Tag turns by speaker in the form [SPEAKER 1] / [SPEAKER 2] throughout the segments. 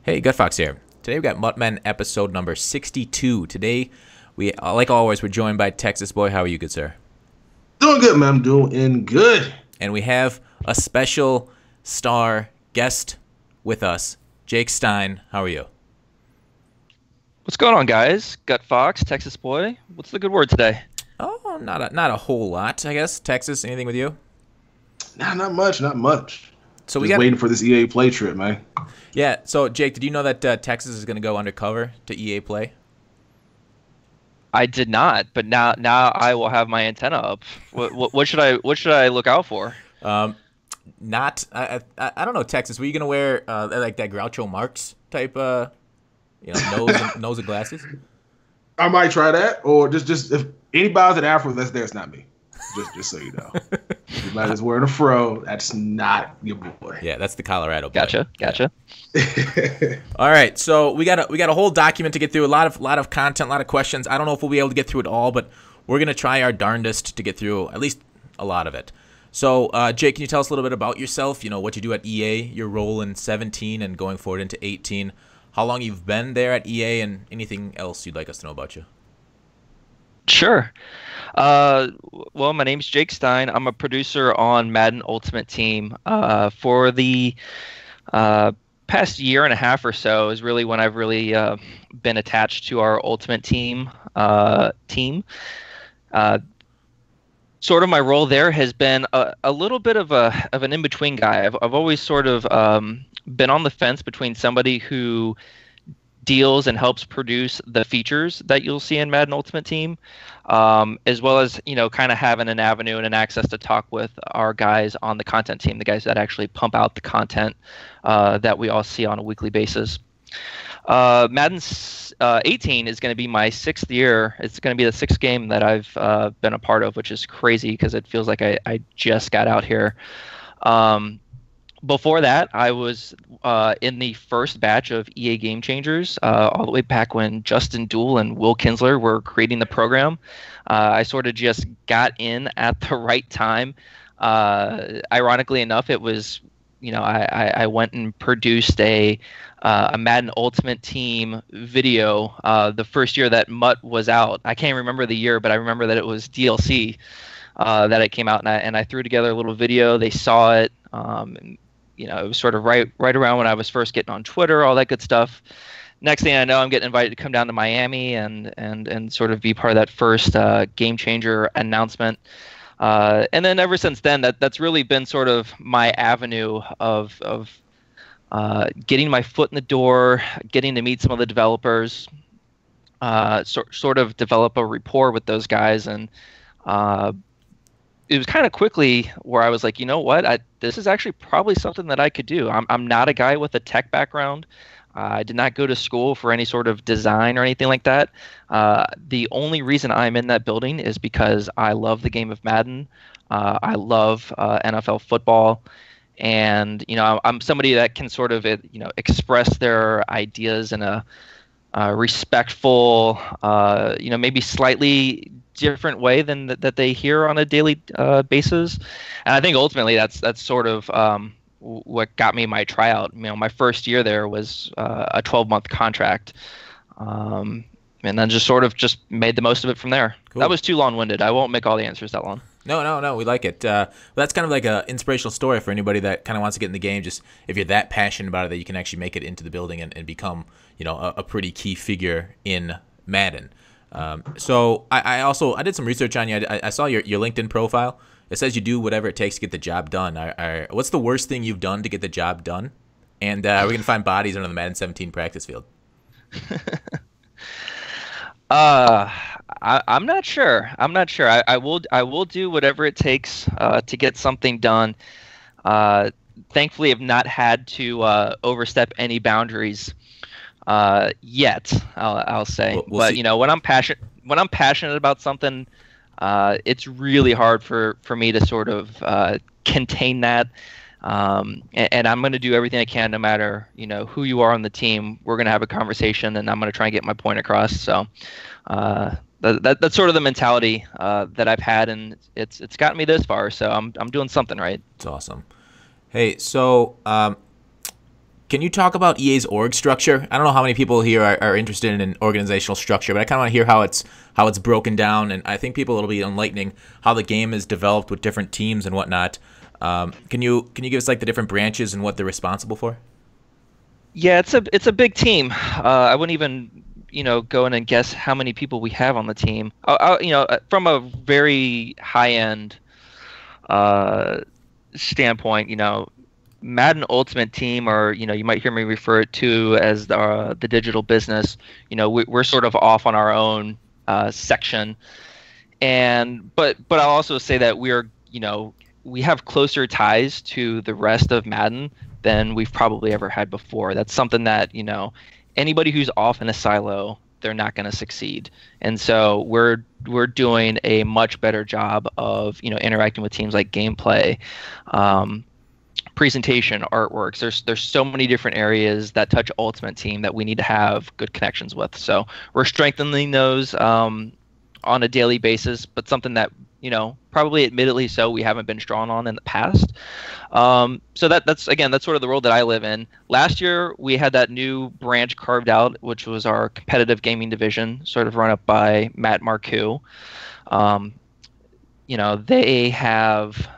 [SPEAKER 1] Hey, Gutfox here. Today we got MUT Men episode number 62. Today, we, like always, we're joined by Texas Boy. How are you, good sir?
[SPEAKER 2] Doing good, man. I'm doing good.
[SPEAKER 1] And we have a special star guest with us, Jake Stein. How are you?
[SPEAKER 3] What's going on, guys? Gutfox, Texas Boy. What's the good word today?
[SPEAKER 1] Oh, not a whole lot, I guess. Texas, anything with you?
[SPEAKER 2] Nah, not much, not much.
[SPEAKER 1] So
[SPEAKER 2] Just waiting for this EA Play trip, man.
[SPEAKER 1] Yeah, so Jake, did you know that Texas is going to go undercover to EA Play?
[SPEAKER 3] I did not, but now I will have my antenna up. What should I look out for?
[SPEAKER 1] I don't know, Texas. Were you going to wear like that Groucho Marx type nose and glasses?
[SPEAKER 2] I might try that, or just if anybody's an Afro that's there, it's not me. Just so you know. Anybody's wearing a fro, that's not your boy.
[SPEAKER 1] Yeah, that's the Colorado boy.
[SPEAKER 3] Gotcha.
[SPEAKER 1] All right, so we got a whole document to get through, a lot of content, a lot of questions. I don't know if we'll be able to get through it all, but we're gonna try our darndest to get through at least a lot of it. So, Jake, can you tell us a little bit about yourself? You know, what you do at EA, your role in 17 and going forward into 18, how long you've been there at EA, and anything else you'd like us to know about you.
[SPEAKER 3] Sure. Well, my name's Jake Stein. I'm a producer on Madden Ultimate Team. For the past year and a half or so is really when I've really been attached to our Ultimate Team Sort of my role there has been a little bit of an in-between guy. I've always sort of been on the fence between somebody who deals and helps produce the features that you'll see in Madden Ultimate Team, as well as, kind of having an avenue and an access to talk with our guys on the content team, the guys that actually pump out the content that we all see on a weekly basis. Madden 18 is going to be my 6th year. It's going to be the 6th game that I've been a part of, which is crazy because it feels like I just got out here. Before that, I was in the first batch of EA Game Changers, all the way back when Justin Duell and Will Kinsler were creating the program. I sort of just got in at the right time. Ironically enough, it was, I went and produced a Madden Ultimate Team video the first year that MUT was out. I can't remember the year, but I remember that it was DLC that it came out, and I threw together a little video. They saw it. It was sort of right around when I was first getting on Twitter, all that good stuff. Next thing I know, I'm getting invited to come down to Miami and sort of be part of that first Game Changer announcement. And then ever since then, that's really been sort of my avenue of getting my foot in the door, getting to meet some of the developers, sort of develop a rapport with those guys, and it was kind of quickly where I was like, you know what, this is actually probably something that I could do. I'm not a guy with a tech background. I did not go to school for any sort of design or anything like that. The only reason I'm in that building is because I love the game of Madden. I love NFL football. And, I'm somebody that can sort of, express their ideas in a respectful, maybe slightly different way than that they hear on a daily basis. And I think ultimately that's sort of what got me my tryout. My first year there was a 12-month contract, and then just made the most of it from there. Cool. That was too long-winded. I won't make all the answers that long.
[SPEAKER 1] No, we like it. That's kind of like an inspirational story for anybody that kind of wants to get in the game. Just if you're that passionate about it that you can actually make it into the building and become, a pretty key figure in Madden. So I did some research on you. I saw your LinkedIn profile. It says you do whatever it takes to get the job done. What's the worst thing you've done to get the job done? And we're going to find bodies under the Madden 17 practice field.
[SPEAKER 3] I'm not sure. I will do whatever it takes to get something done. Thankfully, I've not had to overstep any boundaries yet. I'll say. We'll see. When I'm passionate about something, it's really hard for me to sort of contain that. And I'm going to do everything I can, no matter who you are on the team. We're going to have a conversation, and I'm going to try and get my point across. So that's sort of the mentality that I've had, and it's gotten me this far. So I'm doing something right.
[SPEAKER 1] It's awesome. Hey, so Can you talk about EA's org structure? I don't know how many people here are interested in an organizational structure, but I kind of want to hear how it's broken down, and I think people it'll be enlightening how the game is developed with different teams and whatnot. Can you give us like the different branches and what they're responsible for?
[SPEAKER 3] Yeah, it's a big team. I wouldn't even go in and guess how many people we have on the team. From a very high end standpoint, Madden Ultimate Team, or you might hear me refer it to as the digital business. We're sort of off on our own section, but I'll also say that we have closer ties to the rest of Madden than we've probably ever had before. That's something that anybody who's off in a silo, they're not going to succeed. And so we're doing a much better job of interacting with teams like gameplay, presentation, artworks. There's so many different areas that touch Ultimate Team that we need to have good connections with. So we're strengthening those on a daily basis, but something that probably admittedly so we haven't been strong on in the past. So that's sort of the world that I live in. Last year we had that new branch carved out, which was our competitive gaming division, sort of run up by Matt Marcoux. They have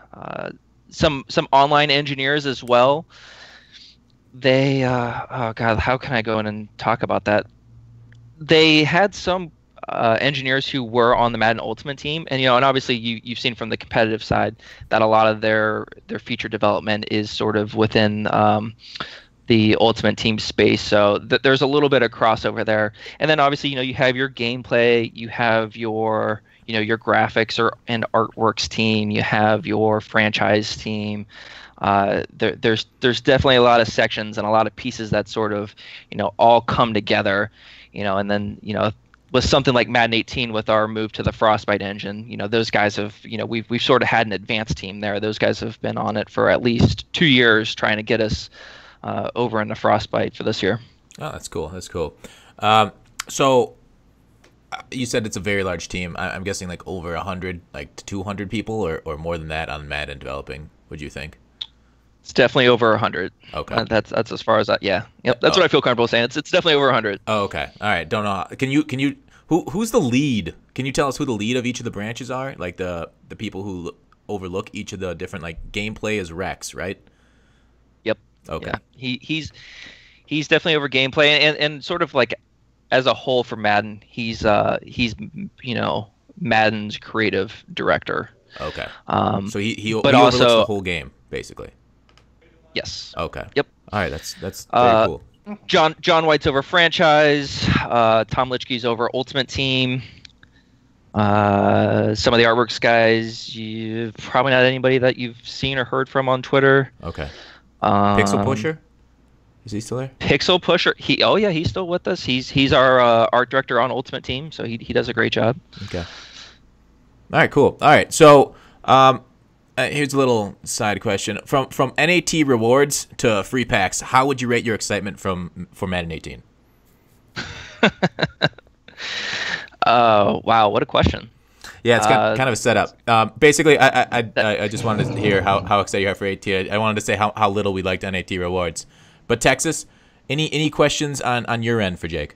[SPEAKER 3] some online engineers as well. They oh god, how can I go in and talk about that? They had some engineers who were on the Madden Ultimate Team, and and obviously you've seen from the competitive side that a lot of their feature development is sort of within the Ultimate Team space. So there's a little bit of crossover there. And then obviously you have your gameplay, you have your your graphics and artworks team, you have your franchise team. There's definitely a lot of sections and a lot of pieces that sort of all come together. And then with something like Madden 18 with our move to the Frostbite engine, those guys have, we've sort of had an advanced team there. Those guys have been on it for at least 2 years trying to get us over in the Frostbite for this year.
[SPEAKER 1] Oh, that's cool. That's cool. So you said it's a very large team. I'm guessing like over 100, like 200 people or more than that on Madden developing, would you think?
[SPEAKER 3] It's definitely over 100.
[SPEAKER 1] Okay.
[SPEAKER 3] That's as far as yeah. Yep. That's what I feel comfortable saying. It's definitely over 100.
[SPEAKER 1] Oh, okay. All right. Don't know. Can you who's the lead? Can you tell us who the lead of each of the branches are? Like the people who overlook each of the different like gameplay is Rex, right?
[SPEAKER 3] Yep.
[SPEAKER 1] Okay.
[SPEAKER 3] Yeah. He's definitely over gameplay and sort of like as a whole for Madden, he's Madden's creative director.
[SPEAKER 1] Okay. So he
[SPEAKER 3] but
[SPEAKER 1] overlooks
[SPEAKER 3] also
[SPEAKER 1] the whole game basically.
[SPEAKER 3] Yes.
[SPEAKER 1] Okay.
[SPEAKER 3] Yep.
[SPEAKER 1] All right. That's very cool.
[SPEAKER 3] John White's over franchise. Tom Litchke's over Ultimate Team. Some of the artworks guys, probably not anybody that you've seen or heard from on Twitter.
[SPEAKER 1] Okay. Pixel Pusher, is he still there?
[SPEAKER 3] Pixel Pusher, he's still with us. He's our art director on Ultimate Team, so he does a great job.
[SPEAKER 1] Okay. All right. Cool. All right. So here's a little side question. From MUT Rewards to free packs, how would you rate your excitement for Madden 18?
[SPEAKER 3] Wow, what a question.
[SPEAKER 1] Yeah, it's kind of a setup. Basically, I just wanted to hear how excited you are for 18. I wanted to say how little we liked MUT Rewards. But Texas, any questions on your end for Jake?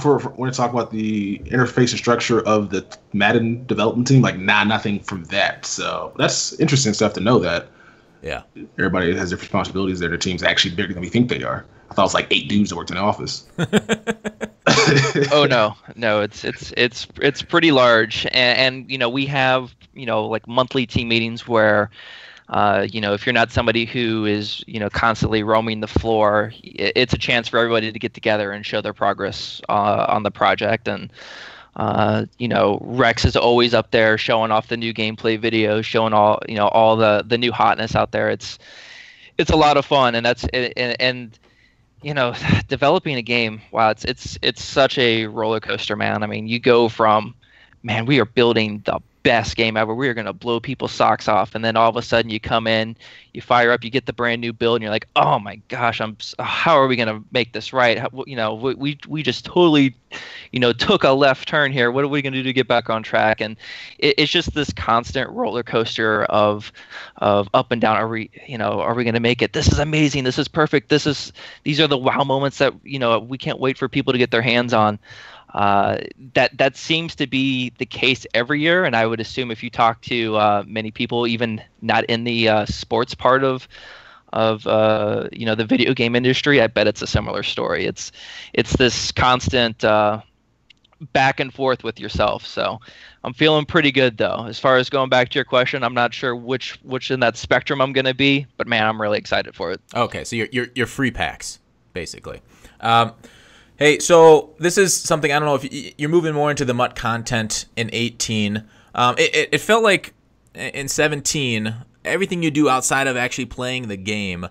[SPEAKER 2] For when I talk about the interface and structure of the Madden development team, nothing from that. So that's interesting stuff to know that.
[SPEAKER 1] Yeah.
[SPEAKER 2] Everybody has their responsibilities there. Their team's actually bigger than we think they are. I thought it was like 8 dudes that worked in the office.
[SPEAKER 3] Oh no, it's pretty large, and we have like monthly team meetings where if you're not somebody who is constantly roaming the floor, it's a chance for everybody to get together and show their progress on the project. And Rex is always up there showing off the new gameplay videos, showing all the new hotness out there. It's a lot of fun, and developing a game, wow, it's such a roller coaster, man. I mean, you go from, man, we are building the best game ever. We are going to blow people's socks off. And then all of a sudden you come in, you fire up, you get the brand new build, and you're like, oh my gosh, how are we going to make this right? We just totally, took a left turn here. What are we going to do to get back on track? And it's just this constant roller coaster of up and down. Are we going to make it? This is amazing. This is perfect. These are the wow moments that, we can't wait for people to get their hands on. That seems to be the case every year, and I would assume if you talk to many people, even not in the sports part of the video game industry, I bet it's a similar story. It's this constant back and forth with yourself. So I'm feeling pretty good though. As far as going back to your question, I'm not sure which in that spectrum I'm going to be, but man, I'm really excited for it.
[SPEAKER 1] Okay, so you're free packs basically. Hey, so this is something, I don't know if you're moving more into the MUT content in 18. It felt like in 17, everything you do outside of actually playing the game,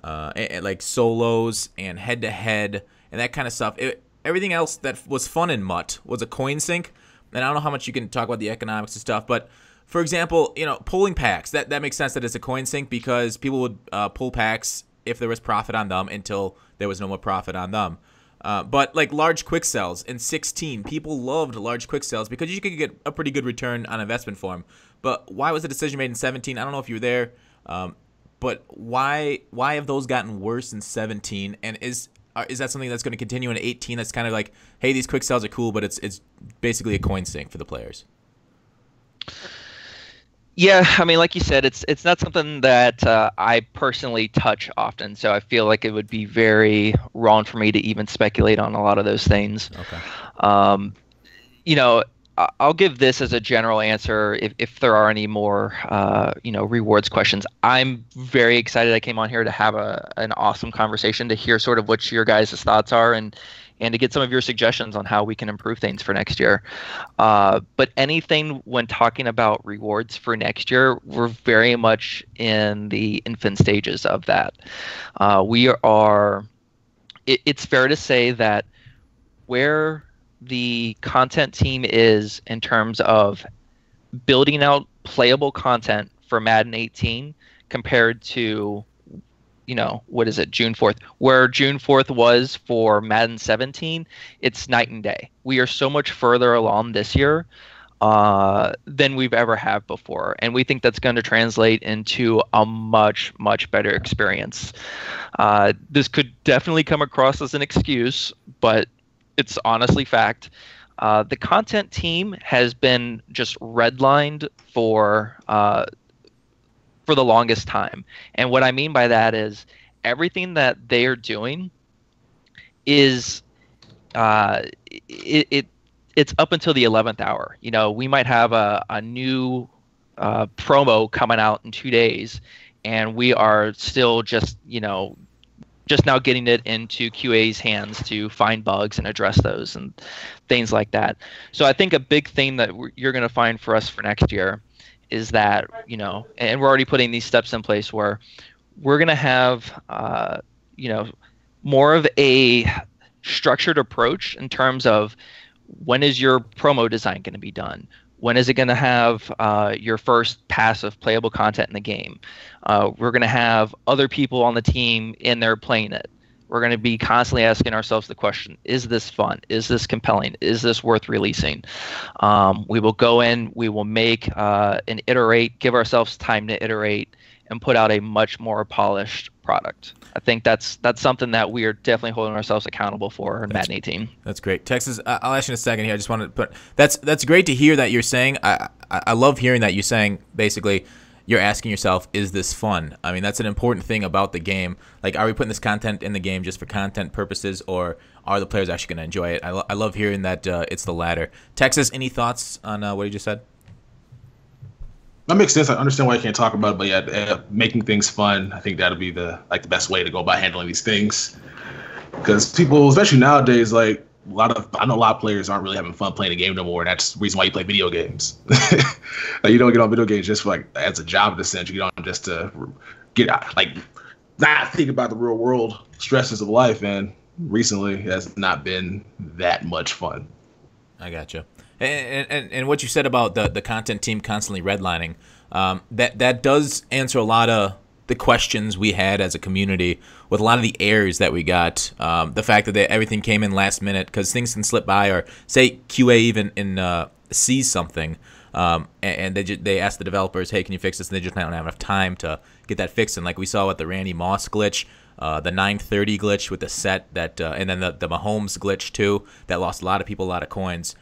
[SPEAKER 1] like solos and head-to-head and that kind of stuff, everything else that was fun in MUT was a coin sink. And I don't know how much you can talk about the economics and stuff, but for example, pulling packs, that makes sense that it's a coin sink because people would pull packs if there was profit on them until there was no more profit on them. But like large quick sells in 16, people loved large quick sells because you could get a pretty good return on investment for them. But why was the decision made in 17? I don't know if you were there, but why have those gotten worse in 17? And is that something that's going to continue in 18? That's kind of like, hey, these quick sells are cool, but it's basically a coin sink for the players.
[SPEAKER 3] Yeah, I mean, like you said, it's not something that I personally touch often, so I feel like it would be very wrong for me to even speculate on a lot of those things.
[SPEAKER 1] Okay.
[SPEAKER 3] I'll give this as a general answer if there are any more, rewards questions. I'm very excited I came on here to have an awesome conversation, to hear sort of what your guys' thoughts are and to get some of your suggestions on how we can improve things for next year. But anything when talking about rewards for next year, we're very much in the infant stages of that. It's fair to say that where the content team is in terms of building out playable content for Madden 18 compared to what is it, June 4th, where June 4th was for Madden 17, it's night and day. We are so much further along this year than we've ever had before. And we think that's going to translate into a much, much better experience. This could definitely come across as an excuse, but it's honestly fact. The content team has been just redlined for the longest time. And what I mean by that is everything that they are doing is it's up until the 11th hour. We might have a new promo coming out in 2 days, and we are still just now getting it into QA's hands to find bugs and address those and things like that. So I think a big thing that you're going to find for us for next year is that, and we're already putting these steps in place where we're going to have, more of a structured approach in terms of when is your promo design going to be done? When is it going to have your first pass of playable content in the game? We're going to have other people on the team in there playing it. We're going to be constantly asking ourselves the question, is this fun? Is this compelling? Is this worth releasing? We will go in, we will make and iterate, give ourselves time to iterate, and put out a much more polished product. I think that's something that we are definitely holding ourselves accountable for in Madden 18.
[SPEAKER 1] That's great. Texas, I'll ask you in a second here. I just wanted to put that's great to hear that you're saying. I love hearing that you're saying basically you're asking yourself, is this fun? I mean, that's an important thing about the game. Like, are we putting this content in the game just for content purposes, or are the players actually going to enjoy it? I love hearing that it's the latter. Texas, any thoughts on what you just said?
[SPEAKER 2] That makes sense. I understand why you can't talk about it, but yeah, making things fun, I think that'll be the best way to go about handling these things. Because people, especially nowadays, I know a lot of players aren't really having fun playing a game no more, and that's the reason why you play video games. You don't get on video games just for as a job in a sense. You don't just to get out, not think about the real world stresses of life. And recently, it has not been that much fun.
[SPEAKER 1] I gotcha. And what you said about the content team constantly redlining, that does answer a lot of the questions we had as a community with a lot of the errors that we got. The fact that everything came in last minute, because things can slip by, or say QA even sees something, and they ask the developers, hey, can you fix this? And they just don't have enough time to get that fixed. And like we saw with the Randy Moss glitch, the 930 glitch with the set, that and then the Mahomes glitch too, that lost a lot of people a lot of coins.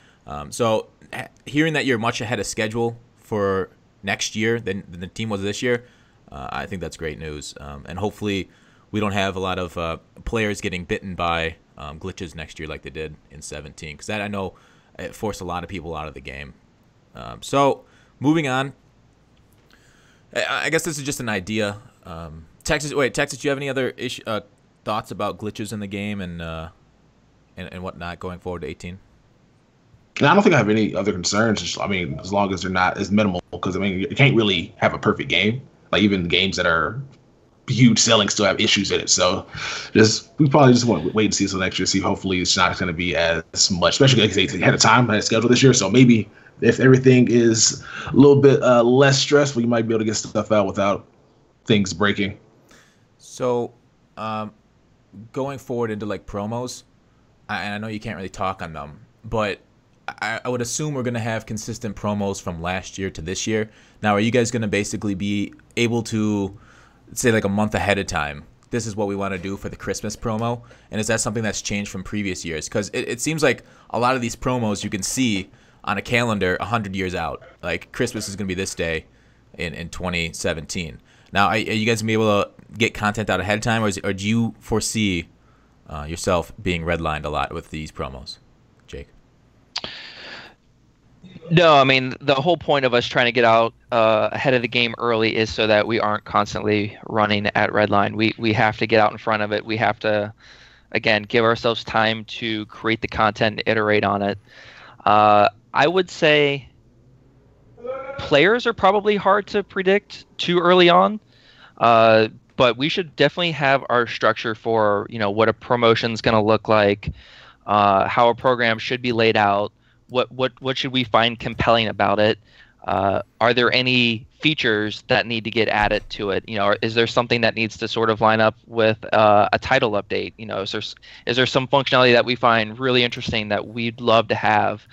[SPEAKER 1] So hearing that you're much ahead of schedule for next year than the team was this year, I think that's great news. And hopefully we don't have a lot of players getting bitten by glitches next year like they did in 17, because that, I know, it forced a lot of people out of the game. So moving on, I guess this is just an idea. Texas, do you have any other thoughts about glitches in the game and whatnot going forward to 18?
[SPEAKER 2] And I don't think I have any other concerns. I mean, as long as they're not as minimal, because I mean, you can't really have a perfect game. Like even games that are huge selling still have issues in it. So we probably just want to wait and see until next year. See, hopefully it's not going to be as much, especially like they had a time had a schedule this year. So maybe if everything is a little bit less stressful, you might be able to get stuff out without things breaking.
[SPEAKER 1] So going forward into like promos, and I know you can't really talk on them, but I would assume we're going to have consistent promos from last year to this year. Now, are you guys going to basically be able to say like a month ahead of time, this is what we want to do for the Christmas promo? And is that something that's changed from previous years? Because it seems like a lot of these promos you can see on a calendar 100 years out. Like Christmas is going to be this day in 2017. Now, are you guys going to be able to get content out ahead of time, or do you foresee yourself being redlined a lot with these promos, Jake?
[SPEAKER 3] No, I mean, the whole point of us trying to get out ahead of the game early is so that we aren't constantly running at redline. We have to get out in front of it. We have to, again, give ourselves time to create the content and iterate on it. I would say players are probably hard to predict too early on, but we should definitely have our structure for, what a promotion's going to look like, how a program should be laid out. What should we find compelling about it? Are there any features that need to get added to it? Is there something that needs to sort of line up with a title update? Is there some functionality that we find really interesting that we'd love to have?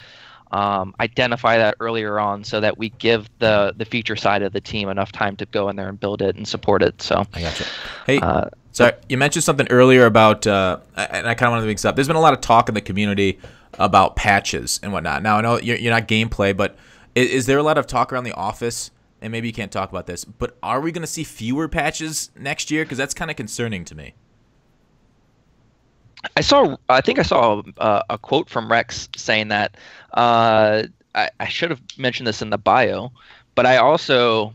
[SPEAKER 3] Identify that earlier on so that we give the feature side of the team enough time to go in there and build it and support it. So
[SPEAKER 1] I gotcha. Hey, sorry, you mentioned something earlier about, and I kind of wanted to mix up. There's been a lot of talk in the community about patches and whatnot. Now, I know you're not gameplay, but is there a lot of talk around the office, and maybe you can't talk about this, but are we going to see fewer patches next year? Because that's kind of concerning to me.
[SPEAKER 3] I think I saw a quote from Regs saying that. I should have mentioned this in the bio, but I also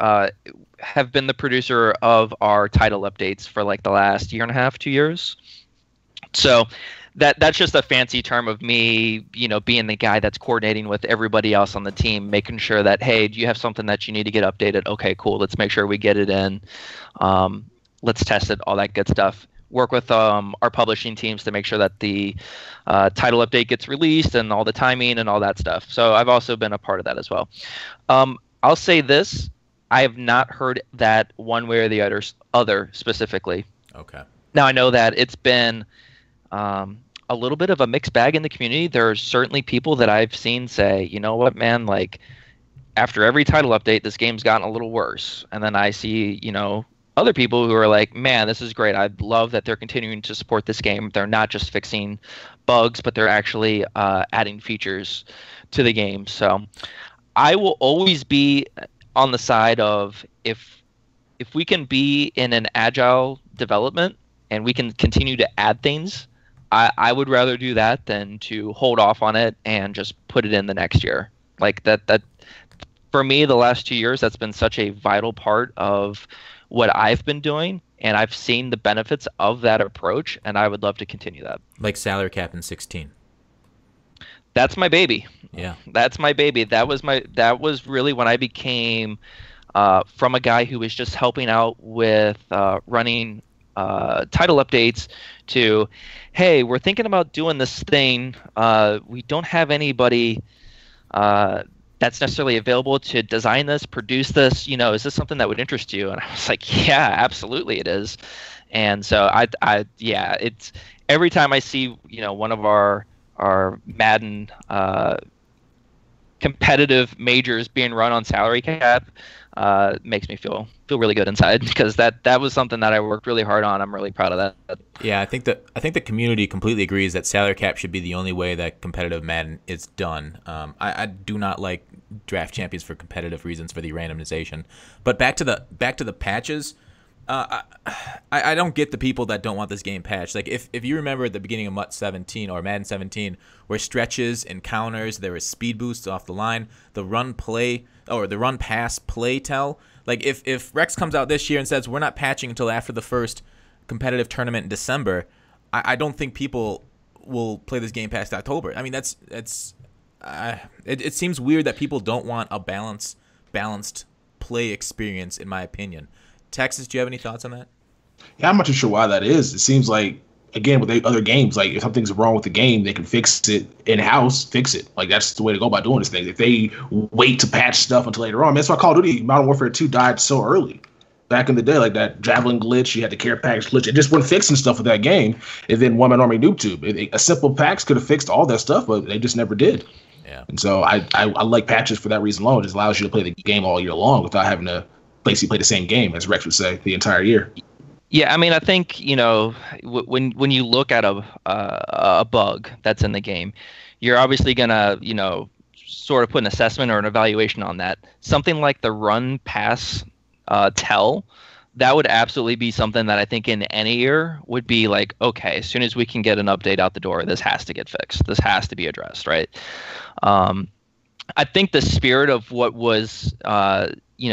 [SPEAKER 3] have been the producer of our title updates for like the last year and a half, 2 years. So that's just a fancy term of me, being the guy that's coordinating with everybody else on the team, making sure that, hey, do you have something that you need to get updated? Okay, cool. Let's make sure we get it in. Let's test it, all that good stuff. Work with our publishing teams to make sure that the title update gets released and all the timing and all that stuff. So I've also been a part of that as well. I'll say this. I have not heard that one way or the other specifically.
[SPEAKER 1] Okay.
[SPEAKER 3] Now, I know that it's been a little bit of a mixed bag in the community. There are certainly people that I've seen say, you know what, man, like after every title update, this game's gotten a little worse. And then I see, other people who are like, man, this is great. I love that they're continuing to support this game. They're not just fixing bugs, but they're actually adding features to the game. So I will always be on the side of if we can be in an agile development and we can continue to add things, I would rather do that than to hold off on it and just put it in the next year. Like that for me, the last 2 years, that's been such a vital part of what I've been doing, and I've seen the benefits of that approach, and I would love to continue that.
[SPEAKER 1] Like salary cap in 16.
[SPEAKER 3] That's my baby.
[SPEAKER 1] Yeah.
[SPEAKER 3] That's my baby. That was really when I became from a guy who was just helping out with running title updates to, hey, we're thinking about doing this thing. We don't have anybody that's necessarily available to design this, produce this. Is this something that would interest you? And I was like, yeah, absolutely it is. And so yeah, it's every time I see, one of our Madden competitive majors being run on salary cap, makes me feel really good inside, because that was something that I worked really hard on. I'm really proud of that.
[SPEAKER 1] Yeah, I think the community completely agrees that salary cap should be the only way that competitive Madden is done. I do not like draft champions for competitive reasons, for the randomization. But back to the patches. I don't get the people that don't want this game patched. Like if you remember at the beginning of MUT 17 or Madden 17, where stretches and counters, there was speed boosts off the line, the run pass play tell. Like if Regs comes out this year and says we're not patching until after the first competitive tournament in December, I don't think people will play this game past October. I mean it seems weird that people don't want a balanced play experience, in my opinion. Texas, do you have any thoughts on that?
[SPEAKER 2] Yeah, I'm not too sure why that is. It seems like, again, with other games, like if something's wrong with the game, they can fix it in-house, fix it. Like that's the way to go about doing this thing. If they wait to patch stuff until later on, that's why Call of Duty Modern Warfare 2 died so early. Back in the day, like that javelin glitch, you had the care package glitch. It just wasn't fixing stuff with that game. And then One Man Army Noob Tube. A simple patch could have fixed all that stuff, but they just never did.
[SPEAKER 1] Yeah.
[SPEAKER 2] And so I like patches for that reason alone. It just allows you to play the game all year long without having to basically play the same game, as Rex would say, the entire year.
[SPEAKER 3] Yeah, I mean, I think when you look at a bug that's in the game, you're obviously gonna sort of put an assessment or an evaluation on that. Something like the run pass tell, that would absolutely be something that I think in any year would be like, okay, as soon as we can get an update out the door, this has to get fixed. This has to be addressed, right? I think the spirit of what was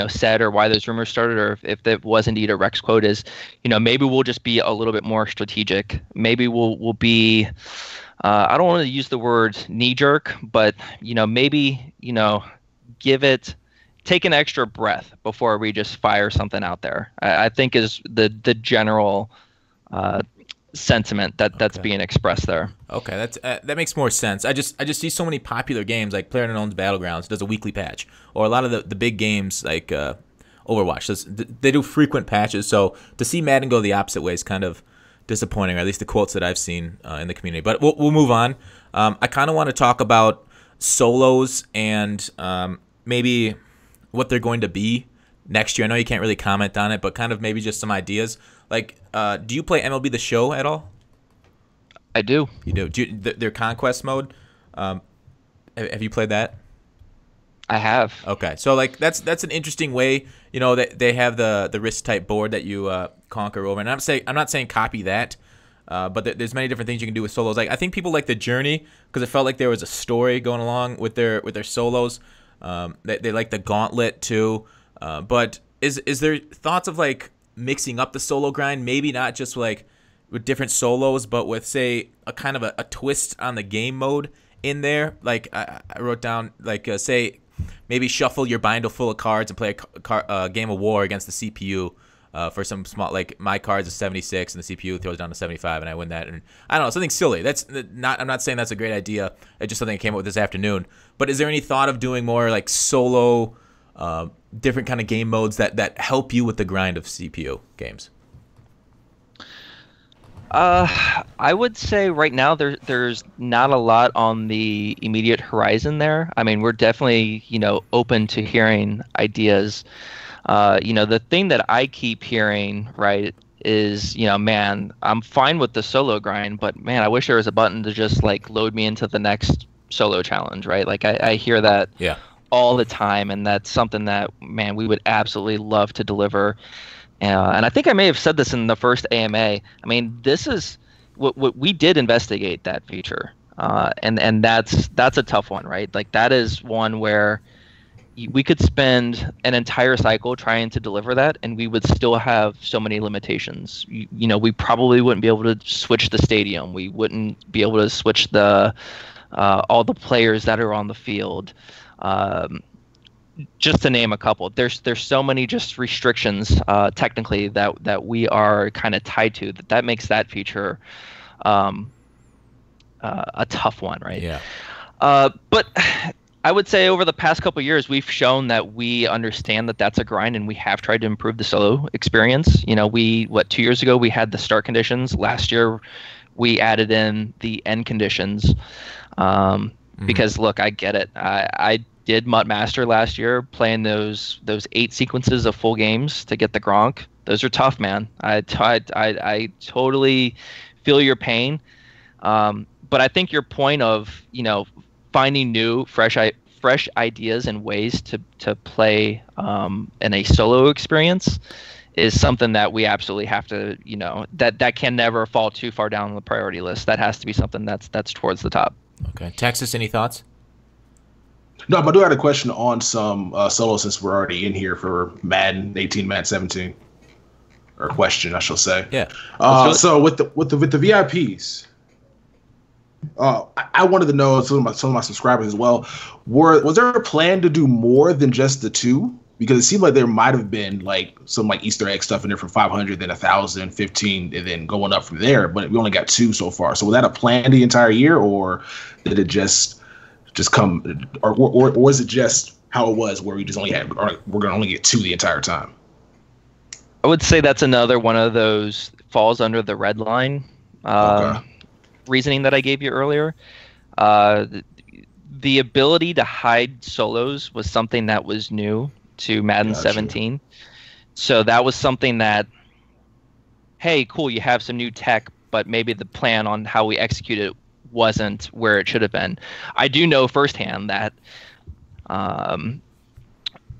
[SPEAKER 3] said, or why those rumors started, or if that was indeed a Rex quote, is maybe we'll just be a little bit more strategic. Maybe we'll be I don't want to use the word knee jerk, but maybe take an extra breath before we just fire something out there. I think is the general sentiment that's being expressed there.
[SPEAKER 1] Okay, that makes more sense. I just see so many popular games like PlayerUnknown's Battlegrounds does a weekly patch, or a lot of the big games like Overwatch. They do frequent patches. So to see Madden go the opposite way is kind of disappointing, or at least the quotes that I've seen in the community. But we'll move on. I kind of want to talk about solos and maybe what they're going to be next year. I know you can't really comment on it, but kind of maybe just some ideas. Like, do you play MLB The Show at all?
[SPEAKER 3] I do.
[SPEAKER 1] You do. Their Conquest mode, have you played that?
[SPEAKER 3] I have.
[SPEAKER 1] Okay, so like that's an interesting way. They have the risk type board that you conquer over, and I'm not saying copy that, but there's many different things you can do with solos. Like I think people like the journey because it felt like there was a story going along with their solos. They like the gauntlet too, but is there thoughts of like mixing up the solo grind? Maybe not just like with different solos, but with say a kind of a twist on the game mode in there. Like I wrote down like say maybe shuffle your binder full of cards and play a game of war against the CPU for some small, like my cards is 76 and the CPU throws down to 75 and I win that. And I don't know, something silly. I'm not saying that's a great idea. It's just something I came up with this afternoon. But is there any thought of doing more like solo, different kind of game modes that help you with the grind of CPU games?
[SPEAKER 3] I would say right now there's not a lot on the immediate horizon there. I mean, we're definitely, open to hearing ideas. The thing that I keep hearing, right, is, man, I'm fine with the solo grind, but man, I wish there was a button to just like load me into the next solo challenge, right? Like I hear that all the time, and that's something that, man, we would absolutely love to deliver. And I think I may have said this in the first AMA. I mean, this is what we did investigate that feature, and that's a tough one, right? Like that is one where we could spend an entire cycle trying to deliver that, and we would still have so many limitations. We probably wouldn't be able to switch the stadium. We wouldn't be able to switch the all the players that are on the field. Just to name a couple, there's so many just restrictions technically that we are kind of tied to that makes that feature a tough one, right?
[SPEAKER 1] Yeah.
[SPEAKER 3] But I would say over the past couple of years, we've shown that we understand that that's a grind, and we have tried to improve the solo experience. 2 years ago we had the start conditions. Last year we added in the end conditions. Because look, I get it. I did MUT Master last year, playing those 8 sequences of full games to get the Gronk. Those are tough, man. I totally feel your pain. But I think your point of finding new, fresh ideas and ways to play in a solo experience is something that we absolutely have to, that can never fall too far down on the priority list. That has to be something that's towards the top.
[SPEAKER 1] Okay, Texas, any thoughts?
[SPEAKER 2] No, but I do have a question on some solo since we're already in here for Madden 18, Madden 17, or question I shall say.
[SPEAKER 1] Yeah.
[SPEAKER 2] So with the VIPs. I wanted to know, some of my subscribers as well, was there a plan to do more than just the 2? Because it seemed like there might have been like some like Easter egg stuff in there from 500, then 1,000, 15, and then going up from there. But we only got 2 so far. So was that a plan the entire year, or did it just come, or was it just how it was where we just only had, or we're gonna only get 2 the entire time?
[SPEAKER 3] I would say that's another one of those falls under the red line. Reasoning that I gave you earlier. The ability to hide solos was something that was new to Madden 17. So that was something that, hey, cool, you have some new tech, but maybe the plan on how we execute it wasn't where it should have been. I do know firsthand that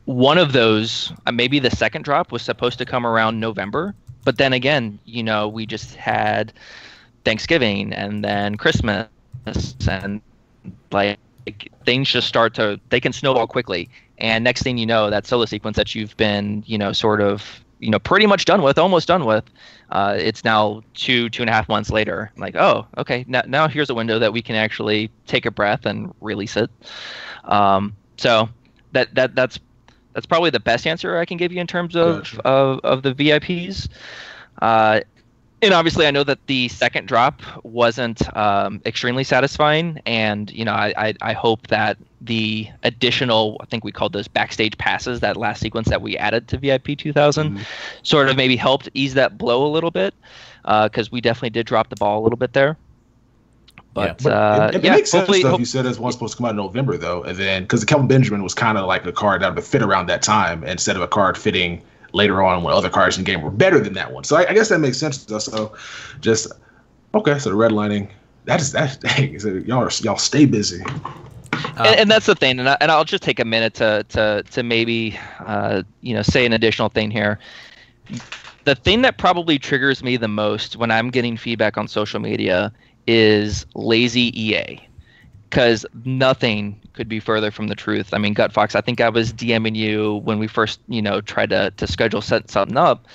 [SPEAKER 3] one of those, maybe the second drop, was supposed to come around November, but then again, we just had Thanksgiving and then Christmas, and like things just they can snowball quickly. And next thing you know, that solo sequence that you've been, sort of, pretty much done with, almost done with, it's now 2.5 months later. I'm like, oh, okay, now here's a window that we can actually take a breath and release it. So that's probably the best answer I can give you in terms of of the VIPs. And obviously, I know that the second drop wasn't extremely satisfying, and I hope that the additional, I think we called those backstage passes, that last sequence that we added to VIP 2000, sort of maybe helped ease that blow a little bit, because we definitely did drop the ball a little bit there. But
[SPEAKER 2] it makes sense though. You said this one's supposed to come out in November though, and then because the Kelvin Benjamin was kind of like a card that would fit around that time instead of a card fitting later on when other cards in the game were better than that one. So I guess that makes sense though. So just okay. So the redlining, dang, so y'all stay busy.
[SPEAKER 3] And that's the thing, and I'll just take a minute to maybe say an additional thing here. The thing that probably triggers me the most when I'm getting feedback on social media is lazy EA, because nothing could be further from the truth. I mean, Gut Fox, I think I was DMing you when we first tried to schedule set something up.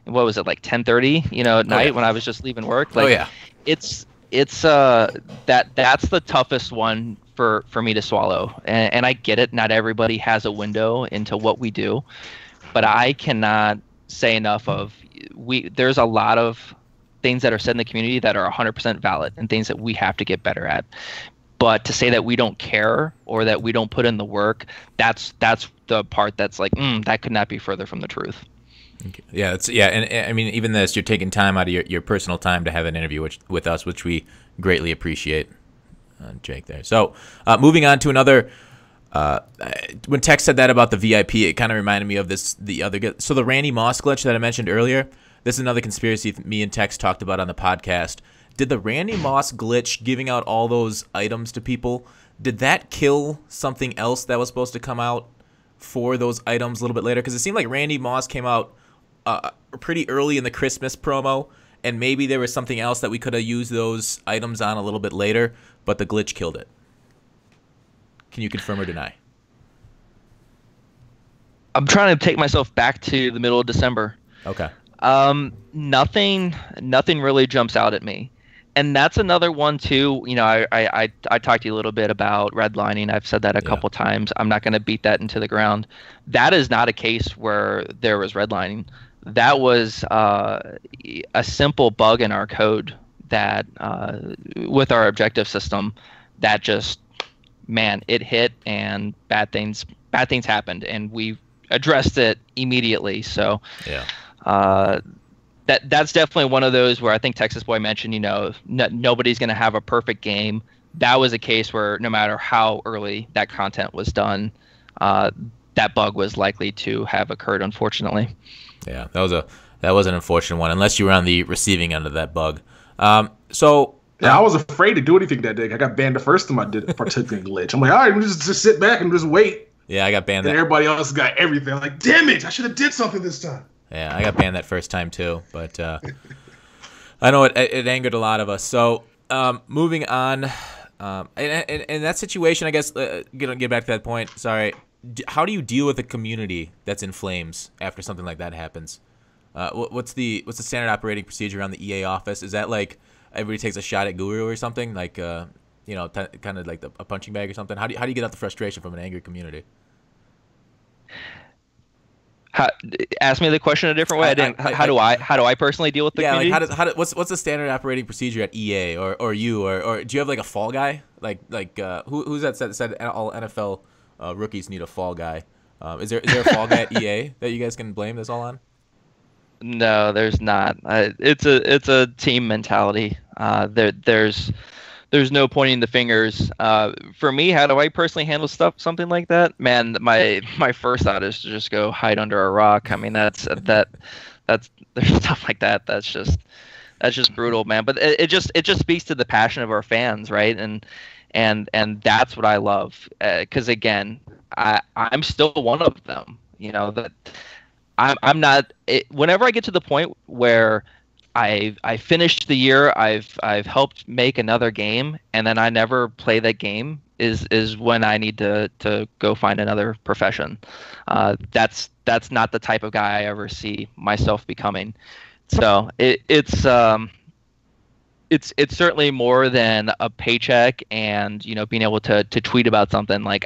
[SPEAKER 3] What was it, like 10:30 at night when I was just leaving work? Like, it's that's the toughest one for me to swallow, and I get it. Not everybody has a window into what we do, but I cannot say enough of there's a lot of things that are said in the community that are 100% valid and things that we have to get better at. But to say that we don't care or that we don't put in the work, that's the part that's like, that could not be further from the truth.
[SPEAKER 1] Okay. Yeah, and I mean, even this, you're taking time out of your personal time to have an interview with us, which we greatly appreciate, Jake. There. So, moving on to another. When Tex said that about the VIP, it kind of reminded me of the other. So the Randy Moss glitch that I mentioned earlier. This is another conspiracy me and Tex talked about on the podcast. Did the Randy Moss glitch, giving out all those items to people, did that kill something else that was supposed to come out for those items a little bit later? Because it seemed like Randy Moss came out pretty early in the Christmas promo, and maybe there was something else that we could have used those items on a little bit later, but the glitch killed it. Can you confirm or deny?
[SPEAKER 3] I'm trying to take myself back to the middle of December.
[SPEAKER 1] Okay.
[SPEAKER 3] Nothing really jumps out at me. And that's another one too. I talked to you a little bit about redlining. I've said that a couple times. I'm not going to beat that into the ground. That is not a case where there was redlining. That was a simple bug in our code that with our objective system that just man, it hit and bad things happened, and we addressed it immediately. So
[SPEAKER 1] Yeah.
[SPEAKER 3] That's definitely one of those where I think Texas Boy mentioned, nobody's going to have a perfect game. That was a case where no matter how early that content was done, that bug was likely to have occurred, unfortunately.
[SPEAKER 1] Yeah, that was an unfortunate one, unless you were on the receiving end of that bug. I
[SPEAKER 2] was afraid to do anything that day. I got banned the first time I did partook in glitch. I'm like, all right, just sit back and just wait.
[SPEAKER 1] Yeah, I got banned.
[SPEAKER 2] And everybody else got everything. I'm like, damn it, I should have did something this time.
[SPEAKER 1] Yeah, I got banned that first time too, but I know it angered a lot of us. So moving on, in that situation, I guess, get back to that point. Sorry, how do you deal with a community that's in flames after something like that happens? What's the standard operating procedure around the EA office? Is that like everybody takes a shot at Guru or something, like kind of like a punching bag or something? How do you get out the frustration from an angry community?
[SPEAKER 3] Ask me the question a different way. How do I personally deal with the community?
[SPEAKER 1] Yeah, like what's the standard operating procedure at EA or you or do you have like a fall guy? Who's that said all NFL rookies need a fall guy? Is there a fall guy at EA that you guys can blame this all on?
[SPEAKER 3] No, there's not. It's a team mentality. There's no pointing the fingers. For me, how do I personally handle something like that? Man, my first thought is to just go hide under a rock. I mean, that's there's stuff like that. That's just brutal, man. But it just speaks to the passion of our fans, right? And that's what I love. Because again, I'm still one of them. That I'm not. Whenever I get to the point where I finished the year, I've helped make another game, and then I never play that game is when I need to go find another profession. That's not the type of guy I ever see myself becoming. So it's certainly more than a paycheck and being able to tweet about something. Like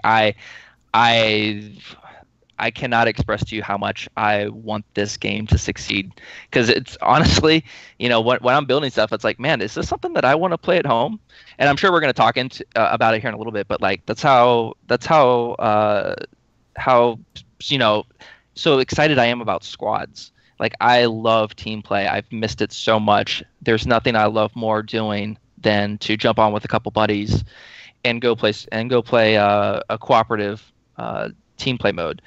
[SPEAKER 3] I cannot express to you how much I want this game to succeed, because it's honestly, when I'm building stuff, it's like, man, is this something that I want to play at home? And I'm sure we're going to talk about it here in a little bit, but like that's how so excited I am about squads. Like, I love team play. I've missed it so much. There's nothing I love more doing than to jump on with a couple buddies and go play a cooperative team play mode.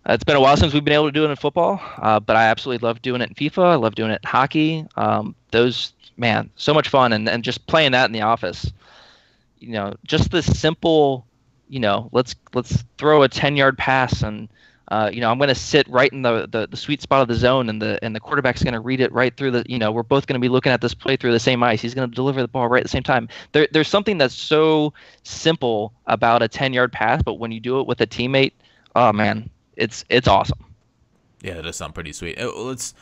[SPEAKER 3] It's been a while since we've been able to do it in football, but I absolutely love doing it in FIFA. I love doing it in hockey. So much fun, and just playing that in the office. Just the simple, let's throw a 10-yard pass, and I'm going to sit right in the sweet spot of the zone, and the quarterback's going to read it right through we're both going to be looking at this play through the same ice. He's going to deliver the ball right at the same time. There's something that's so simple about a 10-yard pass, but when you do it with a teammate, oh man, it's awesome.
[SPEAKER 1] Yeah, that does sound pretty sweet. Let's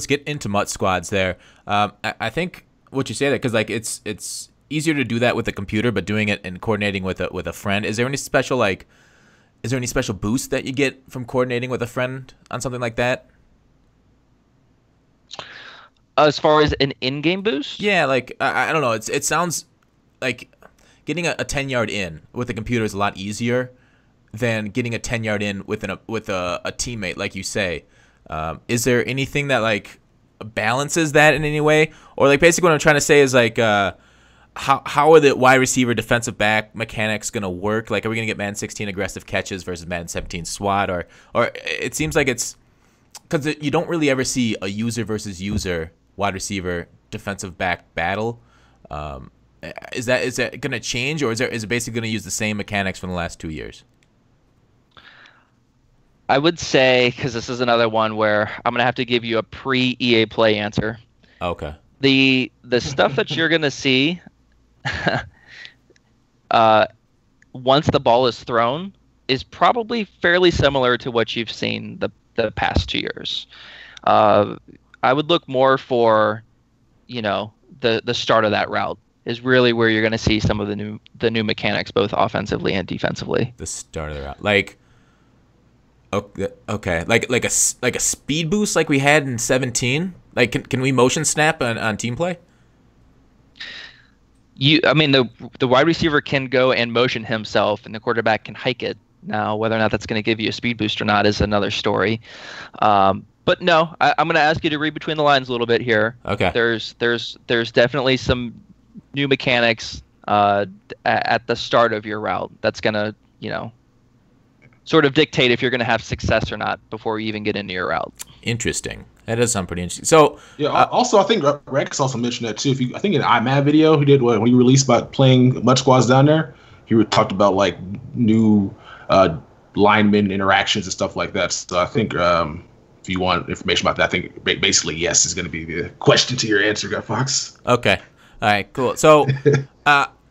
[SPEAKER 1] get into MUT Squads there. I think what you say that, because like it's easier to do that with a computer, but doing it and coordinating with a friend. Is there any special boost that you get from coordinating with a friend on something like that?
[SPEAKER 3] As far as an in-game boost?
[SPEAKER 1] Yeah, like I don't know. It sounds like getting a 10-yard in with a computer is a lot easier than getting a 10-yard in with a teammate, like you say. Is there anything that like balances that in any way? Or like basically what I'm trying to say is like how are the wide receiver defensive back mechanics going to work? Like, are we going to get Madden 16 aggressive catches versus Madden 17 SWAT? Or it seems like it's because you don't really ever see a user versus user wide receiver defensive back battle. Is that going to change, or is it basically going to use the same mechanics from the last 2 years?
[SPEAKER 3] I would say, because this is another one where I'm going to have to give you a pre-EA Play answer.
[SPEAKER 1] Okay.
[SPEAKER 3] The stuff that you're going to see once the ball is thrown is probably fairly similar to what you've seen the past 2 years. I would look more for, the start of that route is really where you're going to see some of the new mechanics, both offensively and defensively.
[SPEAKER 1] The start of the route, like, okay, like a speed boost like we had in 17. Like, can we motion snap on team play?
[SPEAKER 3] I mean, the wide receiver can go and motion himself, and the quarterback can hike it. Now, whether or not that's going to give you a speed boost or not is another story. But no, I'm going to ask you to read between the lines a little bit here.
[SPEAKER 1] Okay.
[SPEAKER 3] There's definitely some new mechanics at the start of your route that's going to, sort of dictate if you're going to have success or not before you even get into your route.
[SPEAKER 1] Interesting. That does sound pretty interesting. So
[SPEAKER 2] yeah. Also, I think Rex also mentioned that too. I think in an iMac video he did when he released about playing MUT Squads down there, he talked about like new lineman interactions and stuff like that. So I think if you want information about that, I think basically yes is going to be the question to your answer, Gut Fox.
[SPEAKER 1] Okay. All right. Cool. So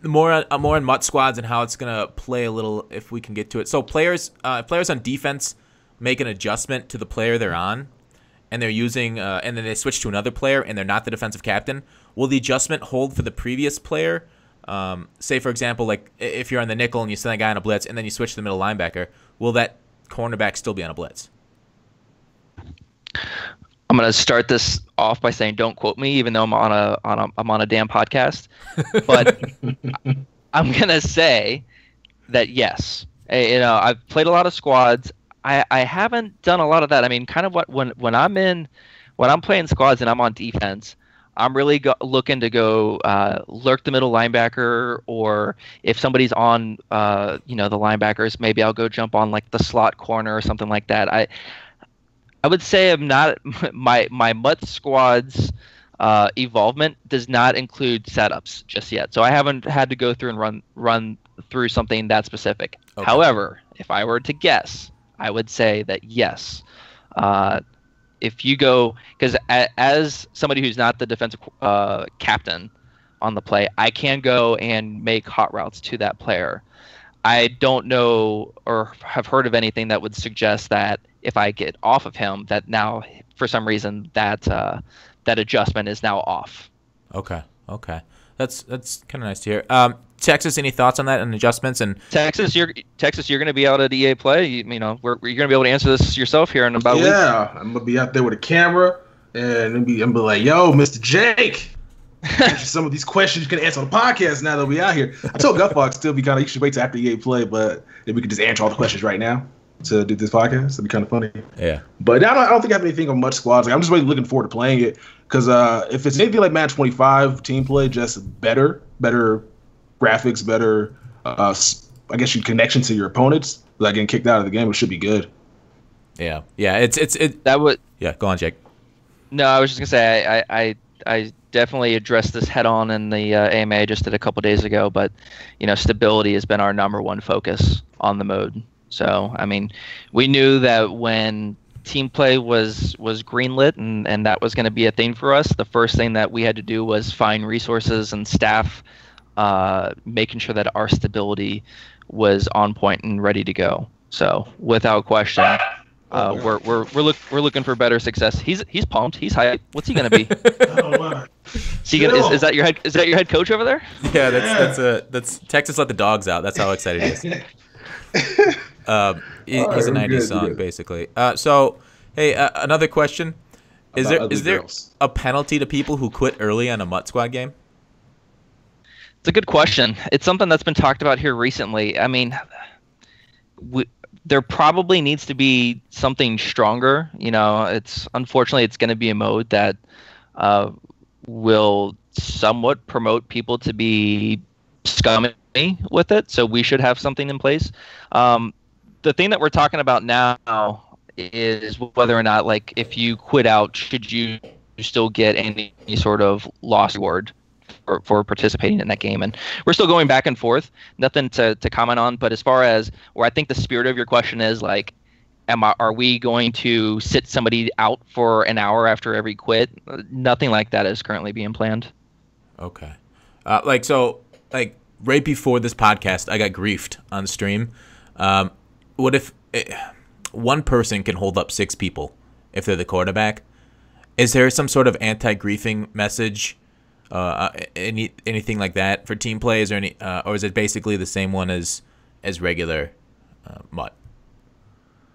[SPEAKER 1] more on MUT Squads and how it's going to play a little if we can get to it. So players on defense make an adjustment to the player they're on, and they're using and then they switch to another player and they're not the defensive captain. Will the adjustment hold for the previous player? Say, for example, like if you're on the nickel and you send a guy on a blitz and then you switch to the middle linebacker, will that cornerback still be on a blitz?
[SPEAKER 3] I'm going to start this off by saying don't quote me, even though I'm on a damn podcast. But I'm going to say that yes. I've played a lot of squads. I haven't done a lot of that. I mean, kind of when I'm playing squads and I'm on defense, I'm really looking to go lurk the middle linebacker, or if somebody's on the linebackers, maybe I'll go jump on like the slot corner or something like that. I would say I'm not my MUT Squads evolvement does not include setups just yet, so I haven't had to go through and run through something that specific. Okay. However, if I were to guess, I would say that yes. If you go, because as somebody who's not the defensive captain on the play, I can go and make hot routes to that player. I don't know or have heard of anything that would suggest that if I get off of him, that now for some reason that adjustment is now off. Okay.
[SPEAKER 1] That's kind of nice to hear. Texas, any thoughts on that and adjustments? And
[SPEAKER 3] Texas, you're going to be out at EA Play. You're going to be able to answer this yourself here in about a week.
[SPEAKER 2] Yeah, I'm going to be out there with a camera and I'm be like, yo, Mr. Jake, answer some of these questions you can answer on the podcast now that we out here. I told Gutfox still be kind of, you should wait till after EA Play, but then we could just answer all the questions right now to do this podcast. It'd be kind of funny.
[SPEAKER 1] Yeah.
[SPEAKER 2] But I don't think I have anything on MUT Squads. Like, I'm just really looking forward to playing it because if it's anything like Madden 25 team play, just better graphics, better, I guess, your connection to your opponents without getting kicked out of the game, it should be good.
[SPEAKER 1] Yeah. It's
[SPEAKER 3] that would.
[SPEAKER 1] Yeah, go on, Jake.
[SPEAKER 3] No, I was just gonna say I definitely addressed this head on in the AMA I just did a couple days ago, but stability has been our number one focus on the mode. So I mean, we knew that when team play was greenlit and that was going to be a thing for us, the first thing that we had to do was find resources and staff, making sure that our stability was on point and ready to go. So without question, we're looking for better success. He's pumped. He's hyped. What's he gonna be? Is that your head coach over there?
[SPEAKER 1] Yeah, that's Texas let the dogs out. That's how excited he is. He's a 90s song basically. So hey, another question: Is there a penalty to people who quit early on a MUT Squad game?
[SPEAKER 3] It's a good question. It's something that's been talked about here recently. I mean, there probably needs to be something stronger. Unfortunately it's going to be a mode that will somewhat promote people to be scummy with it. So we should have something in place. The thing that we're talking about now is whether or not, like, if you quit out, should you still get any sort of loss reward for participating in that game. And we're still going back and forth. Nothing to comment on. But as far as where I think the spirit of your question is, like, are we going to sit somebody out for an hour after every quit? Nothing like that is currently being planned.
[SPEAKER 1] Okay. Right before this podcast, I got griefed on stream. What if one person can hold up 6 people if they're the quarterback? Is there some sort of anti-griefing message? Anything like that for team play? Is there any, or is it basically the same one as regular MUT?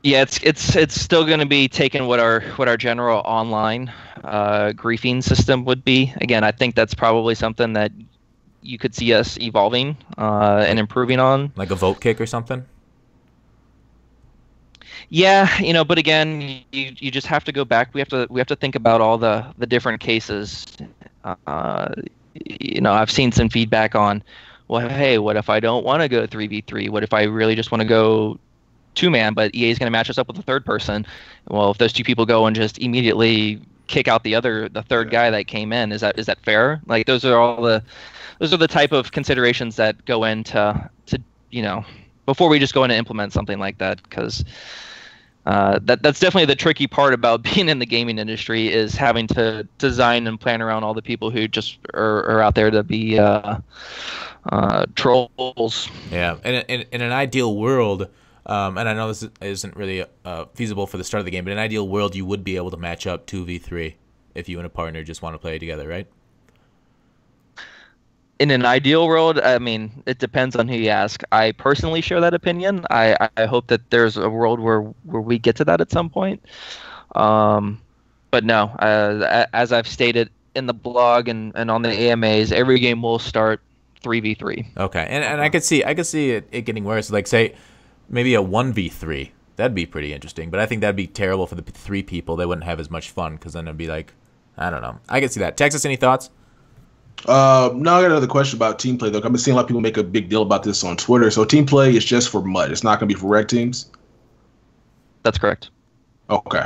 [SPEAKER 3] Yeah, it's still going to be taking what our general online griefing system would be. Again, I think that's probably something that you could see us evolving and improving on.
[SPEAKER 1] Like a vote kick or something?
[SPEAKER 3] Yeah, but again, you just have to go back. We have to think about all the different cases. I've seen some feedback on, well, hey, what if I don't want to go 3v3? What if I really just want to go two-man, but EA is going to match us up with a third person? Well, if those two people go and just immediately kick out the third guy that came in, is that fair? Like, those are the type of considerations that go into before we just go in and implement something like that, because that's definitely the tricky part about being in the gaming industry, is having to design and plan around all the people who just are out there to be trolls.
[SPEAKER 1] Yeah, in an ideal world, and I know this isn't really feasible for the start of the game, but in an ideal world, you would be able to match up 2v3 if you and a partner just want to play together, right?
[SPEAKER 3] In an ideal world, I mean, it depends on who you ask. I personally share that opinion. I hope that there's a world where we get to that at some point. But no, as I've stated in the blog and on the AMAs, every game will start 3v3.
[SPEAKER 1] Okay, and I could see it getting worse. Like, say, maybe a 1v3. That'd be pretty interesting. But I think that'd be terrible for the 3 people. They wouldn't have as much fun, because then it'd be like, I don't know. I could see that. Texas, any thoughts?
[SPEAKER 2] No, I got another question about team play, though. I've been seeing a lot of people make a big deal about this on Twitter. So team play is just for MUT. It's not going to be for reg teams?
[SPEAKER 3] That's correct.
[SPEAKER 2] Okay.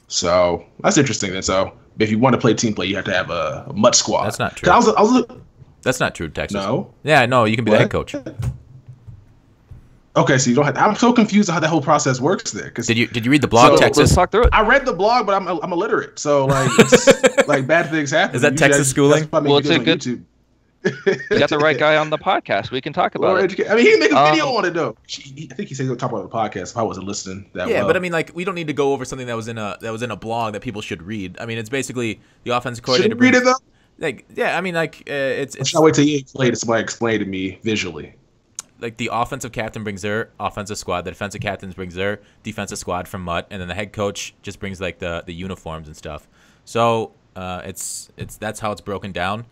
[SPEAKER 2] So that's interesting then. So if you want to play team play, you have to have a MUT squad.
[SPEAKER 1] That's not true. That's not true, Texas.
[SPEAKER 2] No?
[SPEAKER 1] Yeah, no, you can be the head coach.
[SPEAKER 2] Okay, so you don't have. I'm so confused on how that whole process works there.
[SPEAKER 1] Did you read the blog, Texas?
[SPEAKER 3] Let's talk through it.
[SPEAKER 2] I read the blog, but I'm illiterate, so like it's, like bad things happen.
[SPEAKER 1] Is that Texas schooling?
[SPEAKER 2] Well,
[SPEAKER 3] it's a good.
[SPEAKER 2] YouTube.
[SPEAKER 3] You got the right guy on the podcast. We can talk about it.
[SPEAKER 2] I mean, he can make a video on it though. I think he said he'll talk about the podcast if I wasn't listening that well.
[SPEAKER 1] Yeah, but I mean, like, we don't need to go over something that was in a blog that people should read. I mean, it's basically the offensive coordinator.
[SPEAKER 2] Should read it though.
[SPEAKER 1] Like, yeah, I mean, like, it's.
[SPEAKER 2] Should I wait till you played it? Somebody explain to me visually.
[SPEAKER 1] Like, the offensive captain brings their offensive squad, the defensive captains brings their defensive squad from MUT, and then the head coach just brings like the uniforms and stuff. So it's that's how it's broken down.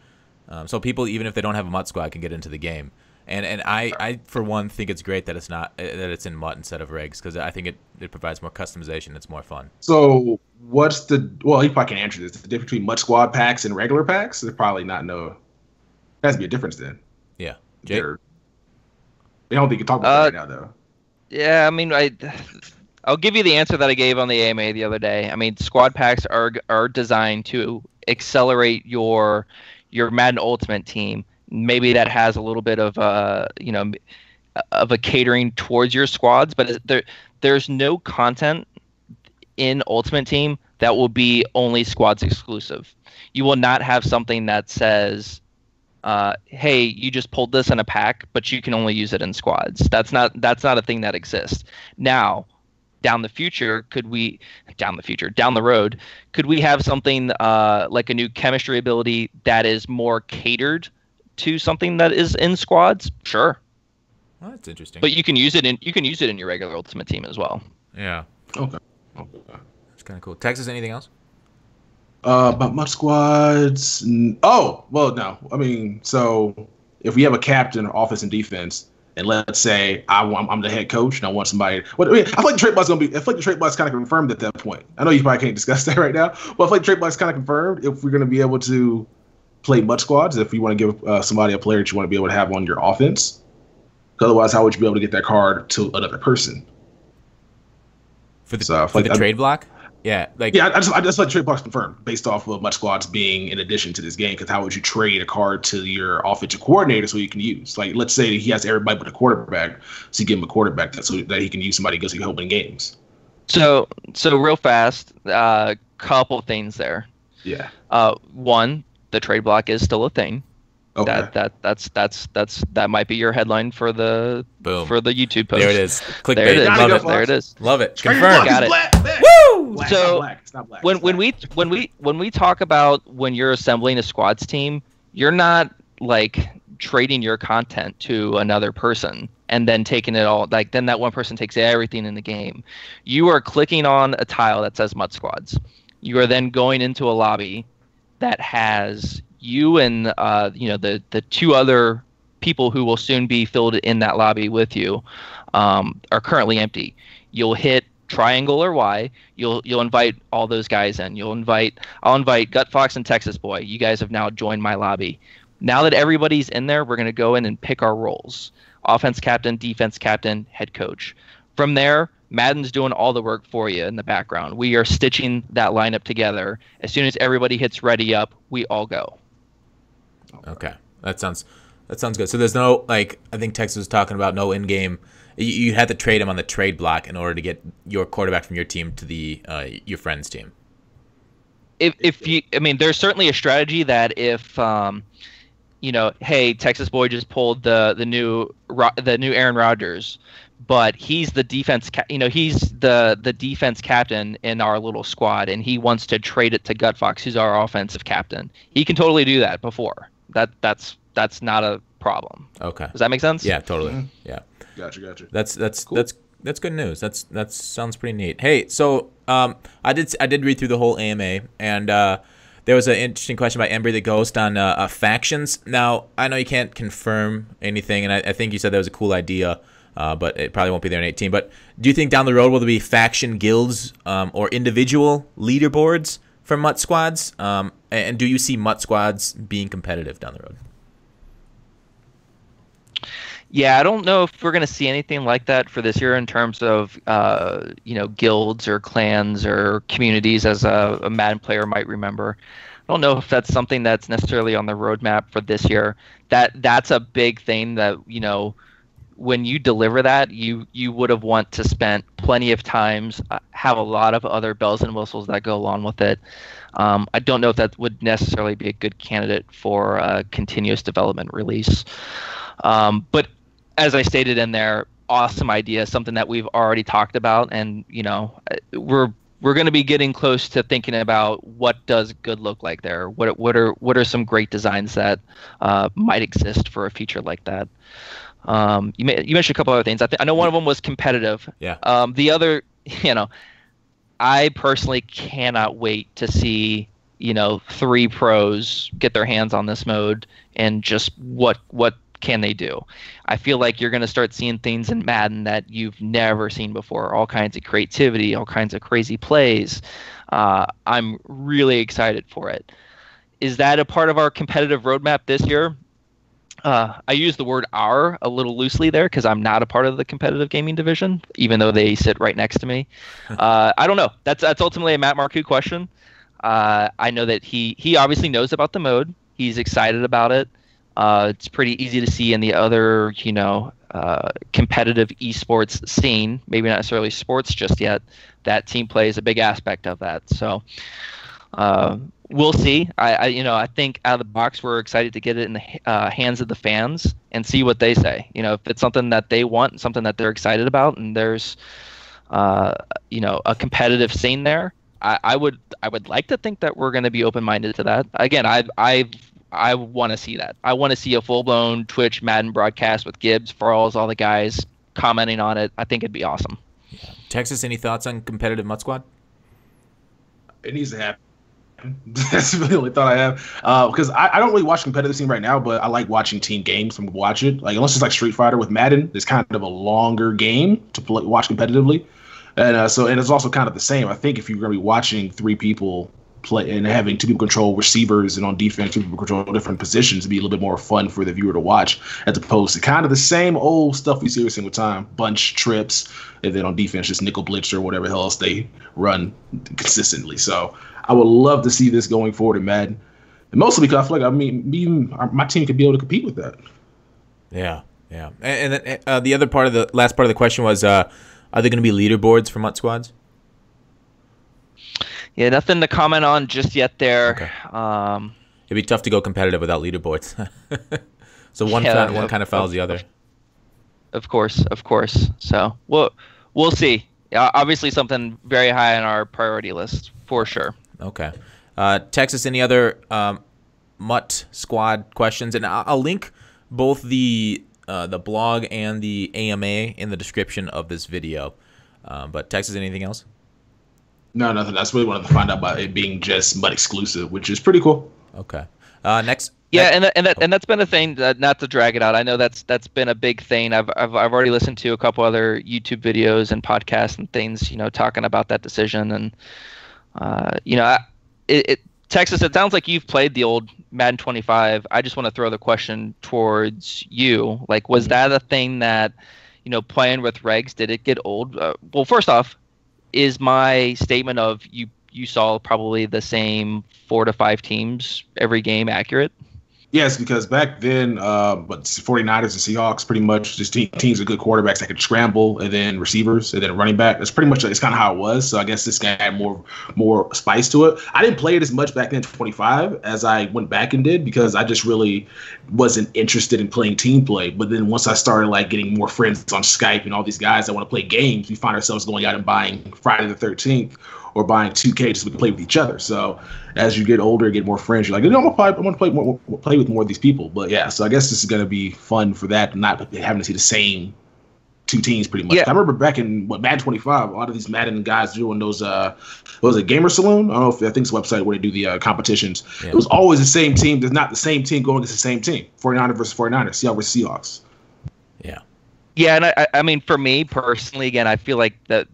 [SPEAKER 1] So people, even if they don't have a MUT squad, can get into the game. And I for one think it's great that it's in MUT instead of Regs, because I think it provides more customization. It's more fun.
[SPEAKER 2] So what's you probably can answer this. The difference between MUT squad packs and regular packs? There's probably not there has to be a difference then.
[SPEAKER 1] Yeah. Jake?
[SPEAKER 2] I don't think you can talk about that right now, though.
[SPEAKER 3] Yeah, I mean, I'll give you the answer that I gave on the AMA the other day. I mean, squad packs are designed to accelerate your Madden Ultimate team. Maybe that has a little bit of of a catering towards your squads, but there's no content in Ultimate Team that will be only squads exclusive. You will not have something that says, hey, you just pulled this in a pack, but you can only use it in squads. That's not a thing that exists. Now, down the road, could we have something like a new chemistry ability that is more catered to something that is in squads? Sure.
[SPEAKER 1] Well, that's interesting.
[SPEAKER 3] But you can use it in your regular Ultimate Team as well.
[SPEAKER 1] Yeah.
[SPEAKER 2] Okay.
[SPEAKER 1] That's kind of cool. Texas, anything else?
[SPEAKER 2] About MUT squads. Oh, well, no. I mean, so if we have a captain, offense and defense, and let's say I'm the head coach and I want somebody. Well, I mean, I feel like the trade block's gonna be. I feel like the trade block's kind of confirmed at that point. I know you probably can't discuss that right now, but I feel like the trade block's kind of confirmed if we're gonna be able to play MUT squads. If you want to give somebody a player that you want to be able to have on your offense, otherwise, how would you be able to get that card to another person?
[SPEAKER 1] For the trade block? Yeah, I
[SPEAKER 2] just let trade blocks confirmed based off of MUT squads being in addition to this game. Because how would you trade a card to your offensive coordinator so you can use? Like, let's say he has everybody but a quarterback, so you give him a quarterback so that he can use somebody because he can help in games.
[SPEAKER 3] So real fast, couple things there.
[SPEAKER 2] Yeah.
[SPEAKER 3] One, the trade block is still a thing.
[SPEAKER 2] Okay.
[SPEAKER 3] That might be your headline for the YouTube post.
[SPEAKER 1] There it is. Clickbait.
[SPEAKER 3] There it is.
[SPEAKER 1] Love it.
[SPEAKER 3] There it is.
[SPEAKER 1] Love it. Confirmed.
[SPEAKER 3] Got it.
[SPEAKER 2] Woo!
[SPEAKER 3] So when we talk about when you're assembling a squads team, you're not like trading your content to another person and then taking it all. Like, then that one person takes everything in the game. You are clicking on a tile that says MUT Squads. You are then going into a lobby that has you and the two other people who will soon be filled in that lobby with you are currently empty. You'll hit triangle or Y. You'll invite all those guys in. I'll invite Gut Fox and Texas Boy. You guys have now joined my lobby. Now that everybody's in there, we're going to go in and pick our roles: offense captain, defense captain, head coach. From there, Madden's doing all the work for you in the background. We are stitching that lineup together. As soon as everybody hits ready up, we all go.
[SPEAKER 1] Okay, that sounds good. So there's no, like, I think Texas was talking about no in-game. You had to trade him on the trade block in order to get your quarterback from your team to the your friend's team.
[SPEAKER 3] There's certainly a strategy that if hey, Texas Boy just pulled the new Aaron Rodgers, but he's the defense he's the defense captain in our little squad, and he wants to trade it to Gut Fox, who's our offensive captain. He can totally do that before. That's not a problem.
[SPEAKER 1] Okay.
[SPEAKER 3] Does that make sense?
[SPEAKER 1] Yeah, totally. Mm-hmm. Yeah.
[SPEAKER 2] Gotcha.
[SPEAKER 1] That's
[SPEAKER 2] cool.
[SPEAKER 1] That's good news. That sounds pretty neat. Hey, so I did read through the whole AMA, and there was an interesting question by Embry the Ghost on factions. Now, I know you can't confirm anything, and I think you said that was a cool idea, but it probably won't be there in 18. But do you think down the road will there be faction guilds or individual leaderboards for MUT Squads? And do you see MUT Squads being competitive down the road?
[SPEAKER 3] Yeah, I don't know if we're going to see anything like that for this year in terms of guilds or clans or communities, as a Madden player might remember. I don't know if that's something that's necessarily on the roadmap for this year. That's a big thing that, when you deliver that, you would have want to spend plenty of times, have a lot of other bells and whistles that go along with it. I don't know if that would necessarily be a good candidate for a continuous development release. But as I stated in there, awesome idea, something that we've already talked about, and we're going to be getting close to thinking about what does good look like there. What are some great designs that might exist for a feature like that? You mentioned a couple other things. I know one of them was competitive.
[SPEAKER 1] Yeah.
[SPEAKER 3] The other, I personally cannot wait to see 3 pros get their hands on this mode and just what can they do. I feel like you're going to start seeing things in Madden that you've never seen before. All kinds of creativity, all kinds of crazy plays. I'm really excited for it. Is that a part of our competitive roadmap this year? I use the word "our" a little loosely there because I'm not a part of the competitive gaming division, even though they sit right next to me. I don't know. That's ultimately a Matt Marcoux question. I know that he obviously knows about the mode. He's excited about it. It's pretty easy to see in the other, competitive esports scene, maybe not necessarily sports just yet, that team play is a big aspect of that. So we'll see. I think out of the box, we're excited to get it in the hands of the fans and see what they say. If it's something that they want, something that they're excited about, and there's, a competitive scene there, I would like to think that we're going to be open-minded to that. Again, I want to see that. I want to see a full-blown Twitch Madden broadcast with Gibbs, Farrells, all the guys commenting on it. I think it'd be awesome.
[SPEAKER 1] Yeah. Texas, any thoughts on competitive MUT Squad?
[SPEAKER 2] It needs to happen. That's really the only thought I have. Because I don't really watch competitive scene right now, but I like watching team games and watch it. Like, unless it's like Street Fighter with Madden, it's kind of a longer game to watch competitively. And it's also kind of the same. I think if you're going to be watching 3 people play and having 2 people control receivers and on defense 2 people control different positions, to be a little bit more fun for the viewer to watch, as opposed to kind of the same old stuff we see every single time: bunch trips, and then on defense just nickel blitz or whatever else they run consistently. So I would love to see this going forward in Madden, and mostly because I feel like my team could be able to compete with that.
[SPEAKER 1] Yeah. And then the other part of the last part of the question was, are there going to be leaderboards for MUT Squads? Yeah,
[SPEAKER 3] nothing to comment on just yet there.
[SPEAKER 1] Okay. It'd be tough to go competitive without leaderboards. So one kind of follows the other.
[SPEAKER 3] Of course. So we'll see. Obviously, something very high on our priority list for sure.
[SPEAKER 1] Okay. Texas, any other MUT Squad questions? And I'll link both the blog and the AMA in the description of this video. But Texas, anything else?
[SPEAKER 2] No, nothing. That's really wanted to find out about it being just MUT exclusive, which is pretty cool.
[SPEAKER 1] Okay. Next.
[SPEAKER 3] Yeah, and that's been a thing. Not to drag it out, I know that's been a big thing. I've already listened to a couple other YouTube videos and podcasts and things, talking about that decision. And Texas, it sounds like you've played the old Madden 25. I just want to throw the question towards you. Like, was that a thing that, playing with Regs, did it get old? Well, first off, is my statement of you saw probably the same 4 to 5 teams every game accurate?
[SPEAKER 2] Yes, because back then, but 49ers and Seahawks pretty much just teams with good quarterbacks that could scramble, and then receivers, and then running back. That's pretty much, it's kind of how it was. So I guess this guy had more spice to it. I didn't play it as much back then, 25, as I went back and did, because I just really wasn't interested in playing team play. But then once I started like getting more friends on Skype and all these guys that want to play games, we find ourselves going out and buying Friday the 13th. Or buying 2K just so we can play with each other. So as you get older, get more friends, you're like, I'm gonna play with more of these people. But yeah, so I guess this is gonna be fun for that, not having to see the same 2 teams pretty much. Yeah. I remember back in Madden 25, a lot of these Madden guys doing those. What was it, Gamer Saloon? I don't know if I think it's a website where they do the competitions. Yeah. It was always the same team. There's not the same team going against the same team. 49ers versus 49ers. Seahawks versus Seahawks.
[SPEAKER 1] Yeah.
[SPEAKER 3] Yeah, and I mean, for me personally, again, I feel like that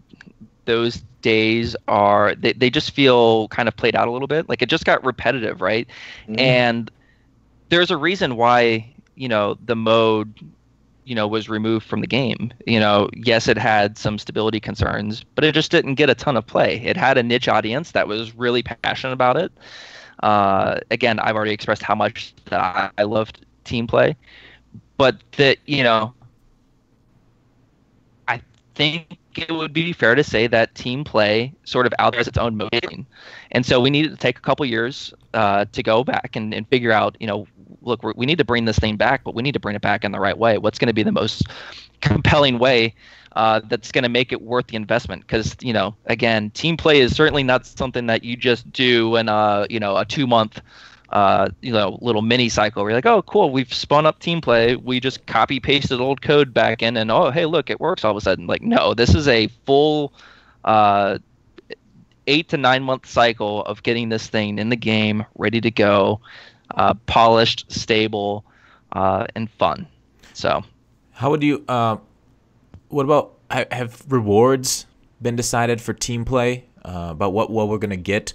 [SPEAKER 3] those days are they just feel kind of played out a little bit. Like, it just got repetitive, right? Mm-hmm. And there's a reason why the mode was removed from the game. Yes, it had some stability concerns, but it just didn't get a ton of play. It had a niche audience that was really passionate about it. Again, I've already expressed how much that I loved team play, but that I think it would be fair to say that team play sort of out there as its own mode. And so we needed to take a couple years to go back and figure out, look, we need to bring this thing back, but we need to bring it back in the right way. What's going to be the most compelling way that's going to make it worth the investment? Because, again, team play is certainly not something that you just do in a 2-month little mini cycle where you're like, oh, cool, we've spun up team play. We just copy pasted old code back in, and oh, hey, look, it works all of a sudden. Like, no, this is a full 8 to 9 month cycle of getting this thing in the game, ready to go, polished, stable, and fun. So,
[SPEAKER 1] how would you? What about have rewards been decided for team play? About what we're gonna get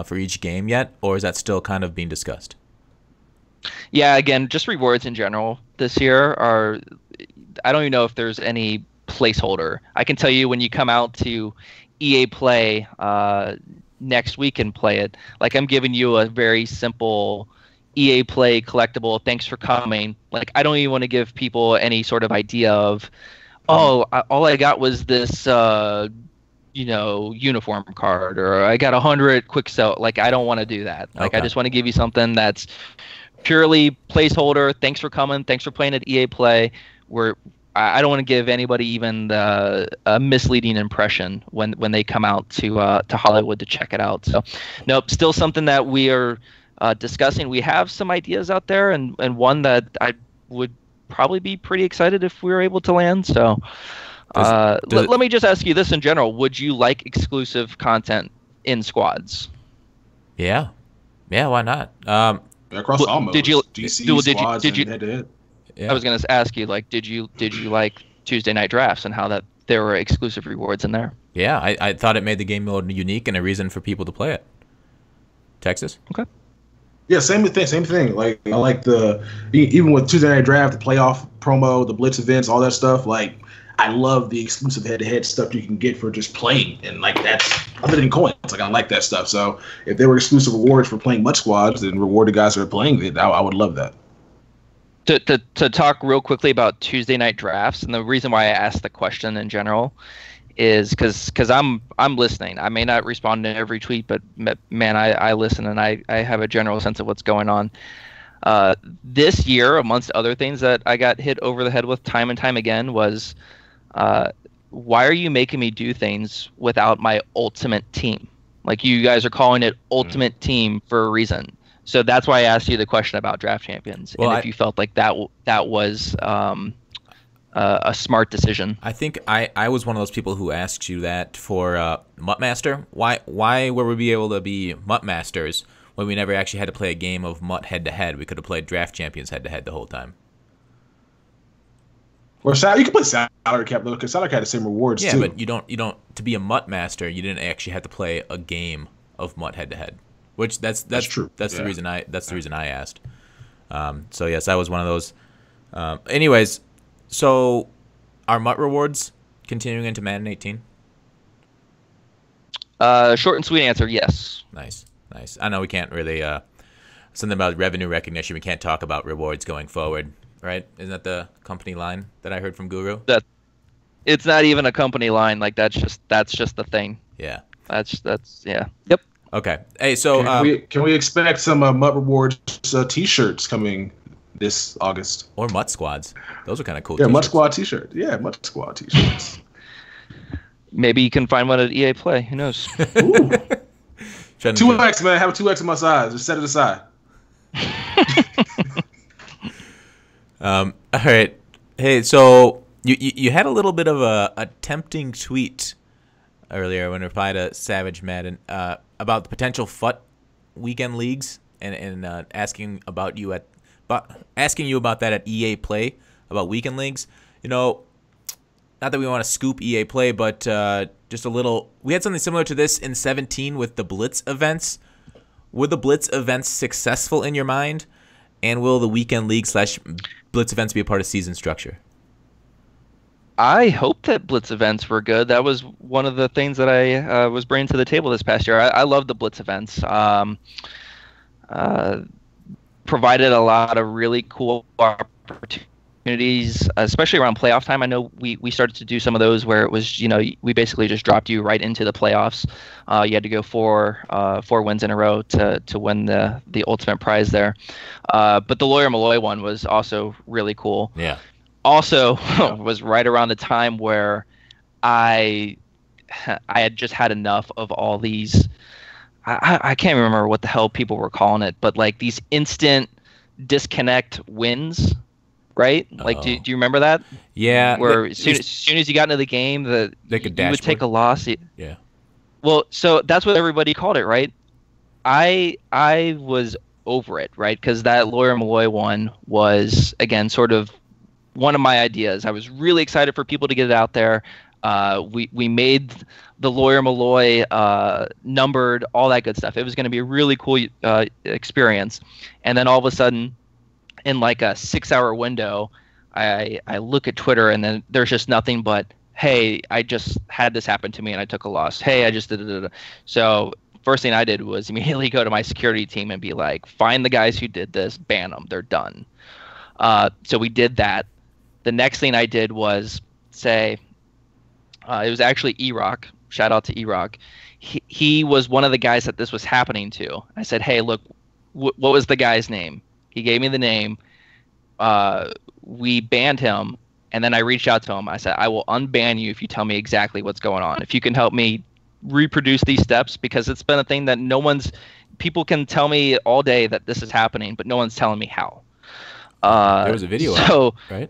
[SPEAKER 1] for each game yet, or is that still kind of being discussed?
[SPEAKER 3] Yeah, again, just rewards in general this year are, I don't even know if there's any placeholder. I can tell you when you come out to EA Play next week and play it, like, I'm giving you a very simple EA Play collectible, thanks for coming. Like, I don't even want to give people any sort of idea of, all I got was this uniform card, or I got 100 quick sell. Like, I don't want to do that. Like, okay. I just want to give you something that's purely placeholder. Thanks for coming. Thanks for playing at EA Play. I don't want to give anybody even a misleading impression when they come out to Hollywood to check it out. So, nope, still something that we are discussing. We have some ideas out there, and one that I would probably be pretty excited if we were able to land. So. Let me just ask you this in general. Would you like exclusive content in squads?
[SPEAKER 1] Yeah, why not?
[SPEAKER 2] Across all modes.
[SPEAKER 3] Did you
[SPEAKER 2] squads and head-to-head.
[SPEAKER 3] Yeah. I was going to ask you, like, did you like Tuesday night drafts and how that there were exclusive rewards in there?
[SPEAKER 1] Yeah, I thought it made the game mode unique and a reason for people to play it. Texas?
[SPEAKER 3] Okay.
[SPEAKER 2] Yeah, same thing. Like, I like even with Tuesday night draft, the playoff promo, the Blitz events, all that stuff. Like, I love the exclusive head-to-head stuff you can get for just playing, and like, that's other than coins. Like, I like that stuff. So if there were exclusive rewards for playing MUT Squads and reward the guys that are playing it, I would love that.
[SPEAKER 3] To talk real quickly about Tuesday night drafts, and the reason why I asked the question in general is because I'm listening. I may not respond to every tweet, but man, I listen, and I have a general sense of what's going on. This year, amongst other things that I got hit over the head with time and time again, was why are you making me do things without my ultimate team? Like, you guys are calling it ultimate team for a reason. So that's why I asked you the question about draft champions, and if you felt like that was a smart decision.
[SPEAKER 1] I think I was one of those people who asked you that for MUT Master. Why were we able to be MUT Masters when we never actually had to play a game of MUT head-to-head. We could have played Draft Champions head-to-head the whole time.
[SPEAKER 2] Or you can play salary cap though, because salary cap has the same rewards too.
[SPEAKER 1] Yeah, but you don't. To be a MUT master, you didn't actually have to play a game of MUT head-to-head. Which that's
[SPEAKER 2] true.
[SPEAKER 1] That's the reason I asked. So yes, that was one of those. Anyways, so are MUT rewards continuing into Madden 18?
[SPEAKER 3] Short and sweet answer, yes.
[SPEAKER 1] Nice. I know we can't really something about revenue recognition. We can't talk about rewards going forward, right? Isn't that the company line that I heard from Guru?
[SPEAKER 3] It's not even a company line. Like that's just the thing.
[SPEAKER 1] Yeah.
[SPEAKER 3] That's yeah. Yep.
[SPEAKER 1] Okay. Hey, so
[SPEAKER 2] can we expect some MUT Rewards T-shirts coming this August?
[SPEAKER 1] Or MUT Squads. Those are kind of cool.
[SPEAKER 2] Yeah,
[SPEAKER 1] t-shirts.
[SPEAKER 2] MUT Squad T-shirt. Yeah, MUT Squad T-shirts.
[SPEAKER 3] Maybe you can find one at EA Play. Who knows?
[SPEAKER 2] Ooh. 2X, man. Have a 2X in my size. Just set it aside.
[SPEAKER 1] All right. Hey, so you had a little bit of a tempting tweet earlier when replied to Savage Madden about the potential FUT weekend leagues and asking you about that at EA Play about weekend leagues. You know, not that we want to scoop EA Play, but just a little. We had something similar to this in 17 with the Blitz events. Were the Blitz events successful in your mind? And will the weekend league / Blitz events be a part of season structure?
[SPEAKER 3] I hope that Blitz events were good. That was one of the things that I was bringing to the table this past year. I love the Blitz events. Provided a lot of really cool opportunities, especially around playoff time. I know we started to do some of those where it was, we basically just dropped you right into the playoffs. You had to go four wins in a row to win the ultimate prize there. But the Lawyer Malloy one was also really cool.
[SPEAKER 1] Yeah.
[SPEAKER 3] Also was right around the time where I had just had enough of all these. I can't remember what the hell people were calling it, but like these instant disconnect wins, right? Like, do you remember that?
[SPEAKER 1] Yeah.
[SPEAKER 3] Where as soon as you got into the game, you would take a loss.
[SPEAKER 1] Yeah.
[SPEAKER 3] Well, so that's what everybody called it, right? I was over it, right? Because that Lawyer Malloy one was, again, sort of one of my ideas. I was really excited for people to get it out there. We made the Lawyer Malloy numbered, all that good stuff. It was going to be a really cool experience. And then all of a sudden, in like a 6-hour window, I look at Twitter and then there's just nothing but, hey, I just had this happen to me and I took a loss. Hey, I just did. So first thing I did was immediately go to my security team and be like, find the guys who did this, ban them, they're done. So we did that. The next thing I did was say, it was actually E-Rock. Shout out to E-Rock. He was one of the guys that this was happening to. I said, hey, look, what was the guy's name? He gave me the name. We banned him, and then I reached out to him. I said, I will unban you if you tell me exactly what's going on. If you can help me reproduce these steps, because it's been a thing that people can tell me all day that this is happening, but no one's telling me how.
[SPEAKER 1] There was a video out, right?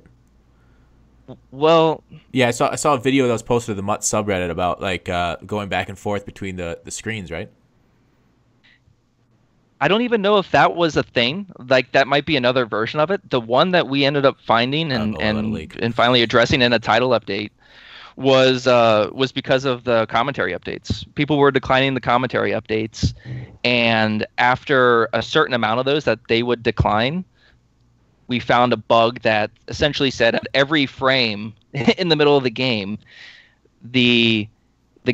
[SPEAKER 3] Well,
[SPEAKER 1] yeah, I saw a video that was posted to the MUT subreddit about like going back and forth between the screens, right?
[SPEAKER 3] I don't even know if that was a thing. Like that might be another version of it. The one that we ended up finding and finally addressing in a title update was because of the commentary updates. People were declining the commentary updates, and after a certain amount of those that they would decline, we found a bug that essentially said at every frame in the middle of the game, the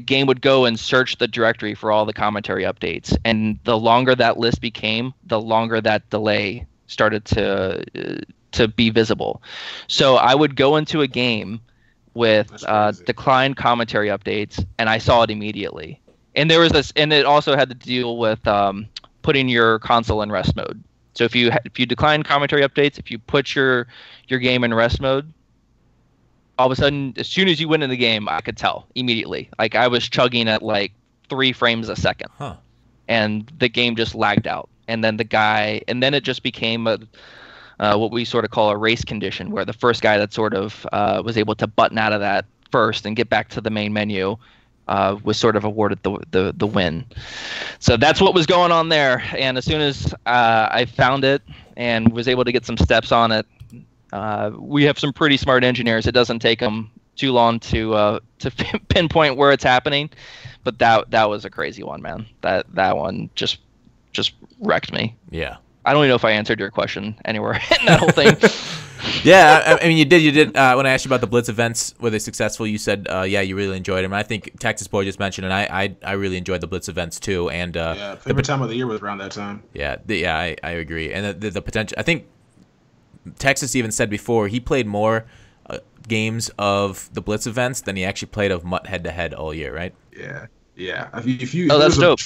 [SPEAKER 3] game would go and search the directory for all the commentary updates. And the longer that list became, the longer that delay started to be visible. So I would go into a game with declined commentary updates, and I saw it immediately. And there was this, and it also had to deal with putting your console in rest mode. So if you decline commentary updates, if you put your game in rest mode, all of a sudden, as soon as you went in the game, I could tell immediately. Like I was chugging at like 3 frames a second, and the game just lagged out. And then it just became what we sort of call a race condition, where the first guy that sort of was able to button out of that first and get back to the main menu was sort of awarded the win. So that's what was going on there. And as soon as I found it and was able to get some steps on it, we have some pretty smart engineers. It doesn't take them too long to pinpoint where it's happening. But that was a crazy one, man. That one just wrecked me.
[SPEAKER 1] Yeah.
[SPEAKER 3] I don't even know if I answered your question anywhere in that whole thing.
[SPEAKER 1] Yeah, I mean, you did. When I asked you about the Blitz events, were they successful? You said, yeah, you really enjoyed them. And I think Texas Boy just mentioned, and I really enjoyed the Blitz events too. And
[SPEAKER 2] yeah, favorite time of the year was around that time.
[SPEAKER 1] Yeah, I agree. And the potential, I think Texas even said before, he played more games of the Blitz events than he actually played of MUT head-to-head all year, right?
[SPEAKER 2] Yeah.
[SPEAKER 3] That's dope.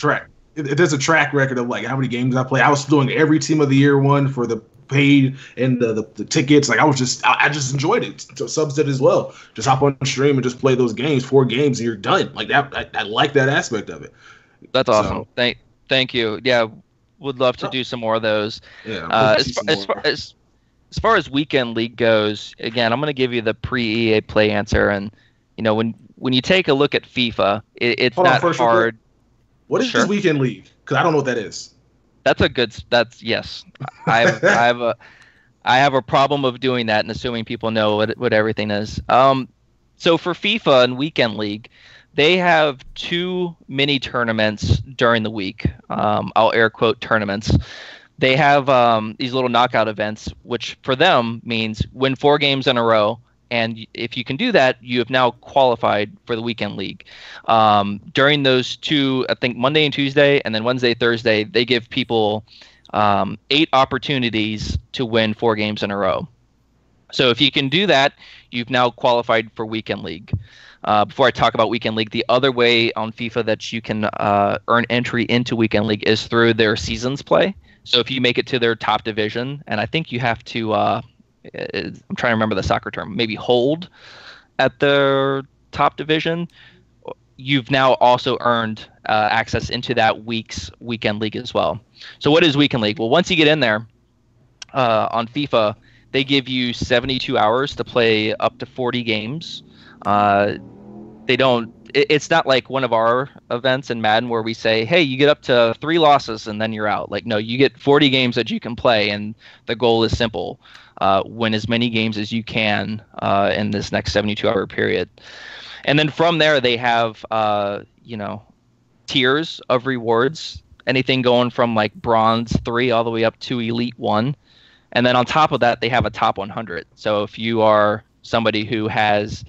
[SPEAKER 2] If there's a track record of like how many games I play, I was doing every Team of the Year one for the paid and the tickets. Like I just enjoyed it. So subs did as well. Just hop on stream and just play those games, 4 games, and you're done. Like that, I like that aspect of it.
[SPEAKER 3] That's awesome. Thank you. Yeah, would love to do some more of those.
[SPEAKER 2] Yeah.
[SPEAKER 3] As far as weekend league goes, again, I'm going to give you the pre-EA Play answer. And when you take a look at FIFA, it's not hard.
[SPEAKER 2] What is this weekend league? Because I don't know what that is. Yes. I have a problem of doing that and assuming people know what everything is. So for FIFA and weekend league, they have 2 mini tournaments during the week. I'll air quote tournaments. They have these little knockout events, which for them means win 4 games in a row. And if you can do that, you have now qualified for the weekend league. During those 2, I think Monday and Tuesday, and then Wednesday, Thursday, they give people 8 opportunities to win 4 games in a row. So if you can do that, you've now qualified for weekend league. Before I talk about weekend league, the other way on FIFA that you can earn entry into weekend league is through their seasons play. So if you make it to their top division, and I think you have to I'm trying to remember the soccer term, maybe hold at the top division, you've now also earned access into that week's weekend league as well. So what is weekend league? Well, once you get in there on FIFA, they give you 72 hours to play up to 40 games. It's not like one of our events in Madden where we say, hey, you get up to 3 losses and then you're out. Like, no, you get 40 games that you can play, and the goal is simple. Win as many games as you can in this next 72-hour period. And then from there, they have, tiers of rewards, anything going from like bronze 3 all the way up to elite 1. And then on top of that, they have a top 100. So if you are somebody who has,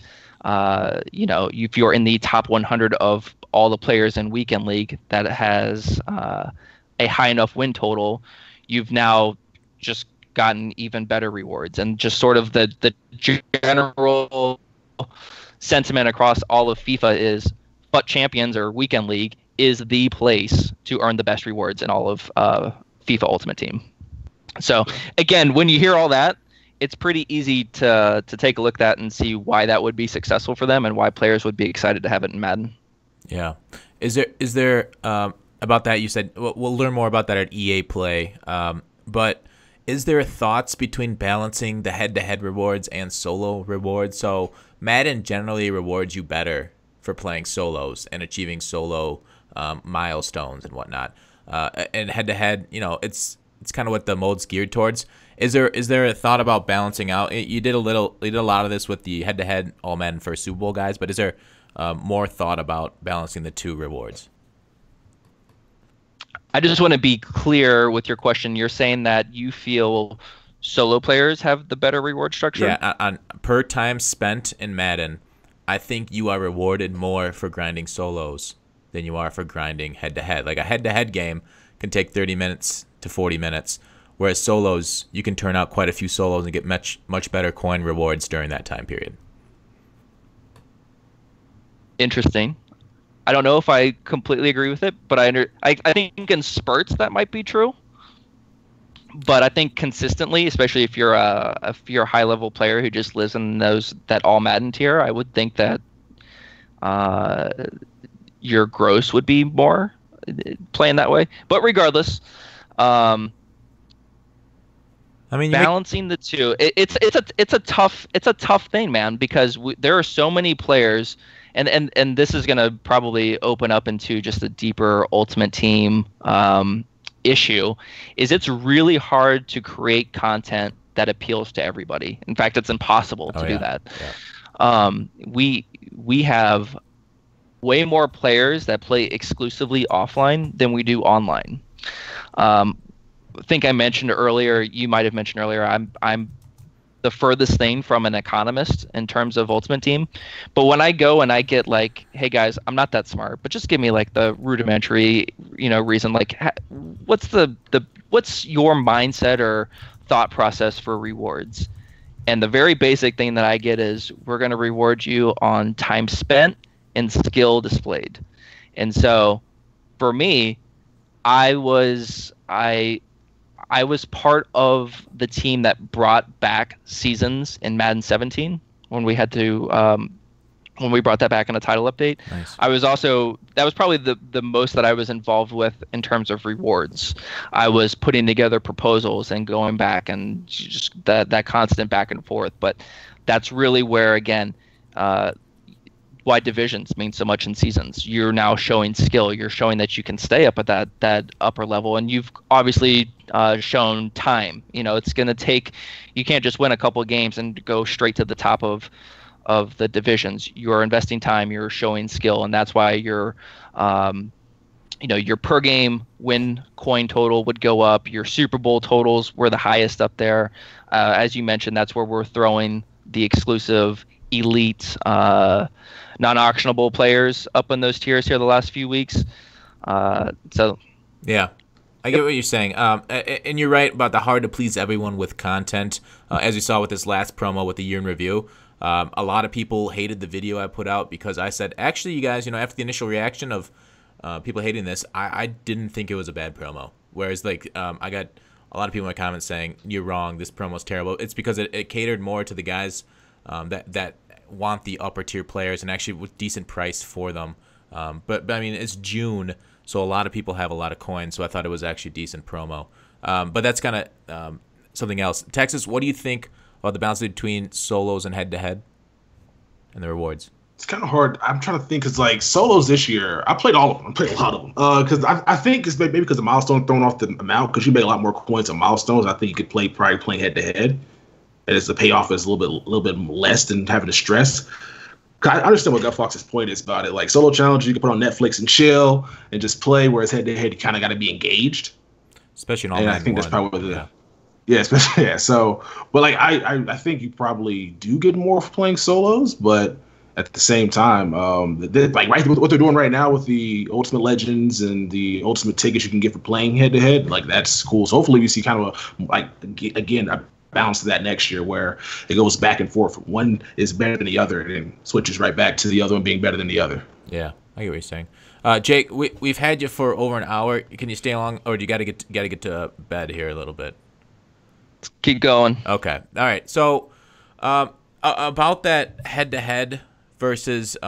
[SPEAKER 2] if you're in the top 100 of all the players in weekend league that has a high enough win total, you've now just gotten even better rewards. And just sort of the general sentiment across all of FIFA is FUT Champions or Weekend League is the place to earn the best rewards in all of FIFA Ultimate Team. So again, when you hear all that, it's pretty easy to take a look at that and see why that would be successful for them and why players would be excited to have it in Madden.
[SPEAKER 1] Yeah. Is there about that, you said we'll learn more about that at EA Play, but is there thoughts between balancing the head-to-head rewards and solo rewards? So Madden generally rewards you better for playing solos and achieving solo milestones and whatnot. And head-to-head, it's kind of what the mode's geared towards. Is there a thought about balancing out? You did a lot of this with the head-to-head All Madden first Super Bowl guys, but is there more thought about balancing the 2 rewards?
[SPEAKER 3] I just want to be clear with your question. You're saying that you feel solo players have the better reward structure?
[SPEAKER 1] Yeah, on per time spent in Madden, I think you are rewarded more for grinding solos than you are for grinding head-to-head. Like a head-to-head game can take 30 minutes to 40 minutes, whereas solos, you can turn out quite a few solos and get much better coin rewards during that time period.
[SPEAKER 3] Interesting. I don't know if I completely agree with it, but I think in spurts that might be true. But I think consistently, especially if you're a high level player who just lives in that all Madden tier, I would think that your gross would be more playing that way. But regardless, balancing the 2, it's a tough thing, man, because there are so many players. and this is going to probably open up into just a deeper Ultimate Team issue, is it's really hard to create content that appeals to everybody. In fact, it's impossible to do that. Yeah. We have way more players that play exclusively offline than we do online. I think I mentioned earlier, you might have mentioned earlier, I'm the furthest thing from an economist in terms of Ultimate Team. But when I go and I get like, hey guys, I'm not that smart, but just give me like the rudimentary, reason, like what's your mindset or thought process for rewards? And the very basic thing that I get is, we're going to reward you on time spent and skill displayed. And so for me, I was part of the team that brought back seasons in Madden 17 when we had to when we brought that back in a title update.
[SPEAKER 1] Nice.
[SPEAKER 3] That was probably the most that I was involved with in terms of rewards. I was putting together proposals and going back and just that constant back and forth. But that's really where, again, why divisions mean so much in seasons. You're now showing skill. You're showing that you can stay up at that upper level, and you've obviously shown time. It's going to take. You can't just win a couple of games and go straight to the top of the divisions. You're investing time. You're showing skill, and that's why your per game win coin total would go up. Your Super Bowl totals were the highest up there. As you mentioned, that's where we're throwing the exclusive elite non-auctionable players up in those tiers here the last few weeks.
[SPEAKER 1] Yeah, I get what you're saying. And you're right about the hard to please everyone with content. As you saw with this last promo with the year in review, a lot of people hated the video I put out because I said, actually, you guys, after the initial reaction of people hating this, I didn't think it was a bad promo. Whereas, like, I got a lot of people in my comments saying, you're wrong, this promo's terrible. It's because it catered more to the guys that want the upper tier players and actually with decent price for them. But I mean, it's June, so a lot of people have a lot of coins, so I thought it was actually a decent promo. But that's kind of something else. Texas, what do you think about the balance between solos and head-to-head and the rewards?
[SPEAKER 2] It's kind of hard. I'm trying to think, because like solos this year, I played all of them. I played a lot of them. Because I think it's maybe because the milestone thrown off the amount, because you made a lot more coins on milestones. I think you could probably playing head-to-head. And it's the payoff is a little bit less than having to stress. I understand what Gut Fox's point is about it. Like solo challenges, you can put on Netflix and chill and just play. Whereas head to head, you kind of got to be engaged.
[SPEAKER 1] Especially in all.
[SPEAKER 2] And I think that's probably especially So, but like I think you probably do get more for playing solos, but at the same time, like what they're doing right now with the Ultimate Legends and the Ultimate tickets you can get for playing head to head, like that's cool. So hopefully we see kind of a balance to that next year where it goes back and forth. One is better than the other and then switches right back to the other one being better than the other.
[SPEAKER 1] Yeah, I get what you're saying. Jake, we've had you for over an hour. Can you stay along, or do you got to get to bed here a little bit?
[SPEAKER 3] Let's keep going.
[SPEAKER 1] Okay. All right. So about that head-to-head versus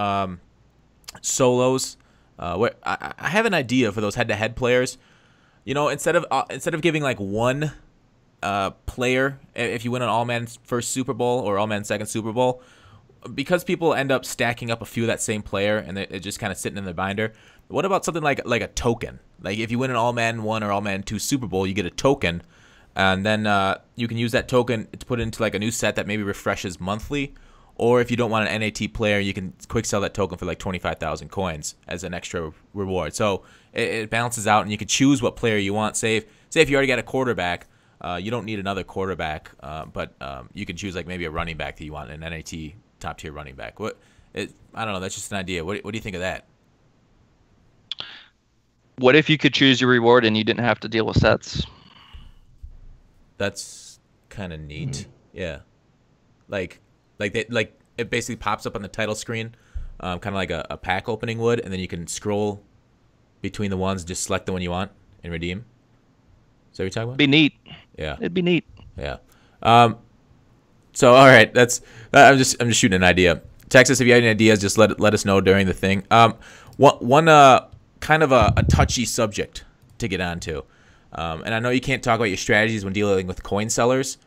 [SPEAKER 1] solos, I have an idea for those head-to-head players. Instead of giving like one player, if you win an all-man first Super Bowl or all-man second Super Bowl, because people end up stacking up a few of that same player and they're just kind of sitting in their binder, what about something like a token? Like if you win an all-man 1 or all-man 2 Super Bowl, you get a token, and then you can use that token to put into like a new set that maybe refreshes monthly. Or if you don't want an NAT player, you can quick sell that token for like 25,000 coins as an extra reward. So it balances out, and you can choose what player you want. Say if you already got a quarterback, you don't need another quarterback, but you can choose like maybe a running back that you want, an NAT top tier running back. I don't know. That's just an idea. What do you think of that?
[SPEAKER 3] What if you could choose your reward and you didn't have to deal with sets?
[SPEAKER 1] That's kind of neat. Yeah, like it basically pops up on the title screen, kind of like a pack opening would, and then you can scroll between the ones, just select the one you want and redeem. Is that what you're talking about?
[SPEAKER 3] Be neat.
[SPEAKER 1] Yeah.
[SPEAKER 3] It'd be neat.
[SPEAKER 1] Yeah. So all right, I'm just shooting an idea. Texas, if you have any ideas, just let us know during the thing. One kind of a touchy subject to get onto, and I know you can't talk about your strategies when dealing with coin sellers,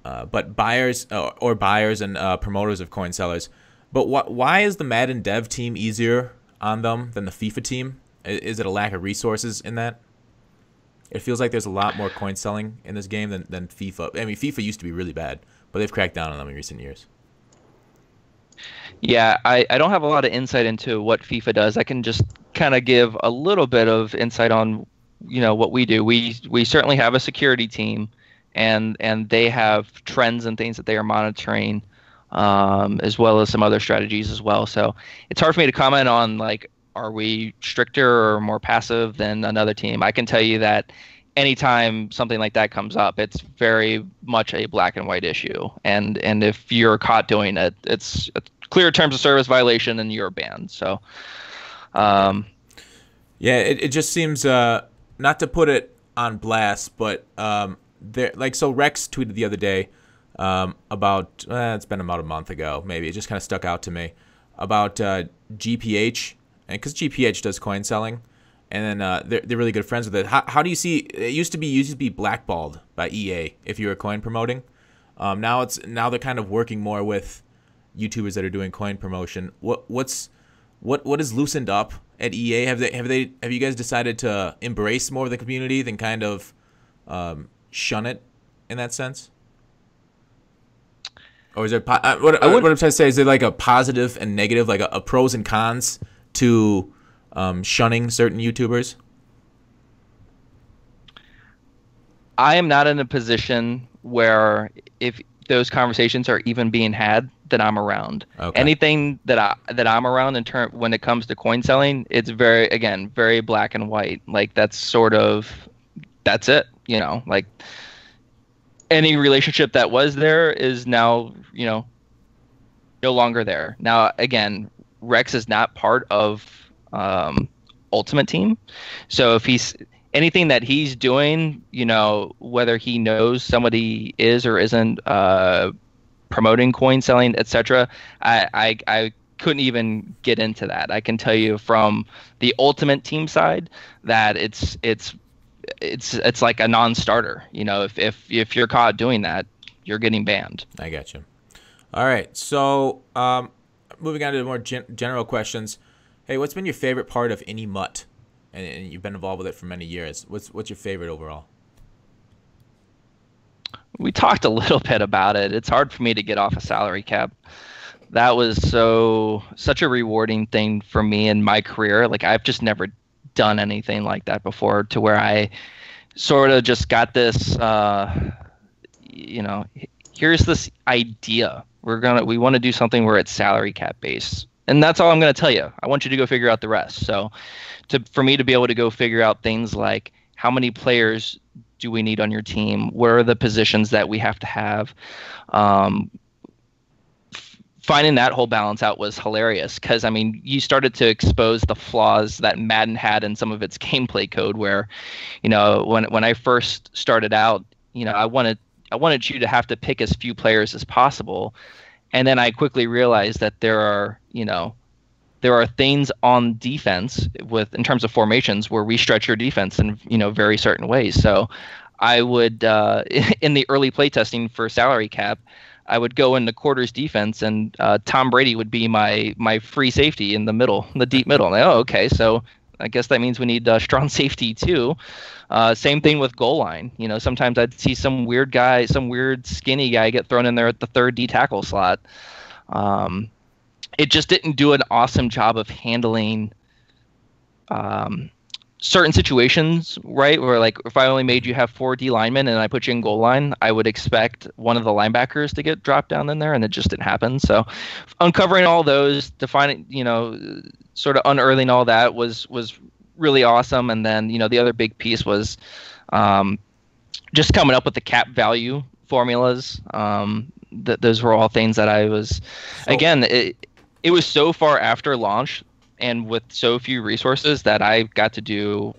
[SPEAKER 1] but buyers or buyers and promoters of coin sellers, But why is the Madden Dev team easier on them than the FIFA team? Is it a lack of resources in that? It feels like there's a lot more coin selling in this game than FIFA. I mean, FIFA used to be really bad, but they've cracked down on them in recent years.
[SPEAKER 3] Yeah, I don't have a lot of insight into what FIFA does. I can just kind of give a little bit of insight on, what we do. We certainly have a security team, and they have trends and things that they are monitoring, as well as some other strategies as well. So it's hard for me to comment on, like, are we stricter or more passive than another team? I can tell you that anytime something like that comes up, it's very much a black and white issue. And if you're caught doing it, it's a clear terms of service violation and you're banned. So,
[SPEAKER 1] yeah, it just seems, not to put it on blast, but so Rex tweeted the other day about, it's been about a month ago, maybe. It just kind of stuck out to me about GPH. And because GPH does coin selling, and then they're really good friends with it. How do you see it? You used to be blackballed by EA if you were coin promoting. Now they're kind of working more with YouTubers that are doing coin promotion. What is loosened up at EA? Have you guys decided to embrace more of the community than kind of shun it in that sense? Or is there what I'm trying to say, is there like a positive and negative, like a pros and cons to shunning certain YouTubers?
[SPEAKER 3] I am not in a position where, if those conversations are even being had, that I'm around. Okay. Anything that I'm around when it comes to coin selling, it's very black and white. Like that's it. Like any relationship that was there is now, no longer there. Now again, Rex is not part of Ultimate Team, so if he's anything that he's doing, whether he knows somebody is or isn't promoting coin selling, etc., I couldn't even get into that. I can tell you from the Ultimate Team side that it's like a non-starter. If you're caught doing that, you're getting banned.
[SPEAKER 1] I got you. All right, so moving on to more general questions. Hey, what's been your favorite part of any MUT? And you've been involved with it for many years. What's your favorite overall?
[SPEAKER 3] We talked a little bit about it. It's hard for me to get off a salary cap. That was such a rewarding thing for me in my career. Like I've just never done anything like that before, to where I sort of just got this, here's this idea. We want to do something where it's salary cap based. And that's all I'm going to tell you. I want you to go figure out the rest. So for me to be able to go figure out things like how many players do we need on your team? Where are the positions that we have to have? Finding that whole balance out was hilarious because, you started to expose the flaws that Madden had in some of its gameplay code where, when I first started out, I wanted you to have to pick as few players as possible. And then I quickly realized that there are things on defense in terms of formations where we stretch your defense in, very certain ways. So I would, in the early playtesting for salary cap, I would go into quarters defense, and Tom Brady would be my free safety in the middle, the deep middle. And okay, so I guess that means we need strong safety too. Same thing with goal line. Sometimes I'd see some weird guy, some weird skinny guy get thrown in there at the third D tackle slot. It just didn't do an awesome job of handling certain situations, right? Where like if I only made you have 4 D linemen and I put you in goal line, I would expect one of the linebackers to get dropped down in there, and it just didn't happen. So uncovering all those, defining, sort of unearthing all that was really awesome. And then, the other big piece was just coming up with the cap value formulas. Those were all things that I was, again, it was so far after launch and with so few resources that I got to do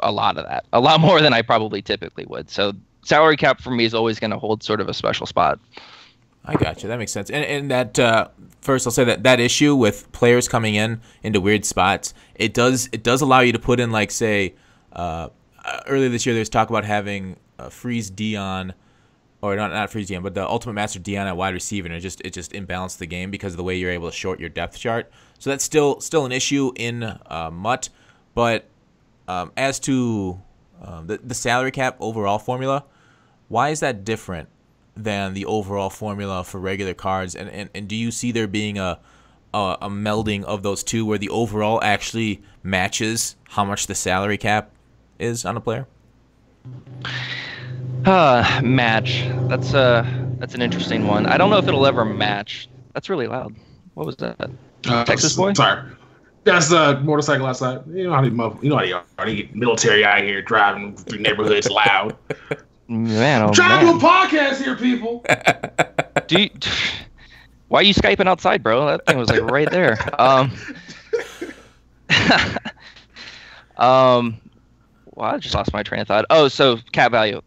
[SPEAKER 3] a lot of that, a lot more than I probably typically would. So salary cap for me is always going to hold sort of a special spot.
[SPEAKER 1] I got you. That makes sense. And that first, I'll say that issue with players coming into weird spots, it does allow you to put in, like, say, earlier this year there was talk about having Freeze Dion or not freeze DM, but the Ultimate Master Dion at wide receiver, and it just imbalanced the game because of the way you're able to short your depth chart. So that's still an issue in MUT. But as to the salary cap overall formula, why is that different than the overall formula for regular cards? And do you see there being a melding of those two where the overall actually matches how much the salary cap is on a player?
[SPEAKER 3] Match. That's an interesting one. I don't know if it'll ever match. That's really loud. What was that? Texas boy?
[SPEAKER 2] Sorry. That's a motorcycle outside. You know how they are. Military out here driving through neighborhoods loud.
[SPEAKER 3] Man,
[SPEAKER 2] I'm trying to do a podcast here, people.
[SPEAKER 3] Why are you Skyping outside, bro? That thing was like right there. Well, I just lost my train of thought. Oh, so cap value.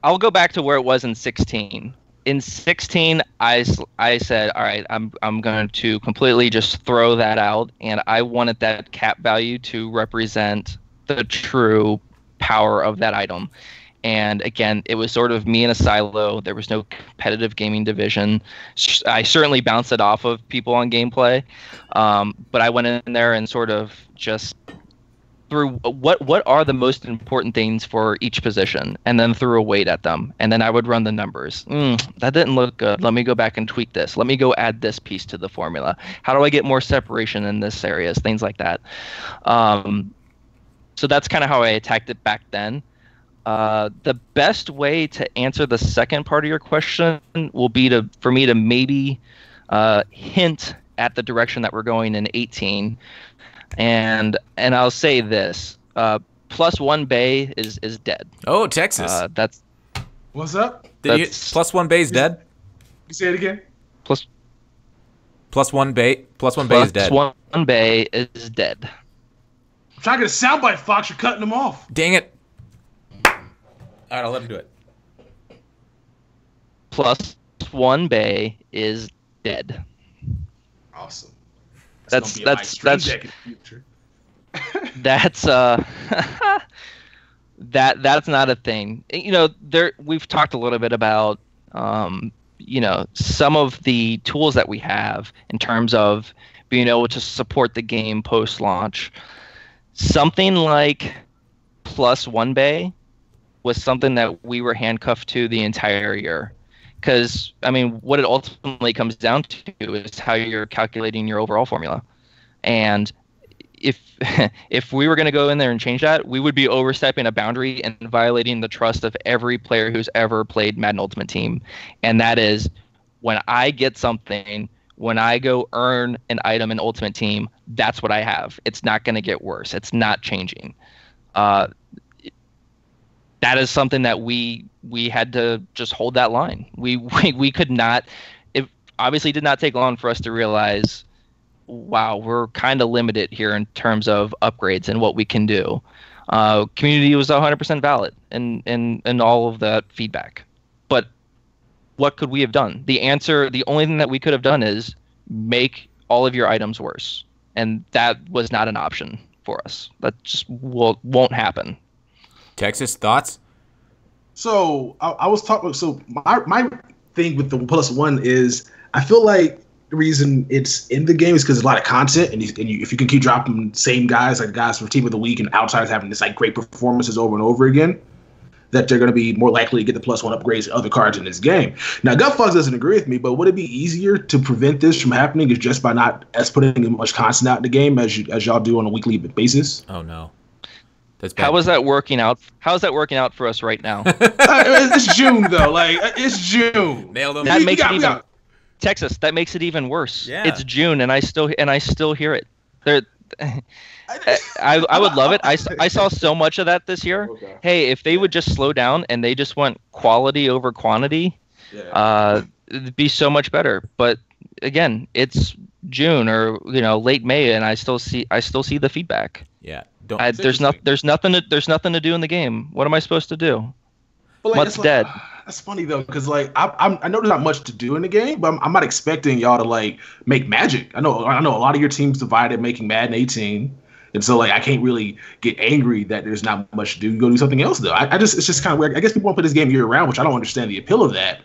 [SPEAKER 3] I'll go back to where it was in 16. In 16, I said, all right, I'm going to completely just throw that out, and I wanted that cap value to represent the true power of that item. And again, it was sort of me in a silo. There was no competitive gaming division. I certainly bounced it off of people on gameplay, but I went in there and sort of just threw what are the most important things for each position, and then threw a weight at them, and then I would run the numbers. That didn't look good. Let me go back and tweak this. Let me go add this piece to the formula. How do I get more separation in this areas? Things like that. So that's kind of how I attacked it back then. The best way to answer the second part of your question will be for me to maybe hint at the direction that we're going in 18. And I'll say this: +1 Bay is dead.
[SPEAKER 1] Oh, Texas.
[SPEAKER 3] That's
[SPEAKER 2] what's up.
[SPEAKER 1] +1 Bay is dead.
[SPEAKER 2] You say it again.
[SPEAKER 1] +1 Bay. +1 Bay is dead.
[SPEAKER 3] +1 Bay is dead.
[SPEAKER 2] I'm trying to get a soundbite, Fox. You're cutting them off.
[SPEAKER 1] Dang it! All right, I'll let him do it.
[SPEAKER 3] +1 Bay is dead.
[SPEAKER 2] Awesome.
[SPEAKER 3] That's that's not a thing. You know, we've talked a little bit about some of the tools that we have in terms of being able to support the game post launch. Something like +1 Bay was something that we were handcuffed to the entire year. Because, I mean, what it ultimately comes down to is how you're calculating your overall formula. And if we were going to go in there and change that, we would be overstepping a boundary and violating the trust of every player who's ever played Madden Ultimate Team. And that is, when I get something, when I go earn an item in Ultimate Team, that's what I have. It's not going to get worse. It's not changing. That is something that we had to just hold that line. We could not. It obviously did not take long for us to realize, wow, we're kind of limited here in terms of upgrades and what we can do. Community was 100% valid in all of that feedback. But what could we have done? The only thing that we could have done is make all of your items worse, and that was not an option for us. That just won't happen.
[SPEAKER 1] Texas, thoughts?
[SPEAKER 2] So I was talking. So my thing with the +1 is I feel like the reason it's in the game is because there's a lot of content, and if you can keep dropping the same guys, like guys from Team of the Week and outsiders having this like great performances over and over again, that they're going to be more likely to get the +1 upgrades and other cards in this game. Now, Gutfox doesn't agree with me, but would it be easier to prevent this from happening is just by not putting as much content out in the game as y'all do on a weekly basis?
[SPEAKER 1] Oh no. That's bad.
[SPEAKER 3] How is that working out? How is that working out for us right now?
[SPEAKER 2] It's June though. Like it's June.
[SPEAKER 1] Nailed them.
[SPEAKER 3] That makes it even Texas. That makes it even worse.
[SPEAKER 1] Yeah.
[SPEAKER 3] It's June, and I still hear it. I would love it. I saw so much of that this year.
[SPEAKER 2] Okay.
[SPEAKER 3] Hey, if they would just slow down and they just went quality over quantity, it'd be so much better. But again, it's June or late May, and I still see the feedback.
[SPEAKER 1] Yeah.
[SPEAKER 3] There's nothing to do in the game. What am I supposed to do?
[SPEAKER 2] But
[SPEAKER 3] What's dead?
[SPEAKER 2] That's funny though, because I know there's not much to do in the game, but I'm not expecting y'all to make magic. I know a lot of your teams divided making Madden 18, And so, like, I can't really get angry that there's not much to do. You go do something else, though. It's just kind of weird. I guess people want to play this game year round, which I don't understand the appeal of that.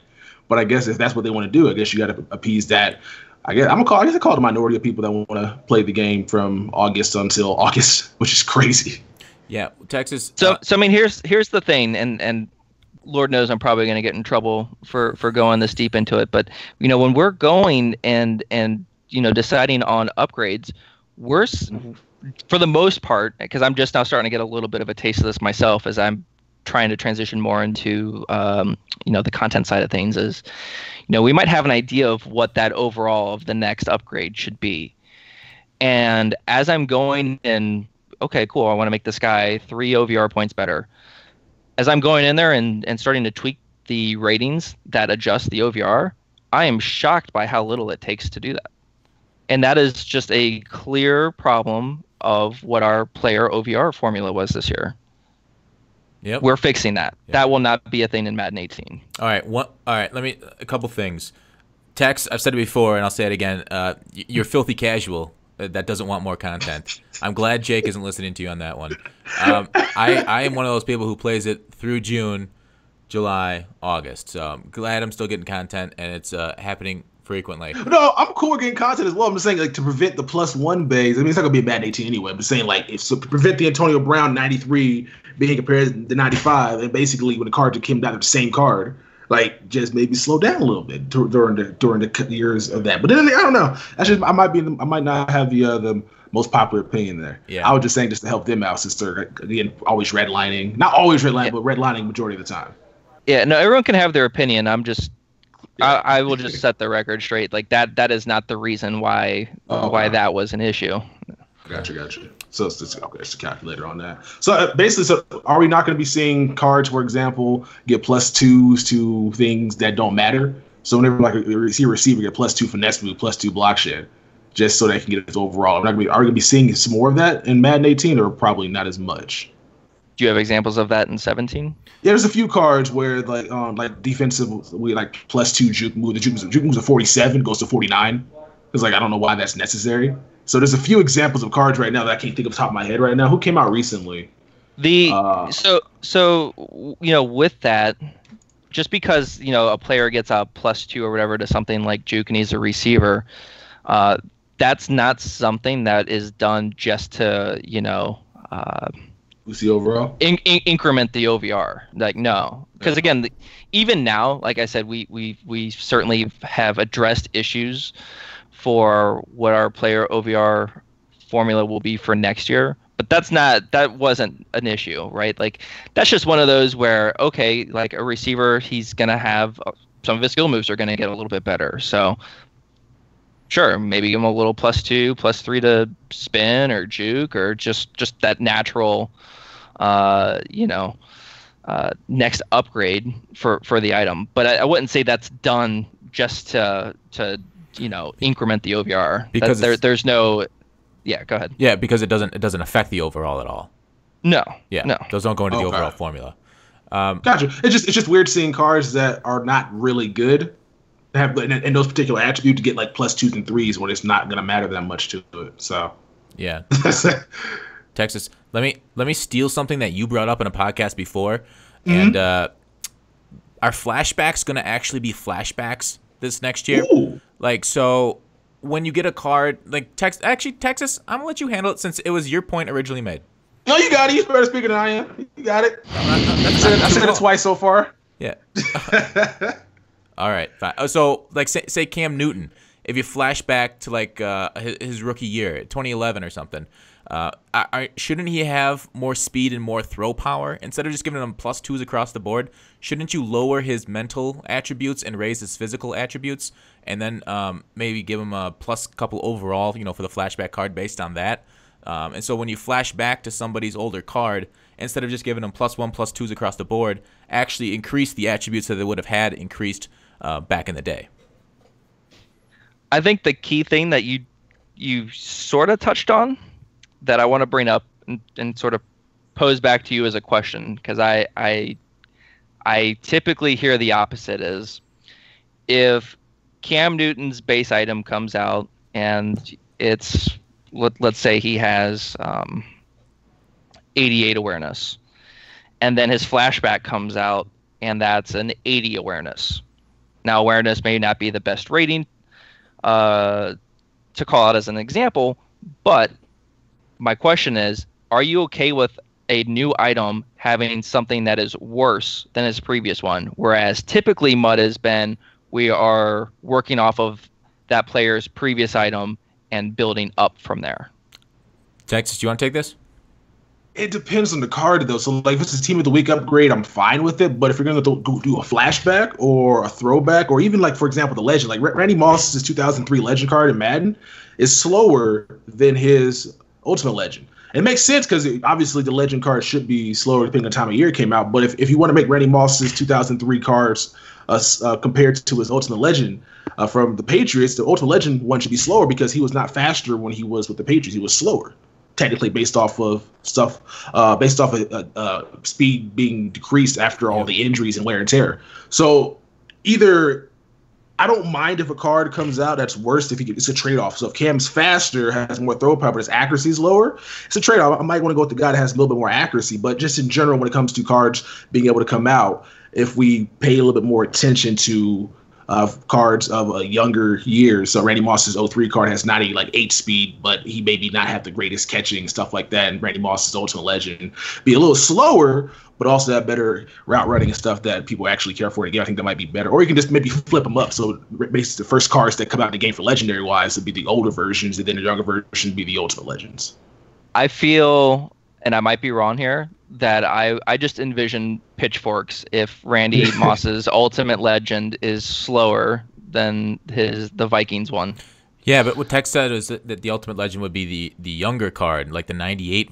[SPEAKER 2] But I guess if that's what they want to do, I guess you got to appease that. I guess I call it the minority of people that want to play the game from August until August, which is crazy.
[SPEAKER 1] Yeah, Texas.
[SPEAKER 3] So I mean, here's the thing, and Lord knows I'm probably going to get in trouble for going this deep into it. But when we're going and deciding on upgrades, we're for the most part, because I'm just now starting to get a little bit of a taste of this myself as I'm trying to transition more into the content side of things. Is we might have an idea of what that overall of the next upgrade should be, and as I'm going in, okay, cool, I want to make this guy 3 OVR points better. As I'm going in there and starting to tweak the ratings that adjust the OVR, I am shocked by how little it takes to do that. And that is just a clear problem of what our player OVR formula was this year.
[SPEAKER 1] Yep.
[SPEAKER 3] We're fixing that.
[SPEAKER 1] Yep.
[SPEAKER 3] That will not be a thing in Madden 18.
[SPEAKER 1] All right. A couple things. Tex, I've said it before, and I'll say it again. You're filthy casual that doesn't want more content. I'm glad Jake isn't listening to you on that one. I am one of those people who plays it through June, July, August. So I'm glad I'm still getting content, and it's happening frequently.
[SPEAKER 2] No, I'm cool with getting content as well. I'm just saying, like, to prevent the +1 bays. I mean, it's not gonna be a Madden 18 anyway. I'm just saying, like, to prevent the Antonio Brown 93 being compared to 95, and basically when the cards came out of the same card, like, just maybe slow down a little bit during the years of that. But then I don't know. I might not have the most popular opinion there.
[SPEAKER 1] Yeah.
[SPEAKER 2] I was just saying just to help them out, since they're again always redlining, not always redlining, but redlining majority of the time.
[SPEAKER 3] Yeah, no, everyone can have their opinion. I will just set the record straight. Like that is not the reason why that was an issue.
[SPEAKER 2] Gotcha. So it's a calculator on that. So basically, are we not going to be seeing cards, for example, get +2s to things that don't matter? So whenever like a receiver get +2 finesse move, +2 block shed, just so they can get its overall. Are we going to be seeing some more of that in Madden 18, or probably not as much?
[SPEAKER 3] Do you have examples of that in 17?
[SPEAKER 2] Yeah, there's a few cards where like defensive, we like +2 juke move. The juke moves a 47, goes to 49. It's like I don't know why that's necessary. So there's a few examples of cards right now that I can't think of the top of my head right now. Who came out recently?
[SPEAKER 3] So with that, just because a player gets a +2 or whatever to something like juke and he's a receiver, that's not something that is done just to
[SPEAKER 2] Who's the overall?
[SPEAKER 3] Increment the OVR. Like, no, because again, even now, like I said, we certainly have addressed issues for what our player OVR formula will be for next year. But that wasn't an issue, right? Like, that's just one of those where, okay, like a receiver, he's going to have some of his skill moves are going to get a little bit better. So sure, maybe give him a little +2, +3 to spin or juke, or just that natural, next upgrade for the item. But I wouldn't say that's done just to increment the OVR.
[SPEAKER 1] Because
[SPEAKER 3] there's no. Yeah, go ahead.
[SPEAKER 1] Yeah, because it doesn't affect the overall at all.
[SPEAKER 3] No.
[SPEAKER 1] Yeah,
[SPEAKER 3] no.
[SPEAKER 1] Those don't go into the overall formula.
[SPEAKER 2] Gotcha. It's just weird seeing cards that are not really good have in those particular attributes to get like +2s and 3s when it's not gonna matter that much to it. So
[SPEAKER 1] yeah. Texas, let me steal something that you brought up in a podcast before, and are flashbacks gonna actually be flashbacks this next year?
[SPEAKER 2] Ooh.
[SPEAKER 1] Like, so when you get a card, like Texas, I'm gonna let you handle it since it was your point originally made.
[SPEAKER 2] No, you got it. You're better speaker than I am. You got it. I said it twice so far.
[SPEAKER 1] Yeah. All right. Fine. So, like, say Cam Newton, if you flash back to like his rookie year, 2011 or something, shouldn't he have more speed and more throw power instead of just giving him +2s across the board? Shouldn't you lower his mental attributes and raise his physical attributes, and then maybe give him a plus couple overall, for the flashback card based on that? And so when you flash back to somebody's older card, instead of just giving them +1, +2s across the board, actually increase the attributes that they would have had increased back in the day.
[SPEAKER 3] I think the key thing that you sort of touched on that I want to bring up and sort of pose back to you as a question, because I typically hear the opposite is, if Cam Newton's base item comes out and it's let's say he has 88 awareness, and then his flashback comes out, and that's an 80 awareness. Now, awareness may not be the best rating to call out as an example, but my question is, are you okay with a new item having something that is worse than his previous one? Whereas typically MUT has been, we are working off of that player's previous item and building up from there.
[SPEAKER 1] Texas, do you want to take this?
[SPEAKER 2] It depends on the card, though. So, like, if it's a Team of the Week upgrade, I'm fine with it. But if you're going to do a flashback or a throwback, or even, like, for example, the Legend, like Randy Moss's 2003 Legend card in Madden is slower than his Ultimate Legend. It makes sense because obviously the Legend card should be slower depending on the time of year it came out. But if you want to make Randy Moss's 2003 cards compared to his Ultimate Legend from the Patriots, the Ultimate Legend one should be slower because he was not faster when he was with the Patriots. He was slower, technically, based off of stuff, based off of speed being decreased after all the injuries and wear and tear. So either I don't mind if a card comes out that's worse if it's a trade-off. So if Cam's faster, has more throw power, but his accuracy is lower, it's a trade-off. I might want to go with the guy that has a little bit more accuracy. But just in general, when it comes to cards being able to come out, if we pay a little bit more attention to cards of a younger years. So Randy Moss's 03 card has 98 speed, but he maybe not have the greatest catching, stuff like that. And Randy Moss's Ultimate Legend be a little slower, but also have better route running and stuff that people actually care for. Again, I think that might be better. Or you can just maybe flip them up. So basically the first cards that come out in the game for Legendary wise would be the older versions, and then the younger version would be the Ultimate Legends.
[SPEAKER 3] I feel, and I might be wrong here, that I just envision pitchforks if Randy Moss's Ultimate Legend is slower than the Vikings one.
[SPEAKER 1] Yeah, but what Tex said is that the Ultimate Legend would be the younger card, like the 98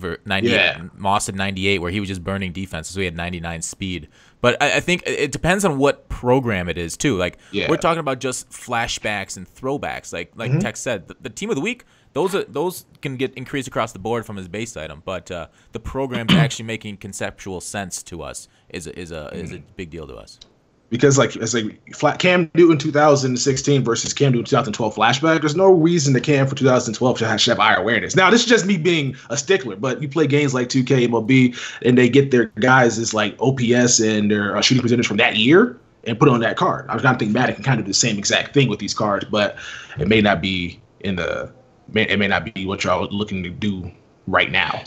[SPEAKER 1] Moss at 98, where he was just burning defenses, so he had 99 speed. But I think it depends on what program it is too. Like we're talking about just flashbacks and throwbacks. Like Tex said, the Team of the Week, those can get increased across the board from his base item, but the program's actually making conceptual sense to us is a big deal to us.
[SPEAKER 2] Because it's like Cam Newton 2016 versus Cam Newton 2012 flashback. There's no reason the Cam for 2012 should have higher awareness. Now, this is just me being a stickler, but you play games like 2K, MLB, and they get their guys as like OPS and their shooting percentage from that year and put it on that card. I was kind of thinking Madden can kind of do the same exact thing with these cards, but it may not be what y'all are looking to do right now.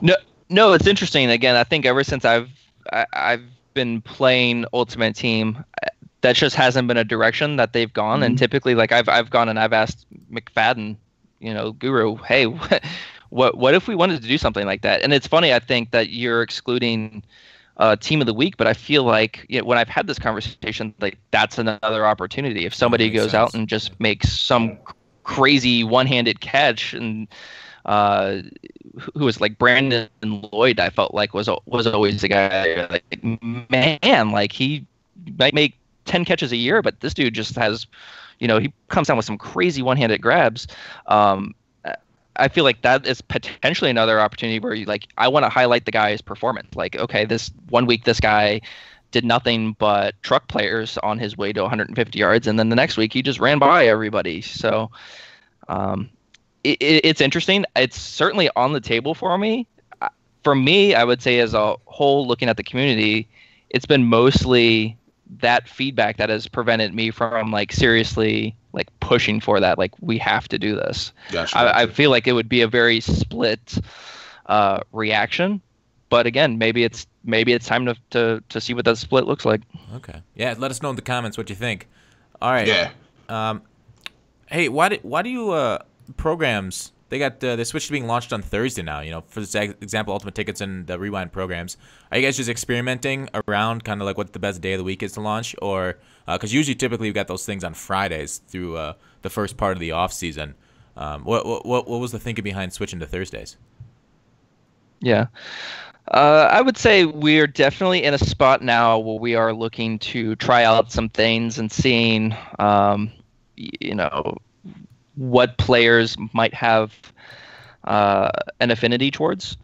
[SPEAKER 3] No, it's interesting. Again, I think ever since I've been playing Ultimate Team, that just hasn't been a direction that they've gone. And typically, like I've gone and I've asked McFadden, Guru, hey, what if we wanted to do something like that? And it's funny, I think that you're excluding Team of the Week, but I feel like when I've had this conversation, like that's another opportunity. If somebody goes out and just makes some crazy one-handed catch, and who was like Brandon Lloyd, I felt like was always the guy. Like, man, like he might make 10 catches a year, but this dude just has, he comes down with some crazy one-handed grabs. I feel like that is potentially another opportunity where I want to highlight the guy's performance. Like, okay, this 1 week, this guy did nothing but truck players on his way to 150 yards. And then the next week he just ran by everybody. So it's interesting. It's certainly on the table for me. For me, I would say as a whole, looking at the community, it's been mostly that feedback that has prevented me from seriously pushing for that. Like, we have to do this. Gotcha. I feel like it would be a very split reaction, but again, maybe it's time to see what that split looks like.
[SPEAKER 1] Okay. Yeah. Let us know in the comments what you think. All right. Yeah. Hey, why do you programs? They switched to being launched on Thursday now. For this example, Ultimate Tickets and the Rewind programs. Are you guys just experimenting around kind of like what the best day of the week is to launch, or because typically you've got those things on Fridays through the first part of the off season? What was the thinking behind switching to Thursdays?
[SPEAKER 3] Yeah. I would say we're definitely in a spot now where we are looking to try out some things and seeing, what players might have an affinity towards.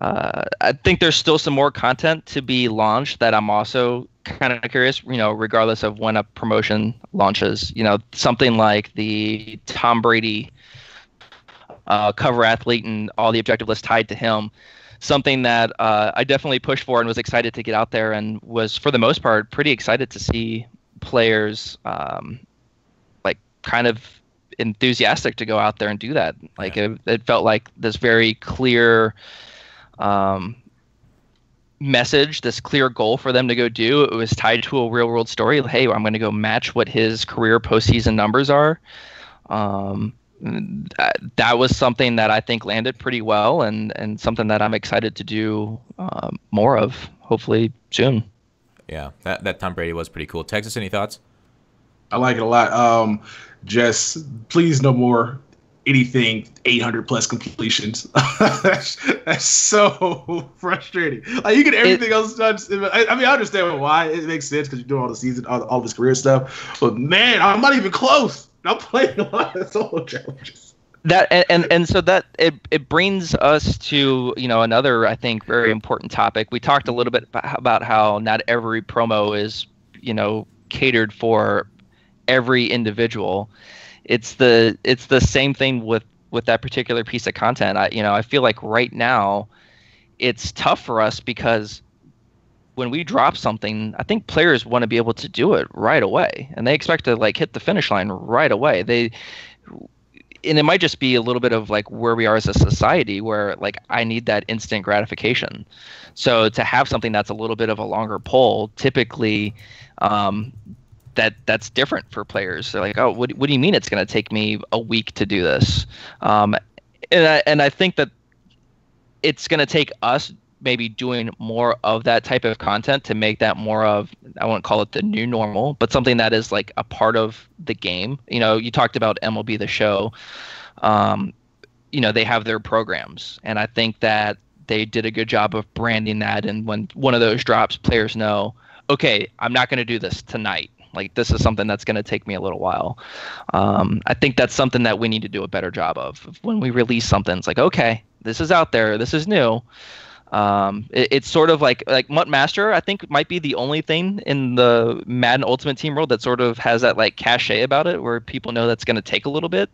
[SPEAKER 3] I think there's still some more content to be launched that I'm also kind of curious, regardless of when a promotion launches. Something like the Tom Brady cover athlete and all the objective lists tied to him. Something that I definitely pushed for and was excited to get out there, and was, for the most part, pretty excited to see players like kind of enthusiastic to go out there and do that. Like it felt like this very clear message, this clear goal for them to go do. It was tied to a real world story. Hey, I'm going to go match what his career postseason numbers are. That was something that I think landed pretty well, and something that I'm excited to do more of, hopefully soon.
[SPEAKER 1] Yeah, that Tom Brady was pretty cool. Texas, any thoughts?
[SPEAKER 2] I like it a lot. Just please no more anything 800 plus completions. that's so frustrating. Like, you get everything else done. I mean, I understand why it makes sense because you're doing all the season, all this career stuff. But man, I'm not even close. I'm playing a lot of solo challenges.
[SPEAKER 3] That and so that it brings us to, you know, another, I think, very important topic. We talked a little bit about how not every promo is, you know, catered for every individual. It's the same thing with that particular piece of content. I feel like right now it's tough for us because when we drop something, I think players want to be able to do it right away, and they expect to like hit the finish line right away. And it might just be a little bit of like where we are as a society, where like I need that instant gratification. So to have something that's a little bit of a longer pull, typically that's different for players. They're like, oh, what do you mean it's going to take me a week to do this? And I think that it's going to take us maybe doing more of that type of content to make that more of, I won't call it the new normal, but something that is like a part of the game. You know, you talked about MLB The Show. You know, they have their programs, and I think that they did a good job of branding that. And when one of those drops, players know, okay, I'm not going to do this tonight. Like, this is something that's going to take me a little while. I think that's something that we need to do a better job of. When we release something, it's like, okay, this is out there, this is new. It's sort of like MUT Master, I think, might be the only thing in the Madden Ultimate Team world that sort of has that like cachet about it, where people know that's going to take a little bit.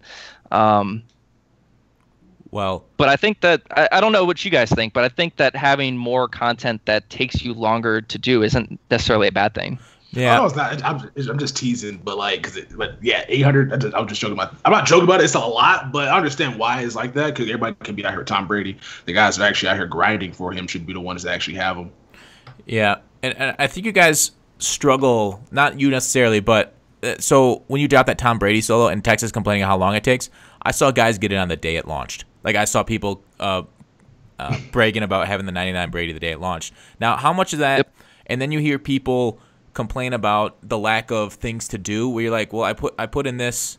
[SPEAKER 1] Well,
[SPEAKER 3] but I think that I don't know what you guys think, but I think that having more content that takes you longer to do isn't necessarily a bad thing.
[SPEAKER 1] Yeah,
[SPEAKER 2] no, it's not. I'm just teasing, but like, but yeah, 800. I'm just joking about. I'm not joking about it. It's a lot, but I understand why it's like that, because everybody can be out here. Tom Brady, the guys that are actually out here grinding for him should be the ones that actually have him.
[SPEAKER 1] Yeah, and I think you guys struggle. Not you necessarily, but so when you drop that Tom Brady solo and Texas complaining how long it takes, I saw guys get it on the day it launched. Like, I saw people bragging about having the 99 Brady the day it launched. Now, how much of that? Yep. And then you hear people complain about the lack of things to do, where you're like, well, I put in this,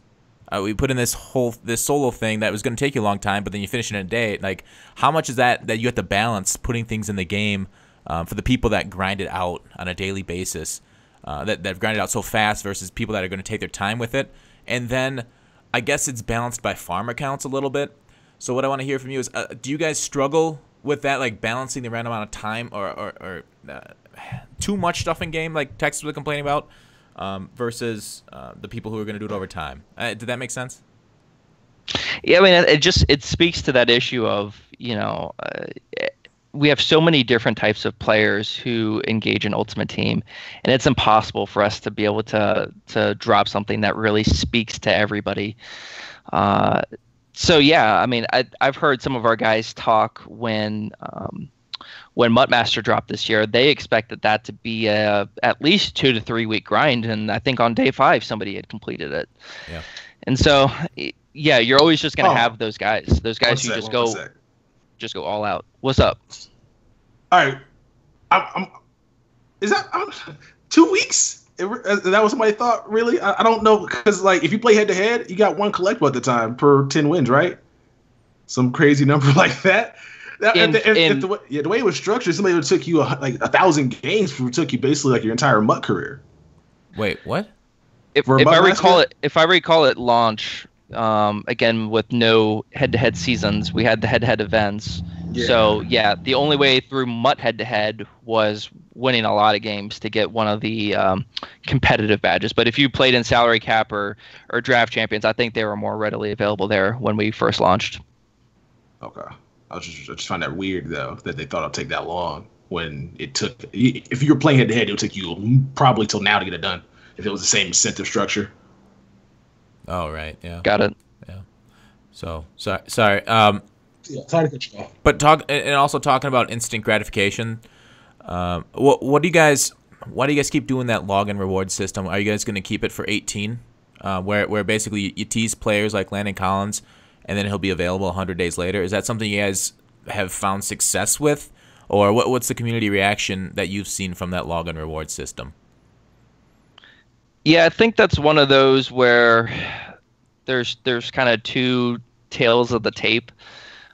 [SPEAKER 1] we put in this solo thing that was going to take you a long time, but then you finish in a day. Like, how much is that you have to balance putting things in the game for the people that grind it out on a daily basis, that grind it out so fast, versus people that are going to take their time with it? And then I guess it's balanced by farmer counts a little bit. So what I want to hear from you is, do you guys struggle with that, like balancing the right amount of time or too much stuff in game, like Texas was complaining about, versus the people who are going to do it over time? Did that make sense?
[SPEAKER 3] Yeah, I mean, it speaks to that issue of, you know, we have so many different types of players who engage in Ultimate Team, and it's impossible for us to be able to drop something that really speaks to everybody. So yeah, I mean, I've heard some of our guys talk when MUT Master dropped this year. They expected that to be at least 2 to 3 week grind, and I think on day 5 somebody had completed it. Yeah. And so, yeah, you're always just gonna have those guys who just go all out. What's up?
[SPEAKER 2] All right, is that 2 weeks? That was my thought, really. I don't know, because like, if you play head to head, you got 1 collectible at the time per 10 wins, right? Some crazy number like that. The way it was structured, somebody would took you like 1,000 games, took you basically like your entire MUT career.
[SPEAKER 1] Wait, what?
[SPEAKER 3] If I recall it launch, again with no head-to-head seasons, we had the head-to-head events. Yeah. So yeah, the only way through MUT head-to-head was winning a lot of games to get one of the competitive badges. But if you played in salary cap or draft champions, I think they were more readily available there when we first launched.
[SPEAKER 2] Okay. I just find that weird though that they thought it'd take that long when it took. If you were playing head to head, it would take you probably till now to get it done. If it was the same incentive structure.
[SPEAKER 1] Oh right, yeah.
[SPEAKER 3] Got it.
[SPEAKER 1] Yeah. So sorry.
[SPEAKER 2] Yeah, sorry to cut you off.
[SPEAKER 1] But also talking about instant gratification. What do you guys? Why do you guys keep doing that login reward system? Are you guys going to keep it for 18, where basically you tease players like Landon Collins, and then he'll be available 100 days later? Is that something you guys have found success with, or what's the community reaction that you've seen from that login reward system?
[SPEAKER 3] Yeah, I think that's one of those where there's kind of two tails of the tape.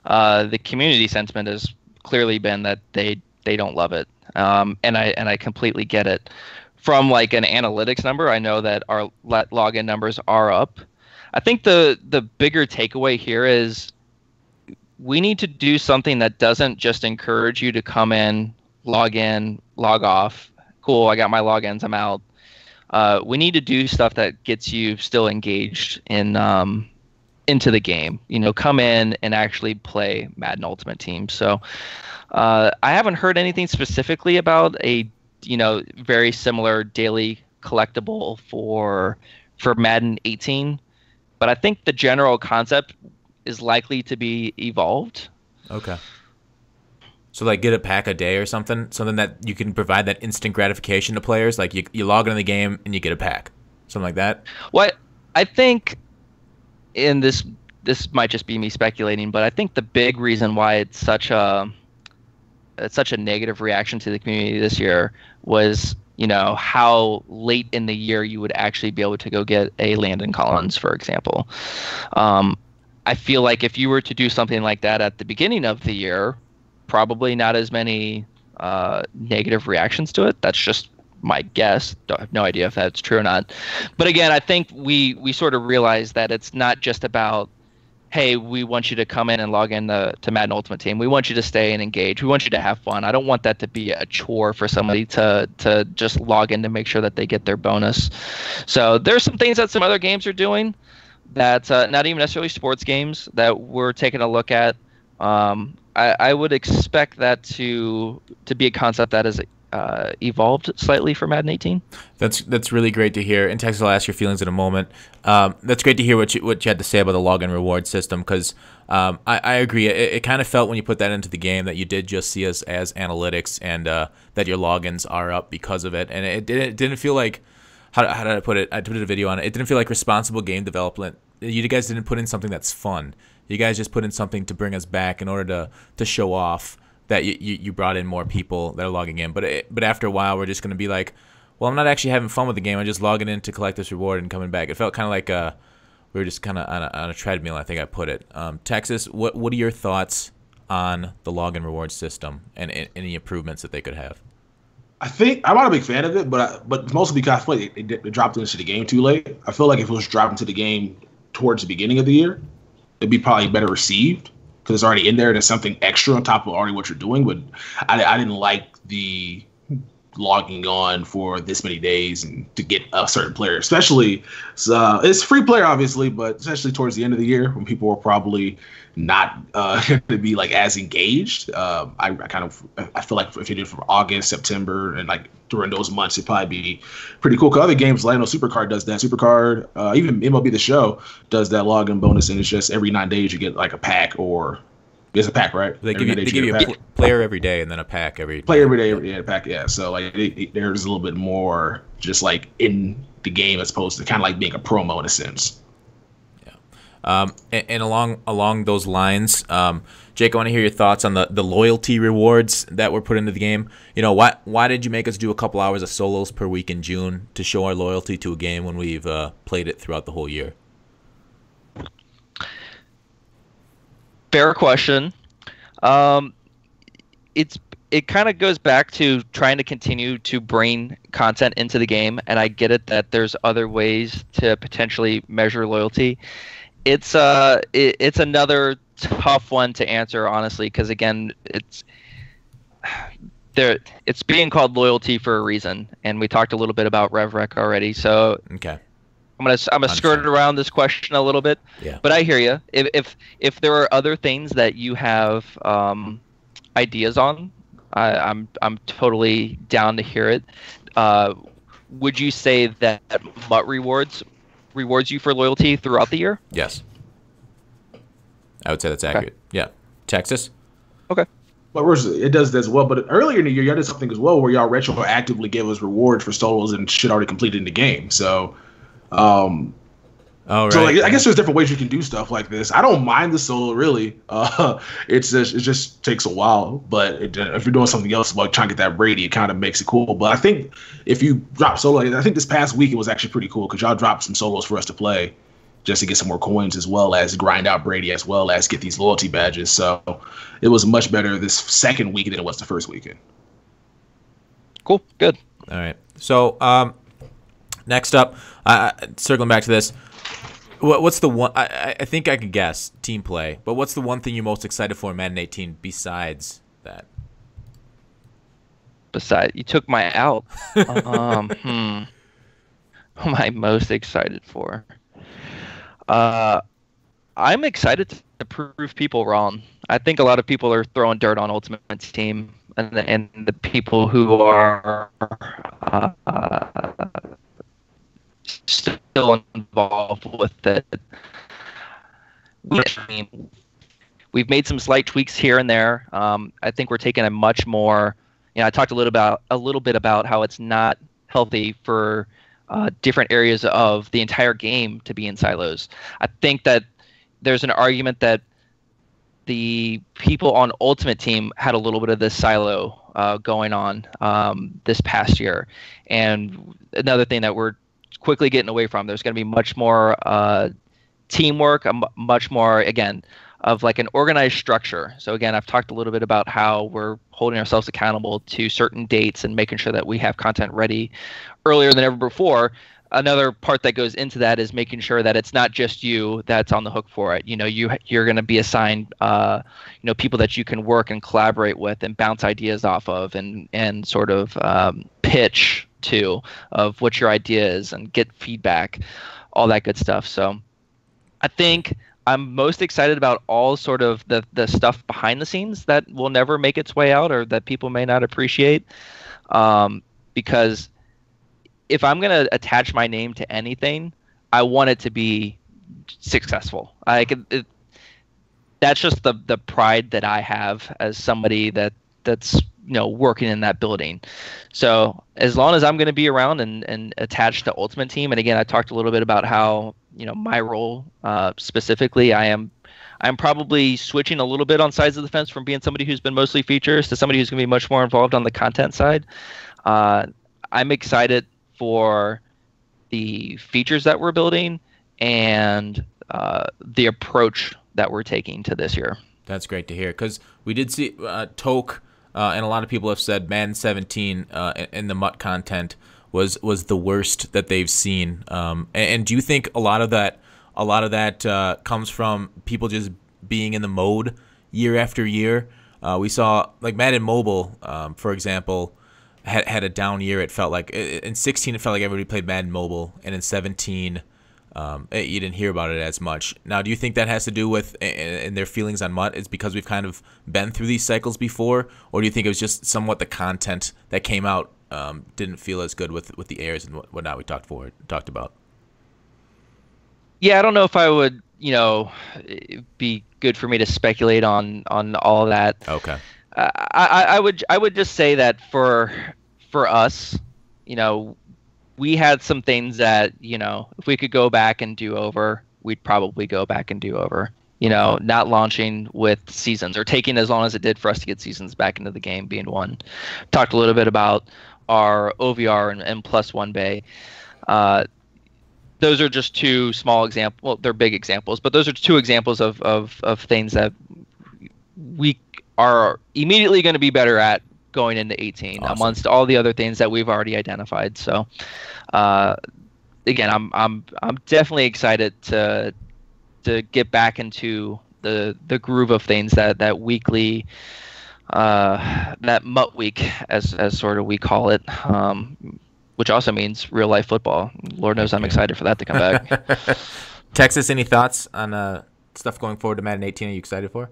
[SPEAKER 3] The community sentiment has clearly been that they don't love it, and I completely get it. From like an analytics number, I know that our login numbers are up. I think the bigger takeaway here is we need to do something that doesn't just encourage you to come in, log off. Cool, I got my logins, I'm out. We need to do stuff that gets you still engaged into the game. Come in and actually play Madden Ultimate Team. So I haven't heard anything specifically about a very similar daily collectible for Madden 18, but I think the general concept is likely to be evolved.
[SPEAKER 1] Okay. So like get a pack a day or something that you can provide that instant gratification to players. Like you log into the game and you get a pack, something like that.
[SPEAKER 3] Well, I think in this might just be me speculating, but I think the big reason why it's such a negative reaction to the community this year was how late in the year you would actually be able to go get a Landon Collins, for example. I feel like if you were to do something like that at the beginning of the year, probably not as many negative reactions to it. That's just my guess. Don't have no idea if that's true or not. But again, I think we sort of realize that it's not just about, hey, we want you to come in and log in to Madden Ultimate Team. We want you to stay and engage. We want you to have fun. I don't want that to be a chore for somebody to just log in to make sure that they get their bonus. So there's some things that some other games are doing that not even necessarily sports games that we're taking a look at. I would expect that to be a concept that has evolved slightly for Madden 18.
[SPEAKER 1] That's really great to hear. And Texas, I'll ask your feelings in a moment. That's great to hear what you had to say about the login reward system, because I agree. It kind of felt when you put that into the game that you did just see us as analytics, and that your logins are up because of it. And it didn't feel like, how did I put it? I put a video on it. It didn't feel like responsible game development. You guys didn't put in something that's fun. You guys just put in something to bring us back in order to show off that you brought in more people that are logging in. But after a while, we're just going to be like, well, I'm not actually having fun with the game. I'm just logging in to collect this reward and coming back. It felt kind of like we were just kind of on a treadmill, I think I put it. Texas, what are your thoughts on the login reward system and any improvements that they could have?
[SPEAKER 2] I think I'm not a big fan of it, but mostly because I feel like they dropped it into the game too late. I feel like if it was dropped into the game towards the beginning of the year, it'd be probably better received because it's already in there. There's something extra on top of already what you're doing. But I didn't like the logging on for this many days and to get a certain player, especially it's free player obviously, but especially towards the end of the year when people were probably not to be like as engaged. I feel like if you did from August, September, and like during those months, it'd probably be pretty cool. Cause other games, like I know Supercard does that. Supercard, even MLB The Show does that login bonus, and it's just every 9 days you get like a pack, or it's a pack, right?
[SPEAKER 1] They give you a player every day and then a pack every
[SPEAKER 2] player every day. Yeah, a pack. Yeah. So like there's a little bit more just like in the game as opposed to kind of like being a promo in a sense.
[SPEAKER 1] And along those lines, Jake, I want to hear your thoughts on the loyalty rewards that were put into the game. Why did you make us do a couple hours of solos per week in June to show our loyalty to a game when we've played it throughout the whole year?
[SPEAKER 3] Fair question. It kind of goes back to trying to continue to bring content into the game, and I get it that there's other ways to potentially measure loyalty. It's another tough one to answer, honestly, because again, it's being called loyalty for a reason, and we talked a little bit about RevRec already. So
[SPEAKER 1] okay,
[SPEAKER 3] I'm gonna skirt around this question a little bit.
[SPEAKER 1] Yeah.
[SPEAKER 3] But I hear you. If there are other things that you have ideas on, I'm totally down to hear it. Would you say that MUT rewards you for loyalty throughout the year?
[SPEAKER 1] Yes. I would say that's accurate. Okay. Yeah. Texas?
[SPEAKER 3] Okay.
[SPEAKER 2] But it does that as well. But earlier in the year, y'all did something as well where y'all retroactively gave us rewards for solos and shit already completed in the game. So,
[SPEAKER 1] right.
[SPEAKER 2] So like, I guess there's different ways you can do stuff like this. I don't mind the solo really. It just takes a while. But if you're doing something else like trying to get that Brady, it kind of makes it cool. But I think if you drop solo, I think this past week it was actually pretty cool because y'all dropped some solos for us to play, just to get some more coins as well as grind out Brady as well as get these loyalty badges. So it was much better this second week than it was the first weekend.
[SPEAKER 3] Cool. Good.
[SPEAKER 1] All right. So next up, circling back to this, what's the one? I think I can guess team play, but what's the one thing you're most excited for in Madden 18 besides that?
[SPEAKER 3] You took my out. What am I most excited for? I'm excited to prove people wrong. I think a lot of people are throwing dirt on Ultimate Team, and the people who are still involved with it. We've made some slight tweaks here and there. I think we're taking a much more. I talked a little bit about how it's not healthy for different areas of the entire game to be in silos. I think that there's an argument that the people on Ultimate Team had a little bit of this silo going on this past year. And another thing that we're quickly getting away from, there's going to be much more teamwork, much more, again, of like an organized structure. So again, I've talked a little bit about how we're holding ourselves accountable to certain dates and making sure that we have content ready earlier than ever before. Another part that goes into that is making sure that it's not just you that's on the hook for it. You're going to be assigned, people that you can work and collaborate with and bounce ideas off of and sort of pitch to of what your idea is and get feedback, all that good stuff. So I think I'm most excited about all sort of the stuff behind the scenes that will never make its way out or that people may not appreciate. Because if I'm going to attach my name to anything, I want it to be successful. That's just the pride that I have as somebody that's working in that building. So as long as I'm going to be around and attached to Ultimate Team, and again, I talked a little bit about how my role specifically, I'm probably switching a little bit on sides of the fence from being somebody who's been mostly features to somebody who's going to be much more involved on the content side. I'm excited for the features that we're building and the approach that we're taking to this year.
[SPEAKER 1] That's great to hear, because we did see Toke, and a lot of people have said Madden 17 and the MUT content was the worst that they've seen. And do you think a lot of that comes from people just being in the mode year after year? We saw like Madden Mobile, for example, had a down year. It felt like in 16 it felt like everybody played Madden Mobile, and in 17 you didn't hear about it as much. Now, do you think that has to do with and their feelings on MUT is because we've kind of been through these cycles before, or do you think it was just somewhat the content that came out didn't feel as good with the airs and whatnot we talked about?
[SPEAKER 3] Yeah, I don't know if I would, be good for me to speculate on all that.
[SPEAKER 1] Okay.
[SPEAKER 3] I would just say that for us, we had some things that, if we could go back and do over, we'd probably go back and do over. Not launching with seasons or taking as long as it did for us to get seasons back into the game being one. Talked a little bit about our OVR and plus one bay. Those are just two small examples. Well, they're big examples, but those are two examples of things that we are immediately going to be better at going into 18, awesome, amongst all the other things that we've already identified. So, again, I'm definitely excited to get back into the groove of things that weekly, that MUT week as sort of we call it. which also means real life football. Lord knows I'm excited for that to come back.
[SPEAKER 1] Texas, any thoughts on stuff going forward to Madden 18? Are you excited for?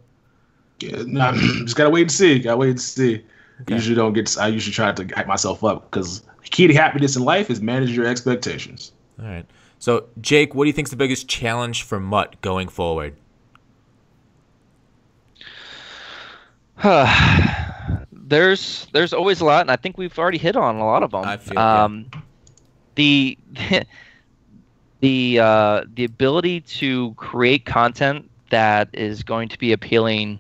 [SPEAKER 2] Yeah, nah, just gotta wait and see. Gotta wait and see.
[SPEAKER 1] Okay.
[SPEAKER 2] I usually try to hype myself up because the key to happiness in life is manage your expectations.
[SPEAKER 1] All right. So, Jake, what do you think is the biggest challenge for MUT going forward?
[SPEAKER 3] There's always a lot, and I think we've already hit on a lot of them.
[SPEAKER 1] I feel
[SPEAKER 3] the ability to create content that is going to be appealing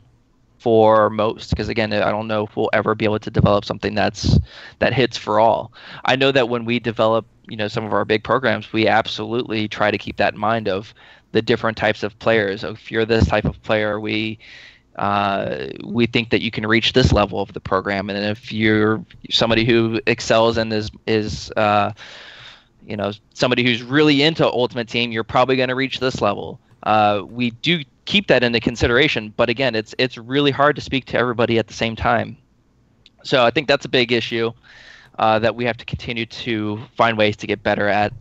[SPEAKER 3] for most, because again, I don't know if we'll ever be able to develop something that hits for all. I know that when we develop, some of our big programs, we absolutely try to keep that in mind of the different types of players. If you're this type of player, we think that you can reach this level of the program, and if you're somebody who excels and is somebody who's really into Ultimate Team, you're probably going to reach this level. We do keep that into consideration, but again, it's really hard to speak to everybody at the same time. So I think that's a big issue that we have to continue to find ways to get better at.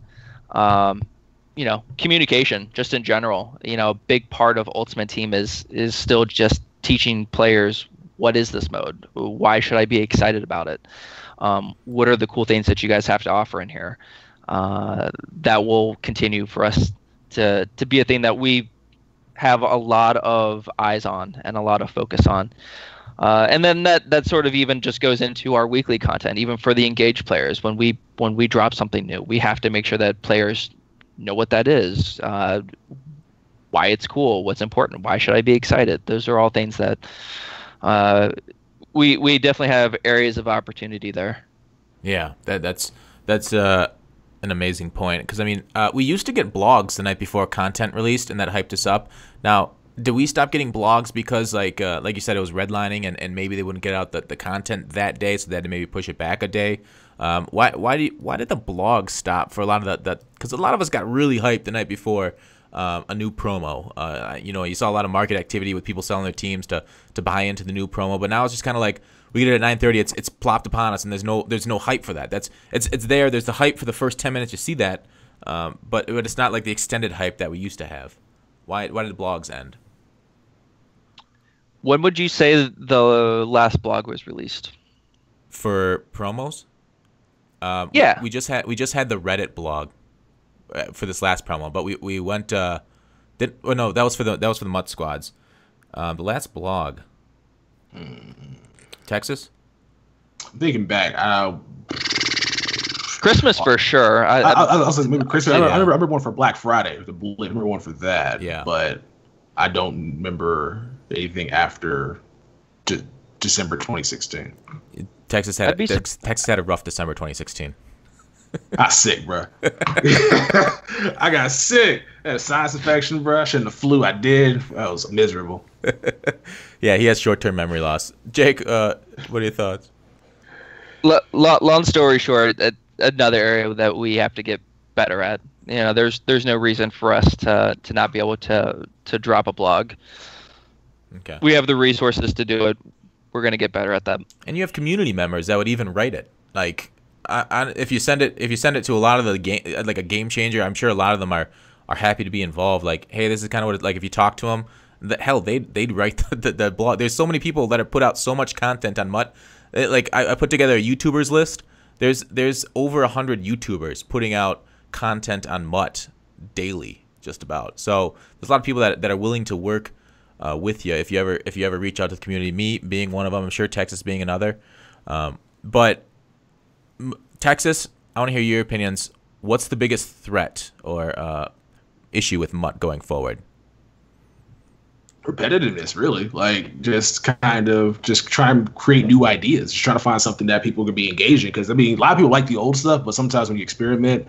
[SPEAKER 3] Communication just in general. A big part of Ultimate Team is still just teaching players, what is this mode? Why should I be excited about it? What are the cool things that you guys have to offer in here? That will continue for us to be a thing that we have a lot of eyes on and a lot of focus on. And then that sort of even just goes into our weekly content, even for the engaged players. When we drop something new, we have to make sure that players know what that is, why it's cool, what's important, why should I be excited. Those are all things that we definitely have areas of opportunity there.
[SPEAKER 1] Yeah, that's an amazing point, because we used to get blogs the night before content released, and that hyped us up. Now, do we stop getting blogs because like you said, it was redlining, and maybe they wouldn't get out the content that day, so they had to maybe push it back a day? Why did the blogs stop for a lot of that? Because a lot of us got really hyped the night before a new promo. You saw a lot of market activity with people selling their teams to buy into the new promo, but now it's just kind of like, we get it at 9:30. It's plopped upon us, and there's no hype for that. It's there. There's the hype for the first 10 minutes. You see that, but it's not like the extended hype that we used to have. Why did blogs end?
[SPEAKER 3] When would you say the last blog was released?
[SPEAKER 1] For promos?
[SPEAKER 3] Yeah.
[SPEAKER 1] We just had the Reddit blog for this last promo, but we went. No, that was for the MUT Squads. The last blog. Texas?
[SPEAKER 2] I'm thinking back.
[SPEAKER 3] Christmas for sure.
[SPEAKER 2] I was like, maybe Christmas. I remember one for Black Friday. I remember one for that.
[SPEAKER 1] Yeah.
[SPEAKER 2] But I don't remember anything after December 2016.
[SPEAKER 1] Texas had a rough December 2016.
[SPEAKER 2] I sick, bro. I got sick. I had a sinus infection, bro. I shouldn't have flew. I did. I was miserable.
[SPEAKER 1] Yeah, he has short-term memory loss. Jake, what are your thoughts?
[SPEAKER 3] Long story short, another area that we have to get better at. There's no reason for us to not be able to drop a blog.
[SPEAKER 1] Okay.
[SPEAKER 3] We have the resources to do it. We're gonna get better at that. And
[SPEAKER 1] you have community members that would even write it. Like, if you send it to a lot of the game, like a game changer, I'm sure a lot of them are happy to be involved. Like, hey, this is kind of what it's like. If you talk to them, they'd write the blog. There's so many people that have put out so much content on MUT. I put together a YouTubers list. There's over 100 YouTubers putting out content on MUT daily, just about. So there's a lot of people that are willing to work with you if you ever reach out to the community. Me being one of them, I'm sure Texas being another. But Texas, I want to hear your opinions. What's the biggest threat or issue with MUT going forward?
[SPEAKER 2] Repetitiveness, really. Like, just try and create new ideas. Just try to find something that people can be engaged in. Because, a lot of people like the old stuff, but sometimes when you experiment,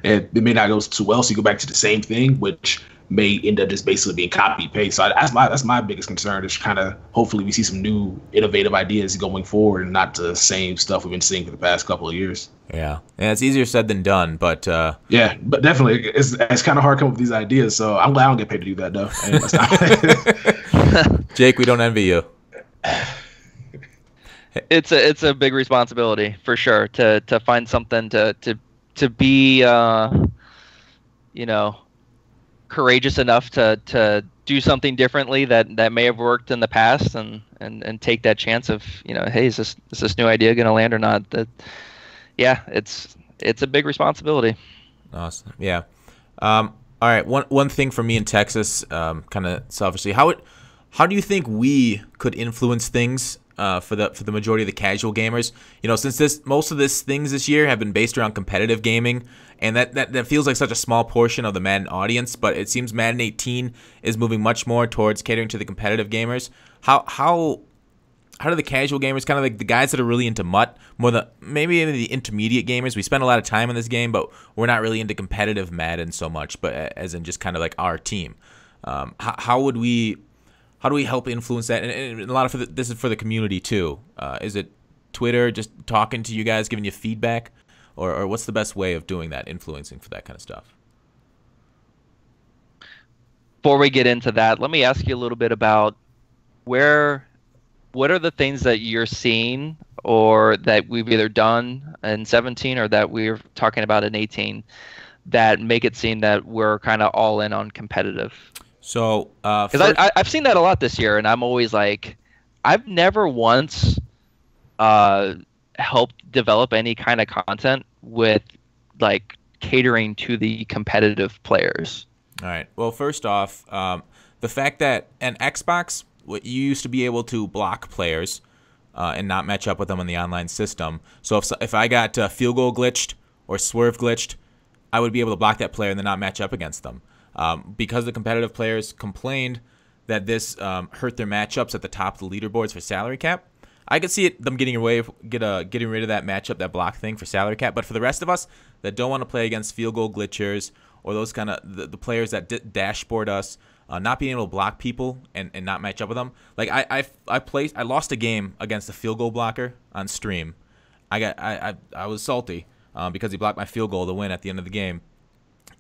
[SPEAKER 2] it may not go too well, so you go back to the same thing, which may end up just basically being copy paste. So that's my biggest concern, is kind of hopefully we see some new innovative ideas going forward and not the same stuff we've been seeing for the past couple of years.
[SPEAKER 1] Yeah, it's easier said than done, but
[SPEAKER 2] yeah, but definitely it's kind of hard to come up with these ideas. So I'm glad I don't get paid to do that, though.
[SPEAKER 1] Jake, we don't envy you.
[SPEAKER 3] It's a big responsibility for sure to find something to be you know, courageous enough to do something differently that may have worked in the past, and take that chance of, you know, hey, is this new idea going to land or not? That, yeah, it's a big responsibility.
[SPEAKER 1] Awesome. Yeah. All right. One thing for me in Texas, kind of selfishly, how do you think we could influence things for the majority of the casual gamers? You know, since most of these things this year have been based around competitive gaming, and that feels like such a small portion of the Madden audience, but it seems Madden 18 is moving much more towards catering to the competitive gamers. How do the casual gamers, kind of like the guys that are really into MUT, maybe the intermediate gamers, we spend a lot of time in this game, but we're not really into competitive Madden so much, but as in just kind of like our team. How do we help influence that? And a lot of this is for the community too. Is it Twitter, just talking to you guys, giving you feedback, or what's the best way of doing that, influencing for that kind of stuff?
[SPEAKER 3] Before we get into that, let me ask you a little bit about what are the things that you're seeing, or that we've either done in 17 or that we're talking about in 18, that make it seem that we're kind of all in on competitive?
[SPEAKER 1] So,
[SPEAKER 3] because I've seen that a lot this year, and I'm always like, I've never once helped develop any kind of content with like catering to the competitive players.
[SPEAKER 1] All right. Well, first off, the fact that an Xbox, you used to be able to block players and not match up with them in the online system. So if I got field goal glitched or swerve glitched, I would be able to block that player and then not match up against them. Because the competitive players complained that this hurt their matchups at the top of the leaderboards for salary cap, I could see them getting rid of that matchup, that block thing for salary cap. But for the rest of us that don't want to play against field goal glitchers or those kind of the players that dashboard us, not being able to block people and not match up with them. Like I lost a game against a field goal blocker on stream. I was salty because he blocked my field goal to win at the end of the game,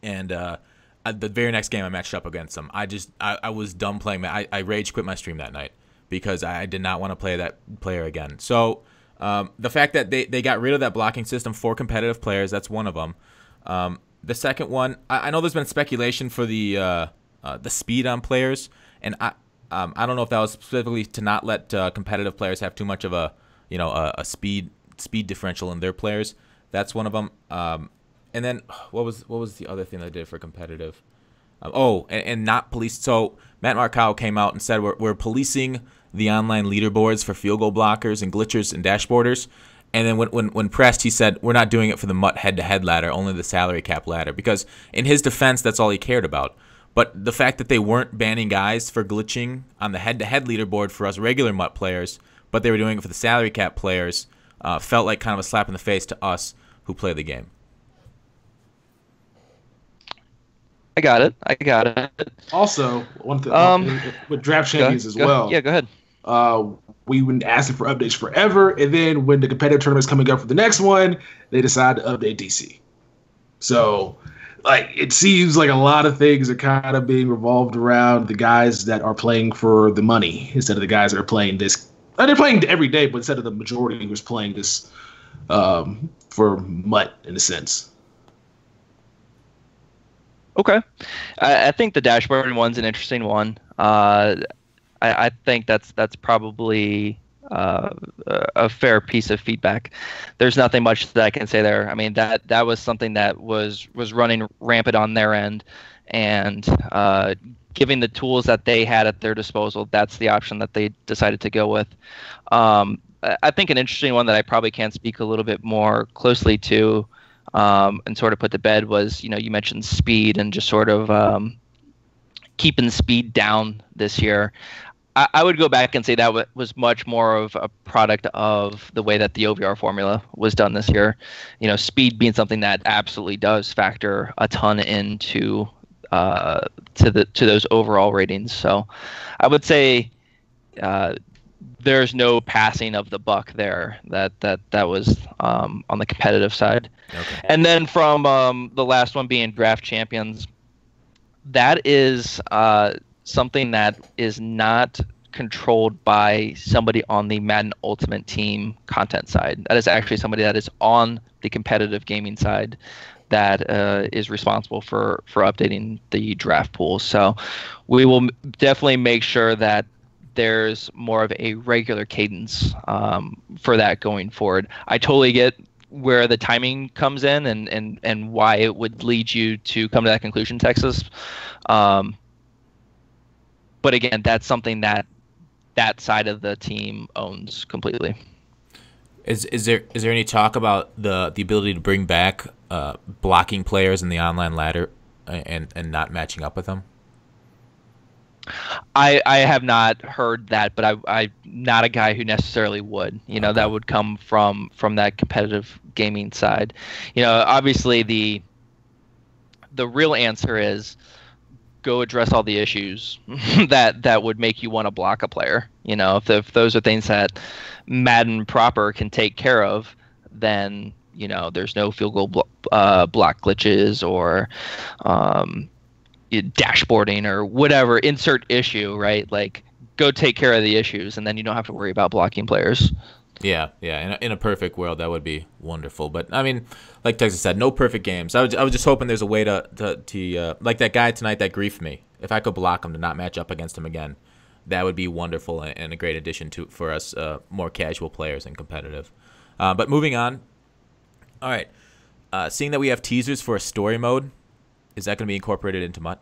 [SPEAKER 1] and the very next game I matched up against him. I was done playing. I rage quit my stream that night because I did not want to play that player again. So the fact that they got rid of that blocking system for competitive players, that's one of them. The second one, I know there's been speculation for the speed on players, and I don't know if that was specifically to not let competitive players have too much of a speed differential in their players. That's one of them. And then what was the other thing I did for competitive? And not police. So Matt Markow came out and said we're policing the online leaderboards for field goal blockers and glitchers and dashboarders. And then when pressed, he said we're not doing it for the MUT head-to-head ladder, only the salary cap ladder. Because in his defense, that's all he cared about. But the fact that they weren't banning guys for glitching on the head-to-head leaderboard for us regular MUT players, but they were doing it for the salary cap players, felt like kind of a slap in the face to us who play the game.
[SPEAKER 3] I got it.
[SPEAKER 2] Also, one thing with draft champions as well.
[SPEAKER 3] Yeah, go ahead.
[SPEAKER 2] We've been asking for updates forever, and then when the competitive tournament's coming up for the next one, they decide to update DC. So, like, it seems like a lot of things are kind of being revolved around the guys that are playing for the money instead of the guys that are playing this. They're playing every day, but instead of the majority who's playing this for MUT in a sense.
[SPEAKER 3] Okay, I think the dashboard one's an interesting one. I think that's probably a fair piece of feedback. There's nothing much that I can say there. I mean, that was something that was running rampant on their end, and giving the tools that they had at their disposal, that's the option that they decided to go with. I think an interesting one that I probably can speak a little bit more closely to, and sort of put to bed was, you mentioned speed and just sort of keeping speed down this year. I would go back and say that was much more of a product of the way that the OVR formula was done this year. Speed being something that absolutely does factor a ton into to those overall ratings. So I would say there's no passing of the buck there. That was on the competitive side. Okay. And then from the last one being draft champions, that is something that is not controlled by somebody on the Madden Ultimate Team content side. That is actually somebody that is on the competitive gaming side that is responsible for updating the draft pool. So we will definitely make sure that there's more of a regular cadence for that going forward. I totally get where the timing comes in and why it would lead you to come to that conclusion, Texas. But again, that's something that side of the team owns completely.
[SPEAKER 1] Is there any talk about the ability to bring back blocking players in the online ladder and not matching up with them?
[SPEAKER 3] I have not heard that, but I'm not a guy who necessarily would. Okay. That would come from that competitive gaming side. Obviously the real answer is go address all the issues that would make you want to block a player. If those are things that Madden proper can take care of, then there's no field goal block glitches or dashboarding or whatever, insert issue, right? Like, go take care of the issues, and then you don't have to worry about blocking players.
[SPEAKER 1] Yeah. In a perfect world, that would be wonderful. But I mean, like Texas said, no perfect games. I was just hoping there's a way to like that guy tonight that griefed me. If I could block him to not match up against him again, that would be wonderful and a great addition for us more casual players and competitive. But moving on. All right. Seeing that we have teasers for a story mode, is that going to be incorporated into MUT?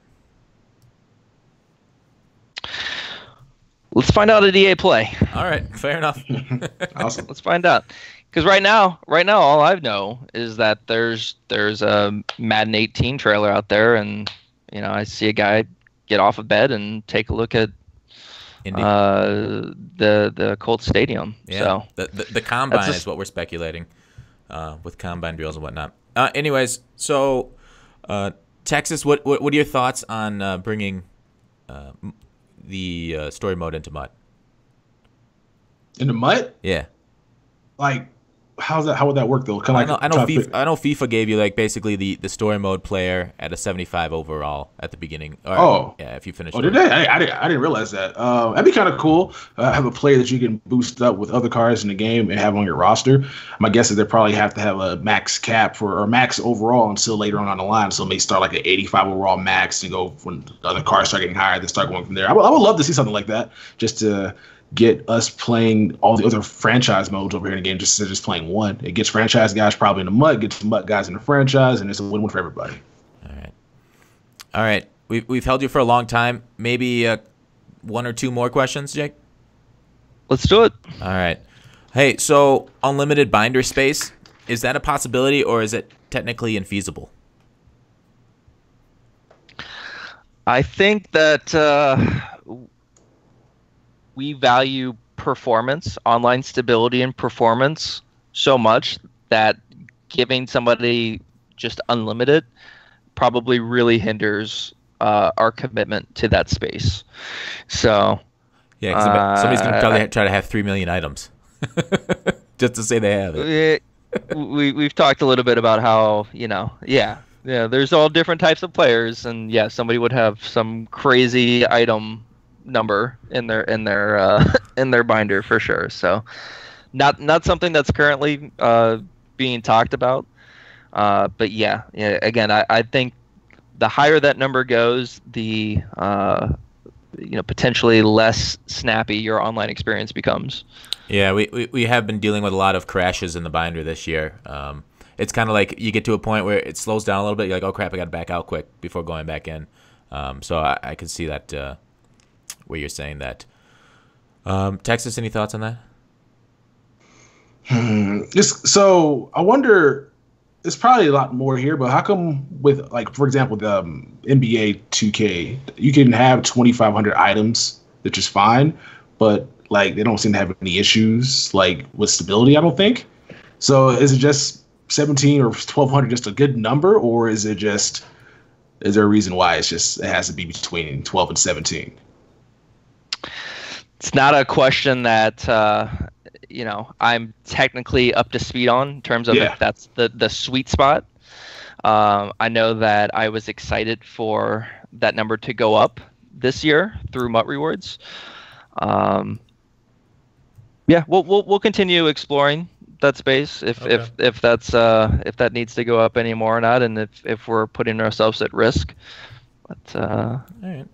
[SPEAKER 3] Let's find out at EA Play.
[SPEAKER 1] All right, fair enough.
[SPEAKER 2] Awesome.
[SPEAKER 3] Let's find out. Because right now, all I know is that there's a Madden 18 trailer out there, and I see a guy get off of bed and take a look at the Colts Stadium.
[SPEAKER 1] Yeah.
[SPEAKER 3] So
[SPEAKER 1] the combine is what we're speculating with combine drills and whatnot. Anyways, so Texas, what are your thoughts on bringing the story mode into MUT?
[SPEAKER 2] Into MUT?
[SPEAKER 1] Yeah.
[SPEAKER 2] Like, how would that work though?
[SPEAKER 1] I know FIFA gave you like basically the story mode player at a 75 overall at the beginning. Or, yeah, if you finish.
[SPEAKER 2] Oh, did they? I didn't realize that. That'd be kind of cool. Have a player that you can boost up with other cards in the game and have on your roster. My guess is they probably have to have a max cap or max overall until later on the line. So it may start like an 85 overall max and go when the other cards start getting higher, then start going from there. I would love to see something like that, just to get us playing all the other franchise modes over here in the game, just playing one. It gets franchise guys probably in the MUT, gets the MUT guys in the franchise, and it's a win-win for everybody.
[SPEAKER 1] All right. We've held you for a long time. Maybe one or two more questions, Jake?
[SPEAKER 3] Let's do it.
[SPEAKER 1] All right. Hey, so unlimited binder space, is that a possibility or is it technically infeasible?
[SPEAKER 3] I think that we value performance, online stability and performance so much that giving somebody just unlimited probably really hinders our commitment to that space. So
[SPEAKER 1] yeah, because somebody's going to probably try to have 3 million items just to say they have it.
[SPEAKER 3] We've talked a little bit about how, there's all different types of players, and yeah, somebody would have some crazy item number in their binder for sure. So not something that's currently being talked about. But yeah, again, I think the higher that number goes, the potentially less snappy your online experience becomes.
[SPEAKER 1] Yeah, we have been dealing with a lot of crashes in the binder this year. It's kind of like you get to a point where it slows down a little bit. You're like, oh crap, I got to back out quick before going back in. So I can see that where you're saying that. Texas, any thoughts on that?
[SPEAKER 2] So I wonder, it's probably a lot more here, but how come with, like, for example, the NBA 2K, you can have 2,500 items, which is fine, but like they don't seem to have any issues like with stability, I don't think. So is it just 17 or 1,200 just a good number, or is there a reason why it has to be between 12 and 17?
[SPEAKER 3] It's not a question that I'm technically up to speed on in terms of if that's the sweet spot. I know that I was excited for that number to go up this year through MUT Rewards. Yeah, we'll continue exploring that space if that needs to go up anymore or not, and if we're putting ourselves at risk. But
[SPEAKER 1] All right.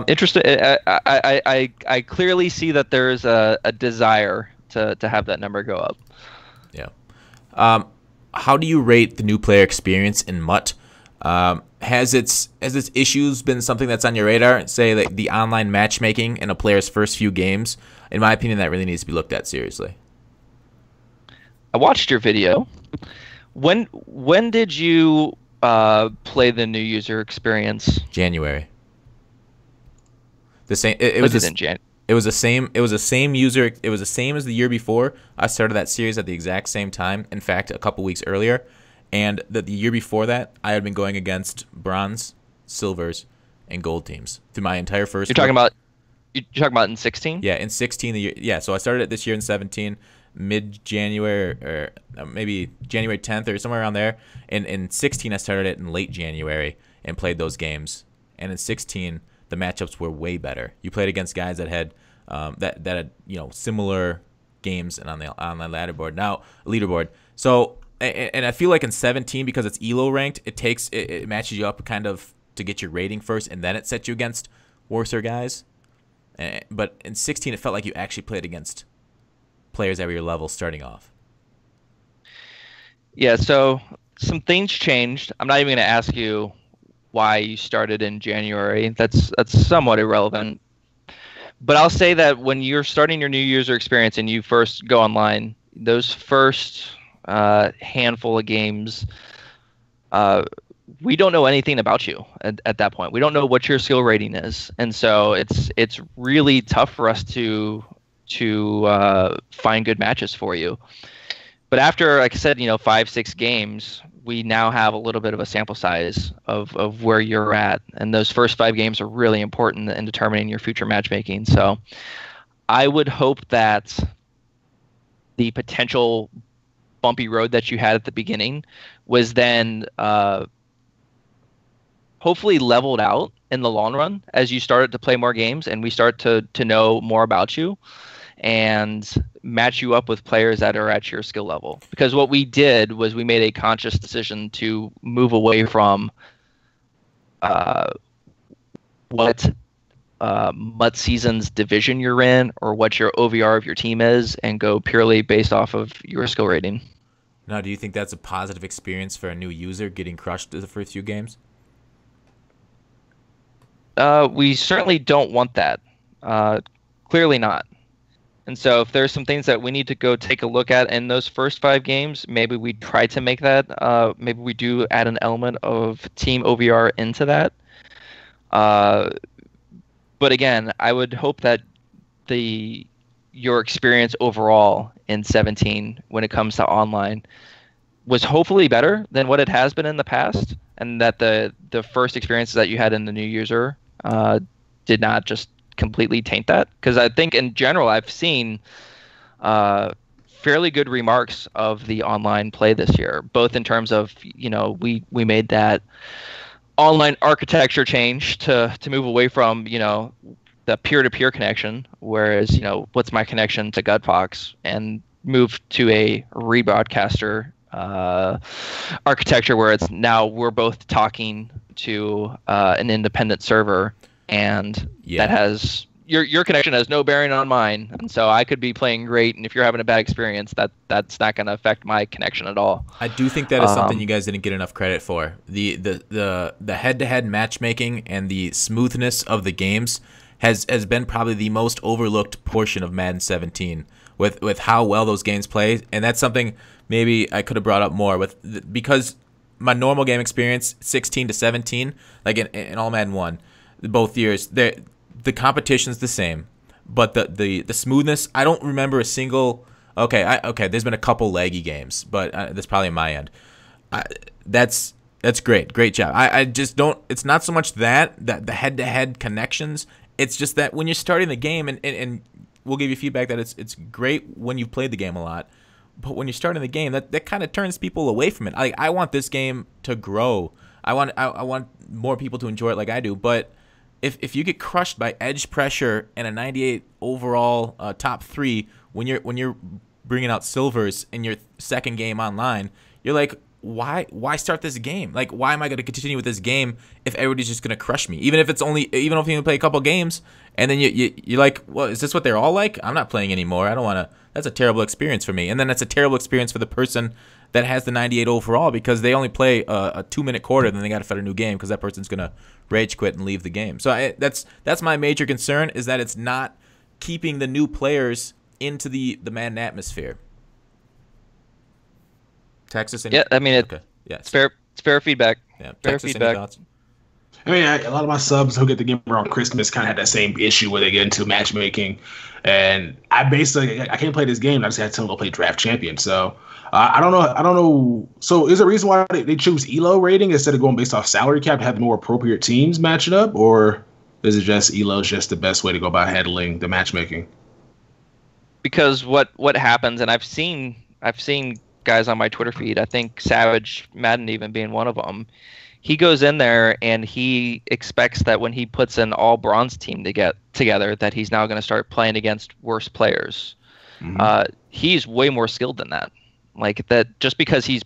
[SPEAKER 3] interesting. I clearly see that there is a desire to have that number go up.
[SPEAKER 1] Yeah. How do you rate the new player experience in MUT? Has its issues been something that's on your radar? Say like the online matchmaking in a player's first few games. In my opinion, that really needs to be looked at seriously.
[SPEAKER 3] I watched your video. When did you play the new user experience?
[SPEAKER 1] January. The same.
[SPEAKER 3] It was in January.
[SPEAKER 1] It was the same. It was the same user. It was the same as the year before. I started that series at the exact same time. In fact, a couple weeks earlier. And the year before that, I had been going against bronze, silvers, and gold teams through my entire first.
[SPEAKER 3] You're talking about in 16?
[SPEAKER 1] Yeah, in 16 the year. Yeah, so I started it this year in 17, mid-January or maybe January 10th or somewhere around there. And in 16, I started it in late January and played those games. And in 16, the matchups were way better. You played against guys that had that had similar games and on the online leaderboard. So. And I feel like in 17, because it's ELO ranked, it matches you up kind of to get your rating first, and then it sets you against worser guys. But in 16, it felt like you actually played against players at your level starting off.
[SPEAKER 3] Yeah, so some things changed. I'm not even going to ask you why you started in January. That's somewhat irrelevant. But I'll say that when you're starting your new user experience and you first go online, those first handful of games, we don't know anything about you at that point. We don't know what your skill rating is, and so it's really tough for us to find good matches for you. But after, like I said, 5-6 games, we now have a little bit of a sample size of where you're at, and those first 5 games are really important in determining your future matchmaking. So I would hope that the potential bumpy road that you had at the beginning was then hopefully leveled out in the long run as you started to play more games and we start to know more about you and match you up with players that are at your skill level. Because what we did was we made a conscious decision to move away from what MUT season's division you're in or what your OVR of your team is and go purely based off of your skill rating.
[SPEAKER 1] Now, do you think that's a positive experience for a new user getting crushed the first few games?
[SPEAKER 3] We certainly don't want that. Clearly not. And so if there's some things that we need to go take a look at in those first 5 games, maybe we try to make that. Maybe we do add an element of team OVR into that. But again, I would hope that your experience overall in 17 when it comes to online was hopefully better than what it has been in the past, and that the first experiences that you had in the new user did not just completely taint that. Because I think in general I've seen fairly good remarks of the online play this year, both in terms of we made that online architecture change to move away from the peer-to-peer connection, whereas what's my connection to Gutfox, and move to a rebroadcaster architecture where it's now we're both talking to an independent server, and that has your connection has no bearing on mine, and so I could be playing great, and if you're having a bad experience, that's not going to affect my connection at all.
[SPEAKER 1] I do think that is something you guys didn't get enough credit for. The head-to-head matchmaking and the smoothness of the games has been probably the most overlooked portion of Madden 17 with how well those games play, and that's something maybe I could have brought up more because my normal game experience 16 to 17, like in all Madden 1, both years, the competition's the same, but the smoothness, I don't remember a single. Okay, there's been a couple laggy games, but that's probably on my end. That's great job. I just don't. It's not so much that the head-to-head connections. It's just that when you're starting the game, and we'll give you feedback that it's great when you've played the game a lot, but when you're starting the game, that kind of turns people away from it. I want this game to grow. I want more people to enjoy it like I do, but if you get crushed by edge pressure and a 98 overall top 3 when you're bringing out silvers in your second game online, you're like, why start this game? Like, why am I going to continue with this game if everybody's just going to crush me? Even if you play a couple games and then you're like, well, is this what they're all like? I'm not playing anymore. I don't want to. That's a terrible experience for me. And then that's a terrible experience for the person that has the 98 overall, because they only play a 2-minute quarter, then they got to start a new game because that person's going to rage quit and leave the game. So that's my major concern, is that it's not keeping the new players into the Madden atmosphere. Texas?
[SPEAKER 3] Yeah, I mean,
[SPEAKER 1] okay. Yeah,
[SPEAKER 3] it's fair feedback.
[SPEAKER 1] Yeah,
[SPEAKER 3] fair
[SPEAKER 1] Texas,
[SPEAKER 3] feedback.
[SPEAKER 1] any thoughts?
[SPEAKER 2] I mean, a lot of my subs who get the game around Christmas kind of had that same issue where they get into matchmaking, and I can't play this game. I just had to go play Draft Champion. So I don't know. So is there a reason why they choose ELO rating instead of going based off salary cap to have more appropriate teams matching up, or is it just ELO is just the best way to go about handling the matchmaking?
[SPEAKER 3] Because what happens, and I've seen guys on my Twitter feed, I think Savage Madden even being one of them, he goes in there and he expects that when he puts an all bronze team to get together, that he's now going to start playing against worse players. Mm-hmm. He's way more skilled than that. Like, that just because he's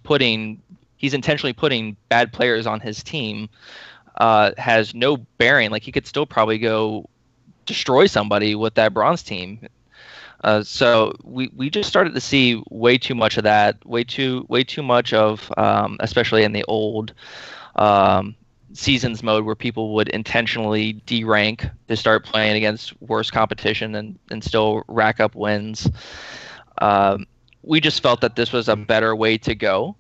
[SPEAKER 3] intentionally putting bad players on his team has no bearing. Like, he could still probably go destroy somebody with that bronze team. So we just started to see way too much of that, way too much of, especially in the old seasons mode, where people would intentionally derank to start playing against worse competition and still rack up wins. We just felt that this was a better way to go.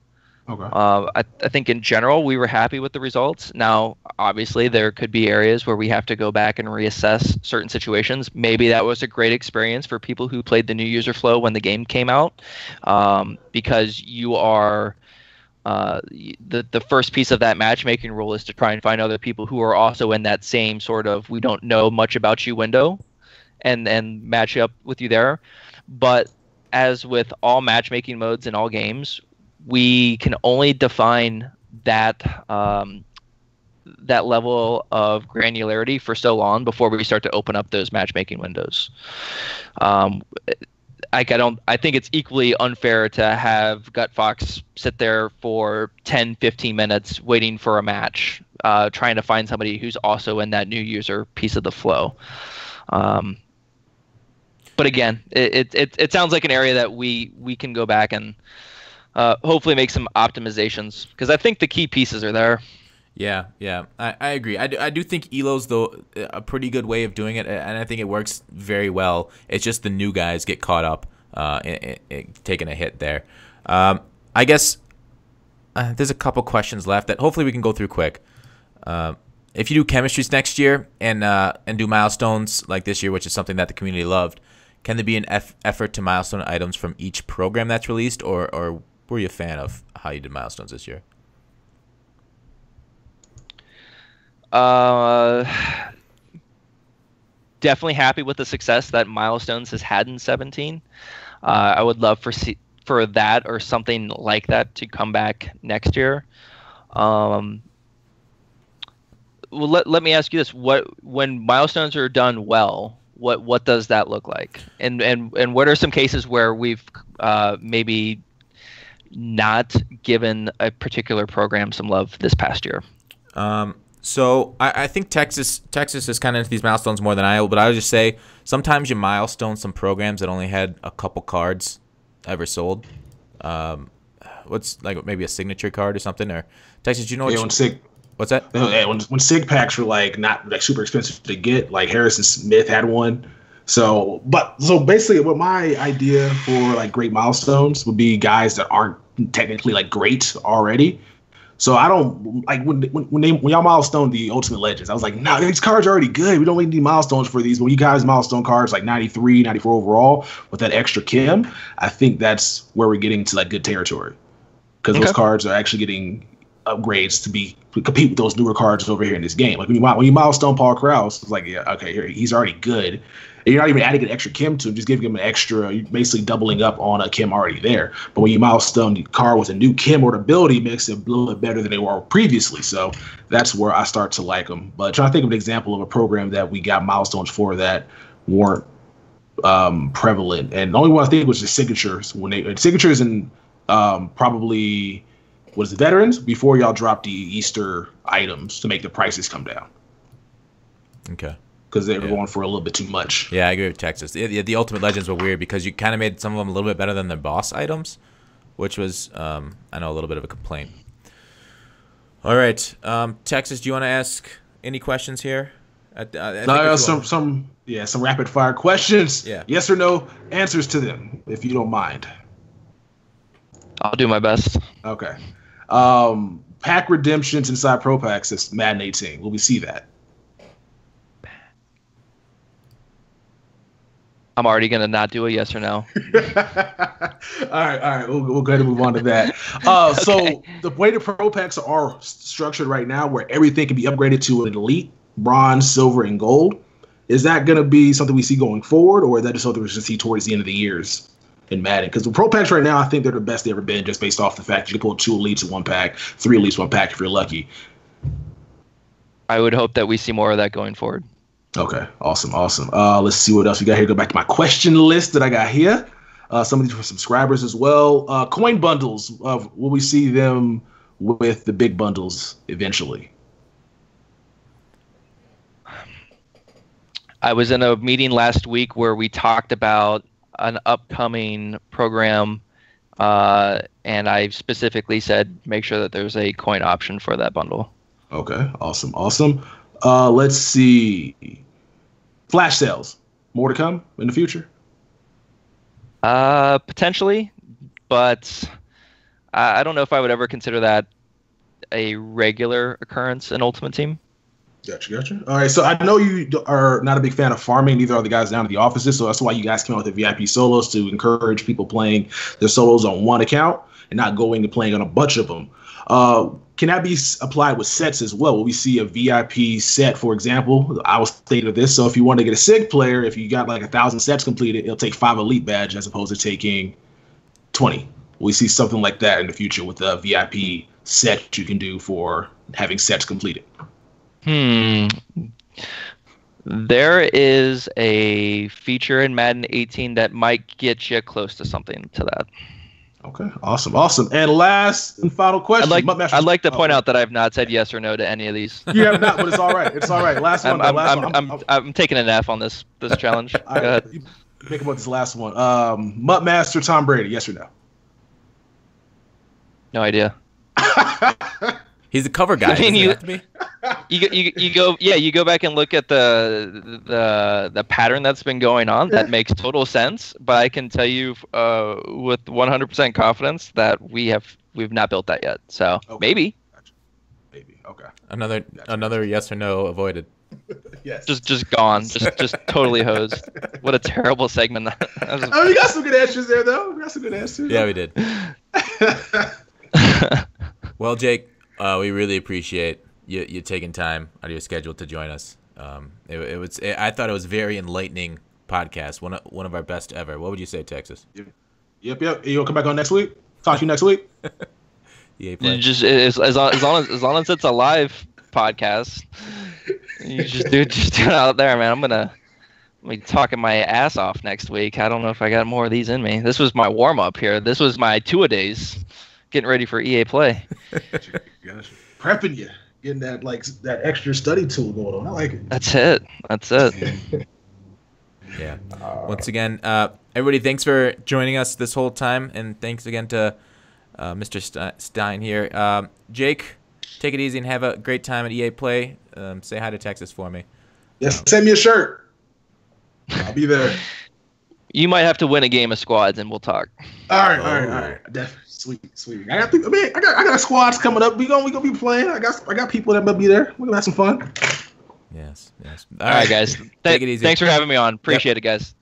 [SPEAKER 2] Okay.
[SPEAKER 3] I think in general we were happy with the results. Now, obviously, there could be areas where we have to go back and reassess certain situations. Maybe that was a great experience for people who played the new user flow when the game came out, because you are the first piece of that matchmaking rule is to try and find other people who are also in that same sort of we don't know much about you window, and match up with you there. But as with all matchmaking modes in all games, we can only define that that level of granularity for so long before we start to open up those matchmaking windows. I think it's equally unfair to have Gutfox sit there for 10, 15 minutes waiting for a match, trying to find somebody who's also in that new user piece of the flow. But again, it sounds like an area that we can go back and hopefully make some optimizations, because I think the key pieces are there.
[SPEAKER 1] Yeah, I agree. I do think ELO's, though, a pretty good way of doing it, and I think it works very well. It's just the new guys get caught up taking a hit there. I guess there's a couple questions left that hopefully we can go through quick. If you do Chemistries next year and do Milestones like this year, which is something that the community loved, can there be an effort to milestone items from each program that's released, or were you a fan of how you did Milestones this year?
[SPEAKER 3] Definitely happy with the success that Milestones has had in 17. I would love for that or something like that to come back next year. Well, let me ask you this: when Milestones are done well, what does that look like? And what are some cases where we've maybe not given a particular program some love this past year?
[SPEAKER 1] So I think Texas is kind of into these milestones more than I will, but I would just say sometimes you milestone some programs that only had a couple cards ever sold. What's like maybe a signature card or something? Or Texas, do you know what? What's that?
[SPEAKER 2] When SIG packs were not super expensive to get, like Harrison Smith had one. So basically, what my idea for great milestones would be guys that aren't technically great already. So I don't when y'all milestone the Ultimate Legends, I was like, no, these cards are already good. We don't really need milestones for these. When you guys milestone cards 93, 94 overall with that extra Chem, I think that's where we're getting to good territory, because those cards are actually getting upgrades to compete with those newer cards over here in this game. Like when you milestone Paul Krause, it's like, yeah, okay, he's already good. And you're not even adding an extra Chem to him, just giving him an extra, you're basically doubling up on a Chem already there. But when you milestone the card with a new Chem or ability, it makes it a little bit better than they were previously. So that's where I start to like them. But trying to think of an example of a program that we got milestones for that weren't prevalent. And the only one I think was the signatures. Signatures and probably was the veterans before y'all dropped the Easter items to make the prices come down.
[SPEAKER 1] Okay.
[SPEAKER 2] Because they were going for a little bit too much.
[SPEAKER 1] Yeah, I agree with Texas. The Ultimate Legends were weird because you kind of made some of them a little bit better than their boss items, which was, I know, a little bit of a complaint. All right. Texas, do you want to ask any questions here?
[SPEAKER 2] Some rapid fire questions.
[SPEAKER 1] Yeah.
[SPEAKER 2] Yes or no answers to them, if you don't mind.
[SPEAKER 3] I'll do my best.
[SPEAKER 2] Okay. Pack redemptions inside Pro Packs is Madden 18. Will we see that?
[SPEAKER 3] I'm already going to not do a yes or no.
[SPEAKER 2] All right. We'll go ahead and move on to that.
[SPEAKER 3] Okay.
[SPEAKER 2] So the way the Pro Packs are structured right now, where everything can be upgraded to an elite, bronze, silver, and gold, is that going to be something we see going forward, or is that just something we're going to see towards the end of the years in Madden? Because the Pro Packs right now, I think they're the best they've ever been, just based off the fact you can pull 2 elites in one pack, 3 elites in one pack if you're lucky.
[SPEAKER 3] I would hope that we see more of that going forward.
[SPEAKER 2] Okay, awesome. Let's see what else we got here. Go back to my question list that I got here. Some of these were subscribers as well. Coin bundles. Will we see them with the big bundles eventually?
[SPEAKER 3] I was in a meeting last week where we talked about an upcoming program, and I specifically said make sure that there's a coin option for that bundle.
[SPEAKER 2] Okay, awesome. Let's see. Flash sales. More to come in the future?
[SPEAKER 3] Potentially, but I don't know if I would ever consider that a regular occurrence in Ultimate Team.
[SPEAKER 2] Gotcha. All right, so I know you are not a big fan of farming. Neither are the guys down at the offices, so that's why you guys came out with the VIP solos to encourage people playing their solos on one account and not going to playing on a bunch of them. Can that be applied with sets as well? Will we see a VIP set, for example? I was thinking of this. So if you want to get a SIG player, if you got like 1,000 sets completed, it'll take 5 elite badge as opposed to taking 20. Will we see something like that in the future with a VIP set you can do for having sets completed?
[SPEAKER 3] There is a feature in Madden 18 that might get you close to something to that.
[SPEAKER 2] Okay, awesome. And last and final question.
[SPEAKER 3] I'd like to point out that I have not said yes or no to any of these.
[SPEAKER 2] You have not, but it's all right. Last one.
[SPEAKER 3] I'm taking an F on this challenge. Go ahead.
[SPEAKER 2] You think about this last one. MUT Master Tom Brady, yes or no?
[SPEAKER 3] No idea.
[SPEAKER 1] He's the cover guy.
[SPEAKER 3] I mean, you go back and look at the pattern that's been going on. That makes total sense. But I can tell you with 100% confidence that we've not built that yet. So okay. Maybe.
[SPEAKER 2] Gotcha. Maybe. Okay.
[SPEAKER 1] Another yes or no avoided.
[SPEAKER 2] Yes.
[SPEAKER 3] Just gone. Just totally hosed. What a terrible segment.
[SPEAKER 2] Oh, you got some good answers there, though.
[SPEAKER 1] Yeah, we did. Well, Jake. We really appreciate you taking time out of your schedule to join us. I thought it was a very enlightening podcast, one of our best ever. What would you say, Texas?
[SPEAKER 2] Yep. You gonna come back on next week? Talk to you next week.
[SPEAKER 3] Just as long as it's a live podcast, you just do it out there, man. I'm gonna be talking my ass off next week. I don't know if I got more of these in me. This was my warm up here. This was my 2-a-days, getting ready for EA Play.
[SPEAKER 2] Gotcha. Prepping you, getting that extra study tool going on. I like it.
[SPEAKER 3] That's it.
[SPEAKER 1] Yeah. Once again, everybody, thanks for joining us this whole time, and thanks again to Mr. Stein here. Jake, take it easy and have a great time at EA Play. Say hi to Texas for me.
[SPEAKER 2] Yes, send me a shirt. I'll be there.
[SPEAKER 3] You might have to win a game of squads, and we'll talk.
[SPEAKER 2] All right. Definitely. Sweet. I got squads coming up. We gonna be playing. I got people that might be there. We're gonna have some fun.
[SPEAKER 1] Yes.
[SPEAKER 3] All right, guys.
[SPEAKER 1] Take it easy.
[SPEAKER 3] Thanks for having me on. Appreciate it, guys.